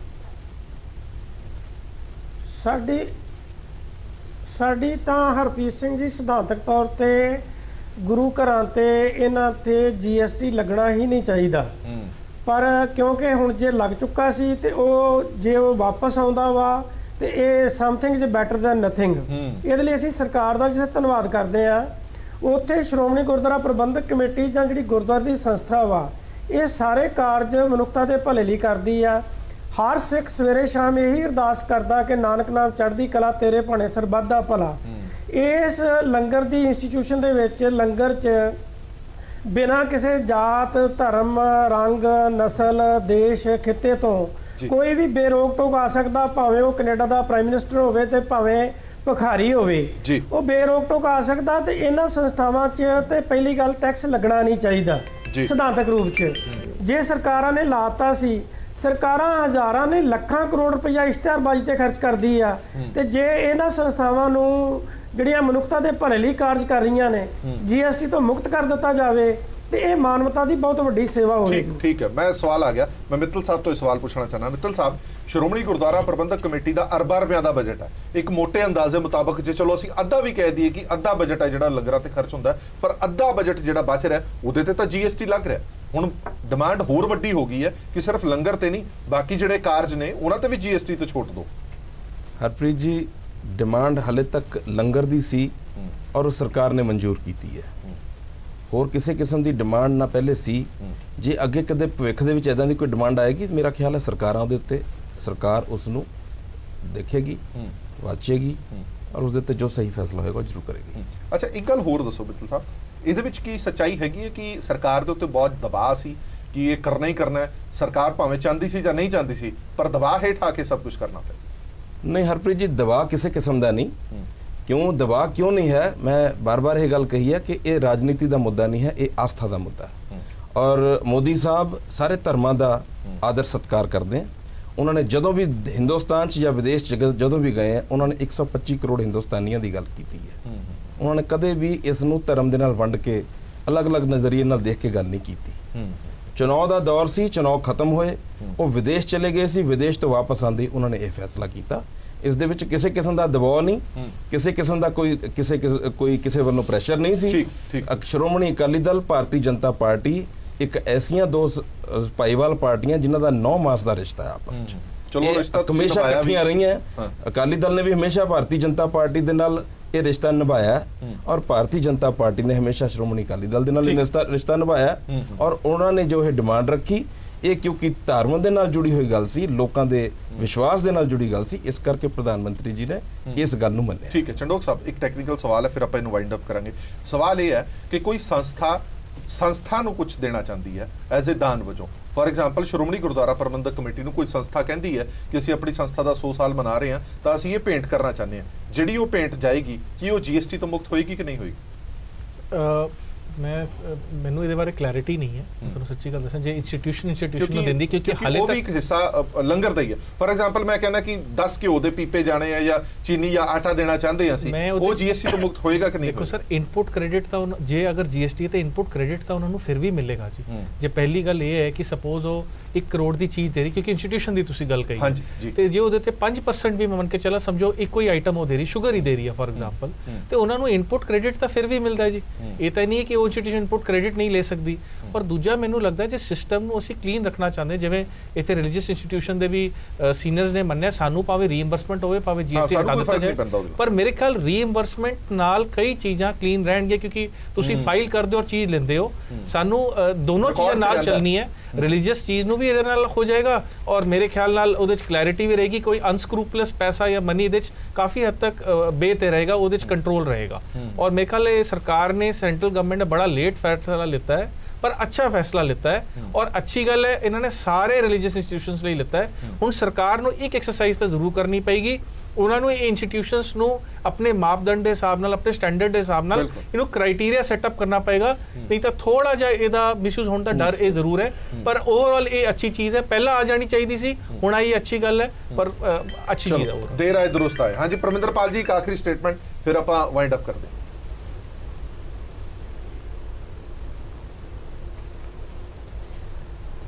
ਸਾਡੀ ਤਾਂ ਹਰਪ੍ਰੀਤ ਸਿੰਘ ਜੀ ਸਿਧਾਂਤਕ ਤੌਰ ਤੇ ਗੁਰੂ ਘਰਾਂ ਤੇ ਇਹਨਾਂ ਤੇ GST ਲੱਗਣਾ ਹੀ ਨਹੀਂ ਚਾਹੀਦਾ। ਪਰ ਕਿਉਂਕਿ ਹੁਣ ਜੇ ਲੱਗ ਚੁੱਕਾ ਸੀ ਤੇ ਜੇ ਉਹ ਵਾਪਸ ਆਉਂਦਾ ਵਾ ਤੇ ਇਹ something is better than nothing. ਇਹਦੇ ਲਈ ਅਸੀਂ ਸਰਕਾਰ ਦਾ ਜਿਵੇਂ ਧੰਨਵਾਦ ਕਰਦੇ ਆ। ਉੱਥੇ ਸ਼੍ਰੋਮਣੀ ਗੁਰਦੁਆਰਾ ਪ੍ਰਬੰਧਕ ਕਮੇਟੀ ਜਾਂ ਜਿਹੜੀ ਗੁਰਦੁਆਰੇ ਦੀ ਸੰਸਥਾ ਵਾ, ਇਹ ਸਾਰੇ ਕਾਰਜ ਮਨੁੱਖਤਾ ਦੇ ਭਲੇ ਲਈ ਕਰਦੀ ਆ। ਹਰ ਸਿੱਖ ਸਵੇਰੇ ਸ਼ਾਮ ਇਹੀ ਅਰਦਾਸ ਕਰਦਾ ਕਿ ਨਾਨਕ ਨਾਮ ਚੜ੍ਹਦੀ ਕਲਾ ਤੇਰੇ ਭਾਣੇ ਸਰਬੱਤ ਦਾ ਭਲਾ। ਇਸ ਲੰਗਰ ਦੀ ਇੰਸਟੀਟਿਊਸ਼ਨ ਦੇ ਵਿੱਚ ਲੰਗਰ 'ਚ ਬਿਨਾਂ ਕਿਸੇ ਜਾਤ ਧਰਮ ਰੰਗ ਨਸਲ ਦੇਸ਼ ਖਿੱਤੇ ਤੋਂ ਕੋਈ ਵੀ ਬੇਰੋਕ ਟੋਕ ਆ ਸਕਦਾ, ਭਾਵੇਂ ਉਹ ਕੈਨੇਡਾ ਦਾ ਪ੍ਰਾਈਮ ਮਿਨਿਸਟਰ ਹੋਵੇ ਤੇ ਭਾਵੇਂ ਭਿਖਾਰੀ ਹੋਵੇ, ਉਹ ਬੇਰੋਕ ਟੋਕ ਆ ਸਕਦਾ। ਤੇ ਇਹਨਾਂ ਸੰਸਥਾਵਾਂ 'ਚ ਤੇ ਪਹਿਲੀ ਗੱਲ ਟੈਕਸ ਲੱਗਣਾ ਨਹੀਂ ਚਾਹੀਦਾ ਸਿਧਾਂਤਕ ਰੂਪ 'ਚ। ਜੇ ਸਰਕਾਰਾਂ ਨੇ ਲਾਤਾ ਸੀ, ਸਰਕਾਰਾਂ ਹਜ਼ਾਰਾਂ ਨੇ ਲੱਖਾਂ ਕਰੋੜ ਰੁਪਈਆ ਇਸ਼ਤਿਹਾਰਬਾਜ਼ੀ ਤੇ ਖਰਚ ਕਰਦੀ ਆ, ਤੇ ਜੇ ਇਹਨਾਂ ਸੰਸਥਾਵਾਂ ਨੂੰ ਜਿਹੜੀਆਂ ਮਨੁੱਖਤਾ ਦੇ ਭਲੇ ਲਈ ਕਾਰਜ ਕਰ ਰਹੀਆਂ ਨੇ GST ਤੋਂ ਮੁਕਤ ਕਰ ਦਿੱਤਾ ਜਾਵੇ ਤੇ ਇਹ ਮਾਨਵਤਾ ਦੀ ਬਹੁਤ ਵੱਡੀ ਸੇਵਾ ਹੋਵੇਗੀ। ਠੀਕ ਹੈ, ਮੈਂ ਸਵਾਲ ਆ ਗਿਆ, ਮੈਂ ਮਿੱਤਲ ਸਾਹਿਬ ਤੋਂ ਇਹ ਸਵਾਲ ਪੁੱਛਣਾ ਚਾਹੁੰਦਾ। ਮਿੱਤਲ ਸਾਹਿਬ, ਸ਼੍ਰੋਮਣੀ ਗੁਰਦੁਆਰਾ ਪ੍ਰਬੰਧਕ ਕਮੇਟੀ ਦਾ ਅਰਬਾਂ ਰੁਪਈਆਂ ਦਾ ਬਜਟ ਹੈ। ਇੱਕ ਮੋਟੇ ਅੰਦਾਜ਼ੇ ਮੁਤਾਬਕ ਜੇ ਚਲੋ ਅਸੀਂ ਅੱਧਾ ਵੀ ਕਹਿ ਦਈਏ ਕਿ ਅੱਧਾ ਬਜਟ ਹੈ ਜਿਹੜਾ ਲੰਗਰਾਂ ਤੇ ਖਰਚ ਹੁੰਦਾ, ਪਰ ਅੱਧਾ ਬਜਟ ਜਿਹੜਾ ਬਚ ਰਿਹਾ ਉਹਦੇ ਤੇ ਤਾਂ GST ਲੱਗ ਰਿਹਾ। ਹੁਣ ਡਿਮਾਂਡ ਹੋਰ ਵੱਡੀ ਹੋ ਗਈ ਹੈ ਕਿ ਸਿਰਫ ਲੰਗਰ ਤੇ ਨਹੀਂ, ਬਾਕੀ ਜਿਹੜੇ ਕਾਰਜ ਨੇ ਉਹਨਾਂ ਤੇ ਵੀ GST ਤੇ ਛੋਟ ਦਿਓ। ਹਰਪ੍ਰੀਤ ਜੀ, ਡਿਮਾਂਡ ਹਾਲੇ ਤੱਕ ਲੰਗਰ ਦੀ ਸੀ ਔਰ ਸਰਕਾਰ ਨੇ ਮਨਜ਼ੂਰ ਕੀਤੀ ਹੈ। ਹੋਰ ਕਿਸੇ ਕਿਸਮ ਦੀ ਡਿਮਾਂਡ ਨਾ ਪਹਿਲੇ ਸੀ। ਜੇ ਅੱਗੇ ਕਦੇ ਭਵਿੱਖ ਦੇ ਵਿੱਚ ਇਦਾਂ ਦੀ ਕੋਈ ਡਿਮਾਂਡ ਆਏਗੀ, ਮੇਰਾ ਖਿਆਲ ਹੈ ਸਰਕਾਰਾਂ ਦੇ ਉੱਤੇ, ਸਰਕਾਰ ਉਸ ਨੂੰ ਦੇਖੇਗੀ, ਵਾਚੇਗੀ ਔਰ ਉਸ ਦੇ ਉੱਤੇ ਜੋ ਸਹੀ ਫੈਸਲਾ ਹੋਏਗਾ ਉਹ ਜ਼ਰੂਰ ਕਰੇਗੀ। ਅੱਛਾ, ਇੱਕ ਗੱਲ ਹੋਰ ਦੱਸੋ ਮਿੱਤਲ ਸਾਹਿਬ, ਇਹਦੇ ਵਿੱਚ ਕੀ ਸੱਚਾਈ ਹੈਗੀ ਹੈ ਕਿ ਸਰਕਾਰ ਦੇ ਉੱਤੇ ਬਹੁਤ ਦਬਾਅ ਸੀ ਕਿ ਇਹ ਕਰਨਾ ਹੀ ਕਰਨਾ ਹੈ? ਸਰਕਾਰ ਭਾਵੇਂ ਚਾਹੁੰਦੀ ਸੀ ਜਾਂ ਨਹੀਂ ਚਾਹੁੰਦੀ ਸੀ, ਪਰ ਦਬਾਅ ਹੇਠ ਆ ਕੇ ਸਭ ਕੁਝ ਕਰਨਾ ਪਿਆ। ਨਹੀਂ ਹਰਪ੍ਰੀਤ ਜੀ, ਦਬਾਅ ਕਿਸੇ ਕਿਸਮ ਦਾ ਨਹੀਂ। ਕਿਉਂ ਦਬਾਅ ਕਿਉਂ ਨਹੀਂ ਹੈ? ਮੈਂ ਬਾਰ-ਬਾਰ ਇਹ ਗੱਲ ਕਹੀ ਹੈ ਕਿ ਇਹ ਰਾਜਨੀਤੀ ਦਾ ਮੁੱਦਾ ਨਹੀਂ ਹੈ, ਇਹ ਆਸਥਾ ਦਾ ਮੁੱਦਾ ਹੈ। ਔਰ ਮੋਦੀ ਸਾਹਿਬ ਸਾਰੇ ਧਰਮਾਂ ਦਾ ਆਦਰ ਸਤਿਕਾਰ ਕਰਦੇ ਹਨ। ਉਹਨਾਂ ਨੇ ਜਦੋਂ ਵੀ ਹਿੰਦੁਸਤਾਨ 'ਚ ਜਾਂ ਵਿਦੇਸ਼ 'ਚ ਜਦੋਂ ਵੀ ਗਏ ਹੈ, ਉਹਨਾਂ ਨੇ 125 ਕਰੋੜ ਹਿੰਦੁਸਤਾਨੀਆਂ ਦੀ ਗੱਲ ਕੀਤੀ ਹੈ। ਉਹਨਾਂ ਨੇ ਕਦੇ ਵੀ ਇਸ ਨੂੰ ਧਰਮ ਦੇ ਨਾਲ ਵੰਡ ਕੇ ਅਲੱਗ-ਅਲੱਗ ਨਜ਼ਰੀਏ ਨਾਲ ਦੇਖ ਕੇ ਗੱਲ ਨਹੀਂ ਕੀਤੀ। ਚੁਣਾਵ ਦਾ ਦੌਰ ਸੀ, ਚੁਣਾਵ ਖਤਮ ਹੋਏ, ਉਹ ਵਿਦੇਸ਼ ਚਲੇ ਗਏ ਸੀ, ਵਿਦੇਸ਼ ਤੋਂ ਵਾਪਸ ਆਉਂਦੇ ਉਹਨਾਂ ਨੇ ਇਹ ਫੈਸਲਾ ਕੀਤਾ। ਇਸ ਦੇ ਵਿੱਚ ਕਿਸੇ ਕਿਸਮ ਦਾ ਦਬਾਅ ਨਹੀਂ, ਕਿਸੇ ਕਿਸਮ ਦਾ ਕੋਈ ਕਿਸੇ ਵੱਲੋਂ ਪ੍ਰੈਸ਼ਰ ਨਹੀਂ ਸੀ। ਸ਼੍ਰੋਮਣੀ ਅਕਾਲੀ ਦਲ, ਭਾਰਤੀ ਜਨਤਾ ਪਾਰਟੀ ਇੱਕ ਐਸੀਆਂ ਦੋ ਭਾਈਵਾਲ ਪਾਰਟੀਆਂ ਜਿਨ੍ਹਾਂ ਦਾ 9 ਮਾਸ ਦਾ ਰਿਸ਼ਤਾ ਹੈ ਆਪਸ ਵਿੱਚ। ਚਲੋ ਰਿਸ਼ਤਾ ਹਮੇਸ਼ਾ ਇਕੱਠੀਆਂ ਰਹੀਆਂ। ਅਕਾਲੀ ਦਲ ਨੇ ਵੀ ਹਮੇਸ਼ਾ ਭਾਰਤੀ ਜਨਤਾ ਪਾਰਟੀ ਦੇ ਨਾਲ ਇਹ ਰਿਸ਼ਤਾ ਨਿਭਾਇਆ ਔਰ ਭਾਰਤੀ ਜਨਤਾ ਪਾਰਟੀ ਨੇ ਹਮੇਸ਼ਾ ਸ਼੍ਰੋਮਣੀ ਅਕਾਲੀ ਦਲ ਦੇ ਨਾਲ ਰਿਸ਼ਤਾ ਨਿਭਾਇਆ। ਔਰ ਉਹਨਾਂ ਨੇ ਜੋ ਇਹ ਡਿਮਾਂਡ ਰੱਖੀ, ਇਹ ਕਿਉਂਕਿ ਧਰਮ ਦੇ ਨਾਲ ਜੁੜੀ ਹੋਈ ਗੱਲ ਸੀ, ਲੋਕਾਂ ਦੇ ਵਿਸ਼ਵਾਸ ਦੇ ਨਾਲ ਜੁੜੀ ਗੱਲ ਸੀ, ਇਸ ਕਰਕੇ ਪ੍ਰਧਾਨ ਮੰਤਰੀ ਜੀ ਨੇ ਇਸ ਗੱਲ ਨੂੰ ਮੰਨਿਆ। ਠੀਕ ਹੈ ਚੰਡੋਕ ਸਾਹਿਬ, ਇੱਕ ਟੈਕਨੀਕਲ ਸਵਾਲ ਹੈ, ਫਿਰ ਆਪਾਂ ਇਹਨੂੰ ਵਾਈਂਡ ਅਪ ਕਰਾਂਗੇ। ਸਵਾਲ ਇਹ ਹੈ ਕਿ ਕੋਈ ਸੰਸਥਾ ਨੂੰ ਕੁਝ ਦੇਣਾ ਚਾਹੁੰਦੀ ਹੈ ਐਜ਼ ਏ ਦਾਨ ਵਜੋਂ। For example Shiromani Gurdwara Parbandhak Committee ਨੂੰ ਕੋਈ ਸੰਸਥਾ ਕਹਿੰਦੀ ਹੈ ਕਿ ਅਸੀਂ ਆਪਣੀ ਸੰਸਥਾ ਦਾ 100 ਸਾਲ ਮਨਾ ਰਹੇ ਹਾਂ, ਤਾਂ ਅਸੀਂ ਇਹ ਪੇਂਟ ਕਰਨਾ ਚਾਹੁੰਦੇ ਹਾਂ। ਜਿਹੜੀ ਉਹ ਪੇਂਟ ਜਾਏਗੀ ਕੀ ਉਹ GST ਤੋਂ ਮੁਕਤ ਹੋਏਗੀ ਕਿ ਨਹੀਂ ਹੋਏਗੀ? ਮੈਨੂੰ ਇਹਦੇ ਬਾਰੇ ਕਲੈਰਿਟੀ ਨਹੀਂ ਹੈ, ਤੁਹਾਨੂੰ ਸੱਚੀ ਗੱਲ ਦੱਸਾਂ। ਜੇ ਇੰਸਟੀਟਿਊਸ਼ਨ ਨੂੰ ਦਿੰਦੀ, ਕਿਉਂਕਿ ਹਾਲੇ ਤੱਕ ਉਹ ਵੀ ਇੱਕ ਹਿੱਸਾ ਲੰਗਰ ਦਾ ਹੀ ਹੈ। ਫॉर एग्जांपल ਮੈਂ ਕਹਿੰਦਾ ਕਿ 10 ਘਿਓ ਦੇ ਪੀਪੇ ਜਾਣੇ ਆ ਜਾਂ ਚੀਨੀ ਜਾਂ ਆਟਾ ਦੇਣਾ ਚਾਹੁੰਦੇ ਹਾਂ ਅਸੀਂ, ਉਹ GST ਤੋਂ ਮੁਕਤ ਹੋਏਗਾ ਕਿ ਨਹੀਂ? ਦੇਖੋ ਸਰ, ਇਨਪੁਟ ਕ੍ਰੈਡਿਟ ਤਾਂ ਜੇ ਅਗਰ GST ਤੇ ਇਨਪੁਟ ਕ੍ਰੈਡਿਟ ਤਾਂ ਉਹਨਾਂ ਨੂੰ ਫਿਰ ਵੀ ਮਿਲੇਗਾ ਜੀ। ਜੇ ਪਹਿਲੀ ਗੱਲ ਇਹ ਹੈ ਕਿ ਸਪੋਜ਼ ਉਹ 1 ਕਰੋੜ ਦੀ ਚੀਜ਼ ਦੇ ਰਹੀ, ਕਿਉਂਕਿ ਇੰਸਟੀਟਿਊਸ਼ਨ ਦੀ ਤੁਸੀਂ ਗੱਲ ਕਹੀ, ਤੇ ਜੇ ਉਹਦੇ ਤੇ 5% ਵੀ ਮੰਨ ਕੇ ਚੱਲਾ, ਸਮਝੋ ਇੱਕੋ ਹੀ ਆਈਟਮ ਉਹ ਦੇ ਰਹੀ, ਸ਼ੂਗਰ ਹੀ ਦੇ ਰਹੀ ਹੈ ਫॉर एग्जांपल, ਤੇ ਉਹਨਾਂ ਨੂੰ ਇਨਪੁਟ ਕ੍ਰੈਡਿਟ ਤਾਂ ਫਿਰ ਵੀ ਮਿਲਦਾ ਹੈ ਜੀ। ਇਹ ਤਾਂ ਨਹੀਂ ਹੈ ਕਿ ਉਹ ਇੰਸਟੀਟਿਊਸ਼ਨ ਇਨਪੁਟ ਕ੍ਰੈਡਿਟ ਨਹੀਂ ਲੈ ਸਕਦੀ। ਪਰ ਦੂਜਾ ਮੈਨੂੰ ਲੱਗਦਾ ਜੇ ਸਿਸਟਮ ਨੂੰ ਅਸੀਂ ਕਲੀਨ ਰੱਖਣਾ ਚਾਹੁੰਦੇ, ਜਿਵੇਂ ਇੱਥੇ ਰਿਲੀਜੀਅਸ ਇੰਸਟੀਟਿਊਸ਼ਨ ਦੇ ਵੀ ਸੀਨੀਅਰਸ ਨੇ ਮੰਨਿਆ, ਸਾਨੂੰ ਭਾਵੇਂ ਰੀਇੰਬਰਸਮੈਂਟ ਹੋਵੇ, ਭਾਵੇਂ GST ਹਟਾ ਦਿੱਤਾ ਜਾਏ, ਪਰ ਮੇਰੇ ਖਿਆਲ ਰੀਇੰਬਰਸਮੈਂਟ ਨਾਲ ਕਈ ਚੀਜ਼ਾਂ ਕਲੀਨ ਰਹਿਣਗੀਆਂ, ਕਿਉਂਕਿ ਤੁਸੀਂ ਫਾਈਲ ਕਰਦੇ ਹੋ ਔਰ ਚੀਜ਼ ਲੈਂਦੇ ਹੋ। ਸਾਨੂੰ ਦੋਨੋਂ ਚੀਜ਼ਾਂ ਨਾਲ ਚੱਲਣੀ ਹੈ। ਰਿਲੀਜੀਅਸ ਚੀਜ਼ ਨੂੰ ਵੀ ਇਹਦੇ ਨਾਲ ਹੋ ਜਾਏਗਾ ਔਰ ਮੇਰੇ ਖਿਆਲ ਨਾਲ ਉਹਦੇ 'ਚ ਕਲੈਰਿਟੀ ਵੀ ਰਹੇਗੀ। ਕੋਈ ਅਨਸਕਰੂਪਲਸ ਪੈਸਾ ਜਾਂ ਮਨੀ ਇਹਦੇ 'ਚ ਕਾਫੀ ਹੱਦ ਤੱਕ ਬੇਤੇ ਰਹੇਗਾ, ਉਹਦੇ 'ਚ ਕੰਟਰੋਲ ਰਹੇਗਾ। ਔਰ ਮੇਰੇ ਖਿਆਲ ਇਹ ਸਰਕਾਰ ਨੇ, ਸੈਂਟਰਲ ਗਵਰਨਮੈਂਟ ਨੇ ਬੜਾ ਲੇਟ ਫੈਸਲਾ ਲਿੱਤਾ ਹੈ, ਪਰ ਅੱਛਾ ਫੈਸਲਾ ਲਿੱਤਾ ਹੈ। ਔਰ ਅੱਛੀ ਗੱਲ ਹੈ, ਇਹਨਾਂ ਨੇ ਸਾਰੇ ਰਿਲੀਜੀਅਸ ਇੰਸਟੀਟਿਊਸ਼ਨਸ ਲਈ ਲਿੱਤਾ ਹੈ। ਹੁਣ ਸਰਕਾਰ ਨੂੰ ਇੱਕ ਐਕਸਰਸਾਈਜ਼ ਤਾਂ ਜ਼ਰੂਰ ਕਰਨੀ ਪਏਗੀ, ਉਹਨਾਂ ਨੂੰ ਇਹ ਇੰਸਟੀਟਿਊਸ਼ਨਸ ਨੂੰ ਆਪਣੇ ਮਾਪਦੰਡ ਦੇ ਹਿਸਾਬ ਨਾਲ, ਆਪਣੇ ਸਟੈਂਡਰਡ ਦੇ ਹਿਸਾਬ ਨਾਲ ਇਹਨੂੰ ਕ੍ਰਾਈਟੇਰੀਆ ਸੈਟਅਪ ਕਰਨਾ ਪਏਗਾ। ਨਹੀਂ ਤਾਂ ਥੋੜਾ ਜਿਹਾ ਇਹਦਾ ਮਿਸਯੂਜ਼ ਹੋਣ ਦਾ ਡਰ ਇਹ ਜ਼ਰੂਰ ਹੈ, ਪਰ ਓਵਰਆਲ ਇਹ ਅੱਛੀ ਚੀਜ਼ ਹੈ। ਪਹਿਲਾਂ ਆ ਜਾਣੀ ਚਾਹੀਦੀ ਸੀ, ਹੁਣ ਆਈ ਅੱਛੀ ਗੱਲ ਹੈ, ਪਰ ਅੱਛੀ ਚੀਜ਼ ਹੈ। ਦੇਰ ਆਏ ਦਰੁਸਤ ਆਏ। ਹਾਂਜੀ ਪਰਮਿੰਦਰਪਾਲ ਜੀ, ਇੱਕ ਆਖਰੀ ਸਟੇਟਮੈਂਟ, ਫਿਰ ਆਪਾਂ ਵਾਈਂਡ ਅਪ ਕਰਦੇ ਹਾਂ।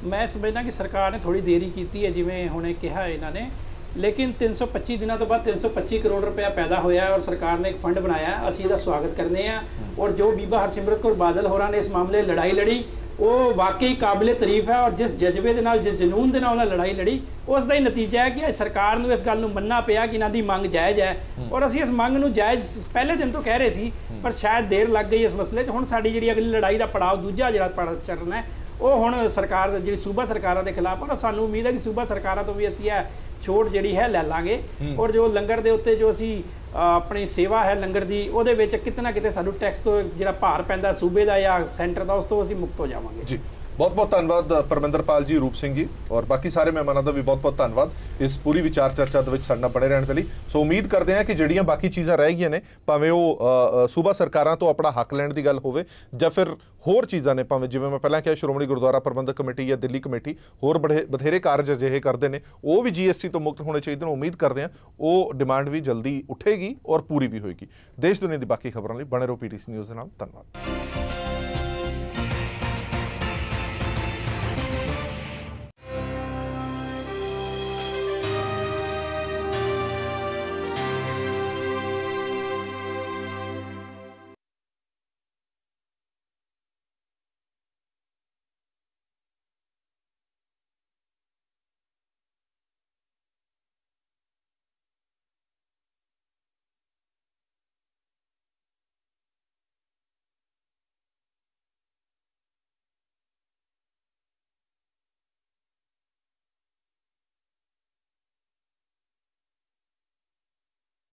ਮੈਂ ਸਮਝਦਾ ਕਿ ਸਰਕਾਰ ਨੇ ਥੋੜੀ ਦੇਰੀ ਕੀਤੀ ਹੈ, ਜਿਵੇਂ ਹੁਣੇ ਕਿਹਾ ਇਹਨਾਂ ਨੇ, ਲੇਕਿਨ 325 ਦਿਨਾਂ ਤੋਂ ਬਾਅਦ 325 ਕਰੋੜ ਰੁਪਇਆ ਪੈਦਾ ਹੋਇਆ ਔਰ ਸਰਕਾਰ ਨੇ ਇੱਕ ਫੰਡ ਬਣਾਇਆ। ਅਸੀਂ ਇਹਦਾ ਸਵਾਗਤ ਕਰਨੇ ਆ। ਔਰ ਜੋ ਬੀਬਾ ਹਰਸਿਮਰਤ ਕੌਰ ਬਾਦਲ ਹੋਰਾਂ ਨੇ ਇਸ ਮਾਮਲੇ ਲੜਾਈ ਲੜੀ, ਉਹ ਵਾਕਈ ਕਾਬਿਲੇ ਤਾਰੀਫ ਹੈ। ਔਰ ਜਿਸ ਜਜ਼ਬੇ ਦੇ ਨਾਲ, ਜਿਸ ਜਨੂਨ ਦੇ ਨਾਲ ਉਹਨਾਂ ਲੜਾਈ ਲੜੀ, ਉਸ ਦਾ ਹੀ ਨਤੀਜਾ ਹੈ ਕਿ ਸਰਕਾਰ ਨੂੰ ਇਸ ਗੱਲ ਨੂੰ ਮੰਨਣਾ ਪਿਆ ਕਿ ਇਹਨਾਂ ਦੀ ਮੰਗ ਜਾਇਜ਼ ਹੈ। ਔਰ ਅਸੀਂ ਇਸ ਮੰਗ ਨੂੰ ਜਾਇਜ਼ ਪਹਿਲੇ ਦਿਨ ਤੋਂ ਕਹਿ ਰਹੇ ਸੀ, ਪਰ ਸ਼ਾਇਦ ਦੇਰ ਲੱਗ ਗਈ ਇਸ ਮਸਲੇ 'ਚ। ਹੁਣ ਸਾਡੀ ਜਿਹੜੀ ਅਗਲੀ ਲੜਾਈ ਦਾ ਪੜਾਅ, ਦੂਜਾ ਜਿਹੜਾ ਚੱਲਣਾ ਹੈ, ਉਹ ਹੁਣ ਸਰਕਾਰ ਜਿਹੜੀ ਸੂਬਾ ਸਰਕਾਰਾਂ ਦੇ ਖਿਲਾਫ, ਔਰ ਸਾਨੂੰ ਉਮੀਦ ਹੈ ਕਿ ਸੂਬਾ ਸਰਕਾਰਾਂ ਤੋਂ ਵੀ ਅਸੀਂ ਇਹ ਛੋਟ ਜਿਹੜੀ ਹੈ ਲੈ ਲਾਂਗੇ। ਔਰ ਜੋ ਲੰਗਰ ਦੇ ਉੱਤੇ ਜੋ ਅਸੀਂ ਆਪਣੀ ਸੇਵਾ ਹੈ ਲੰਗਰ ਦੀ, ਉਹਦੇ ਵਿੱਚ ਕਿਤੇ ਨਾ ਕਿਤੇ ਸਾਨੂੰ ਟੈਕਸ ਤੋਂ ਜਿਹੜਾ ਭਾਰ ਪੈਂਦਾ ਸੂਬੇ ਦਾ ਜਾਂ ਸੈਂਟਰ ਦਾ, ਉਸ ਤੋਂ ਅਸੀਂ ਮੁਕਤ ਹੋ ਜਾਵਾਂਗੇ ਜੀ। बहुत बहुत धन्यवाद परमिंदरपाल जी, रूप सिंह जी और बाकी सारे मेहमानों का भी बहुत बहुत धन्यवाद इस पूरी विचार चर्चा ਦੇ ਵਿੱਚ ਸਾਡੇ ਨਾਲ ਬਣੇ ਰਹਿਣ ਦੇ ਲਈ। ਸੋ ਉਮੀਦ ਕਰਦੇ ਹਾਂ ਕਿ ਜਿਹੜੀਆਂ ਬਾਕੀ ਚੀਜ਼ਾਂ ਰਹਿ ਗਈਆਂ ਨੇ, ਭਾਵੇਂ ਉਹ ਸੂਬਾ ਸਰਕਾਰਾਂ ਤੋਂ ਆਪਣਾ ਹੱਕ ਲੈਣ ਦੀ ਗੱਲ ਹੋਵੇ ਜਾਂ ਫਿਰ ਹੋਰ ਚੀਜ਼ਾਂ ਨੇ, ਭਾਵੇਂ ਜਿਵੇਂ ਮੈਂ ਪਹਿਲਾਂ ਕਿਹਾ ਸ਼੍ਰੋਮਣੀ ਗੁਰਦੁਆਰਾ ਪ੍ਰਬੰਧਕ ਕਮੇਟੀ ਜਾਂ ਦਿੱਲੀ ਕਮੇਟੀ ਹੋਰ ਬਥੇਰੇ ਕਾਰਜ ਅਜਿਹੇ ਕਰਦੇ ਨੇ, ਉਹ ਵੀ GST ਤੋਂ ਮੁਕਤ ਹੋਣੇ ਚਾਹੀਦੇ ਨੇ। ਉਮੀਦ ਕਰਦੇ ਹਾਂ ਉਹ ਡਿਮਾਂਡ ਵੀ ਜਲਦੀ ਉੱਠੇਗੀ ਔਰ ਪੂਰੀ ਵੀ ਹੋਏਗੀ। ਦੇਸ਼ ਦੁਨੀਆ ਦੀ ਬਾਕੀ ਖਬਰਾਂ ਲਈ ਬਣੇ ਰਹੋ PTC ਨਿਊਜ਼ ਦੇ ਨਾਲ। ਧੰਨਵਾਦ।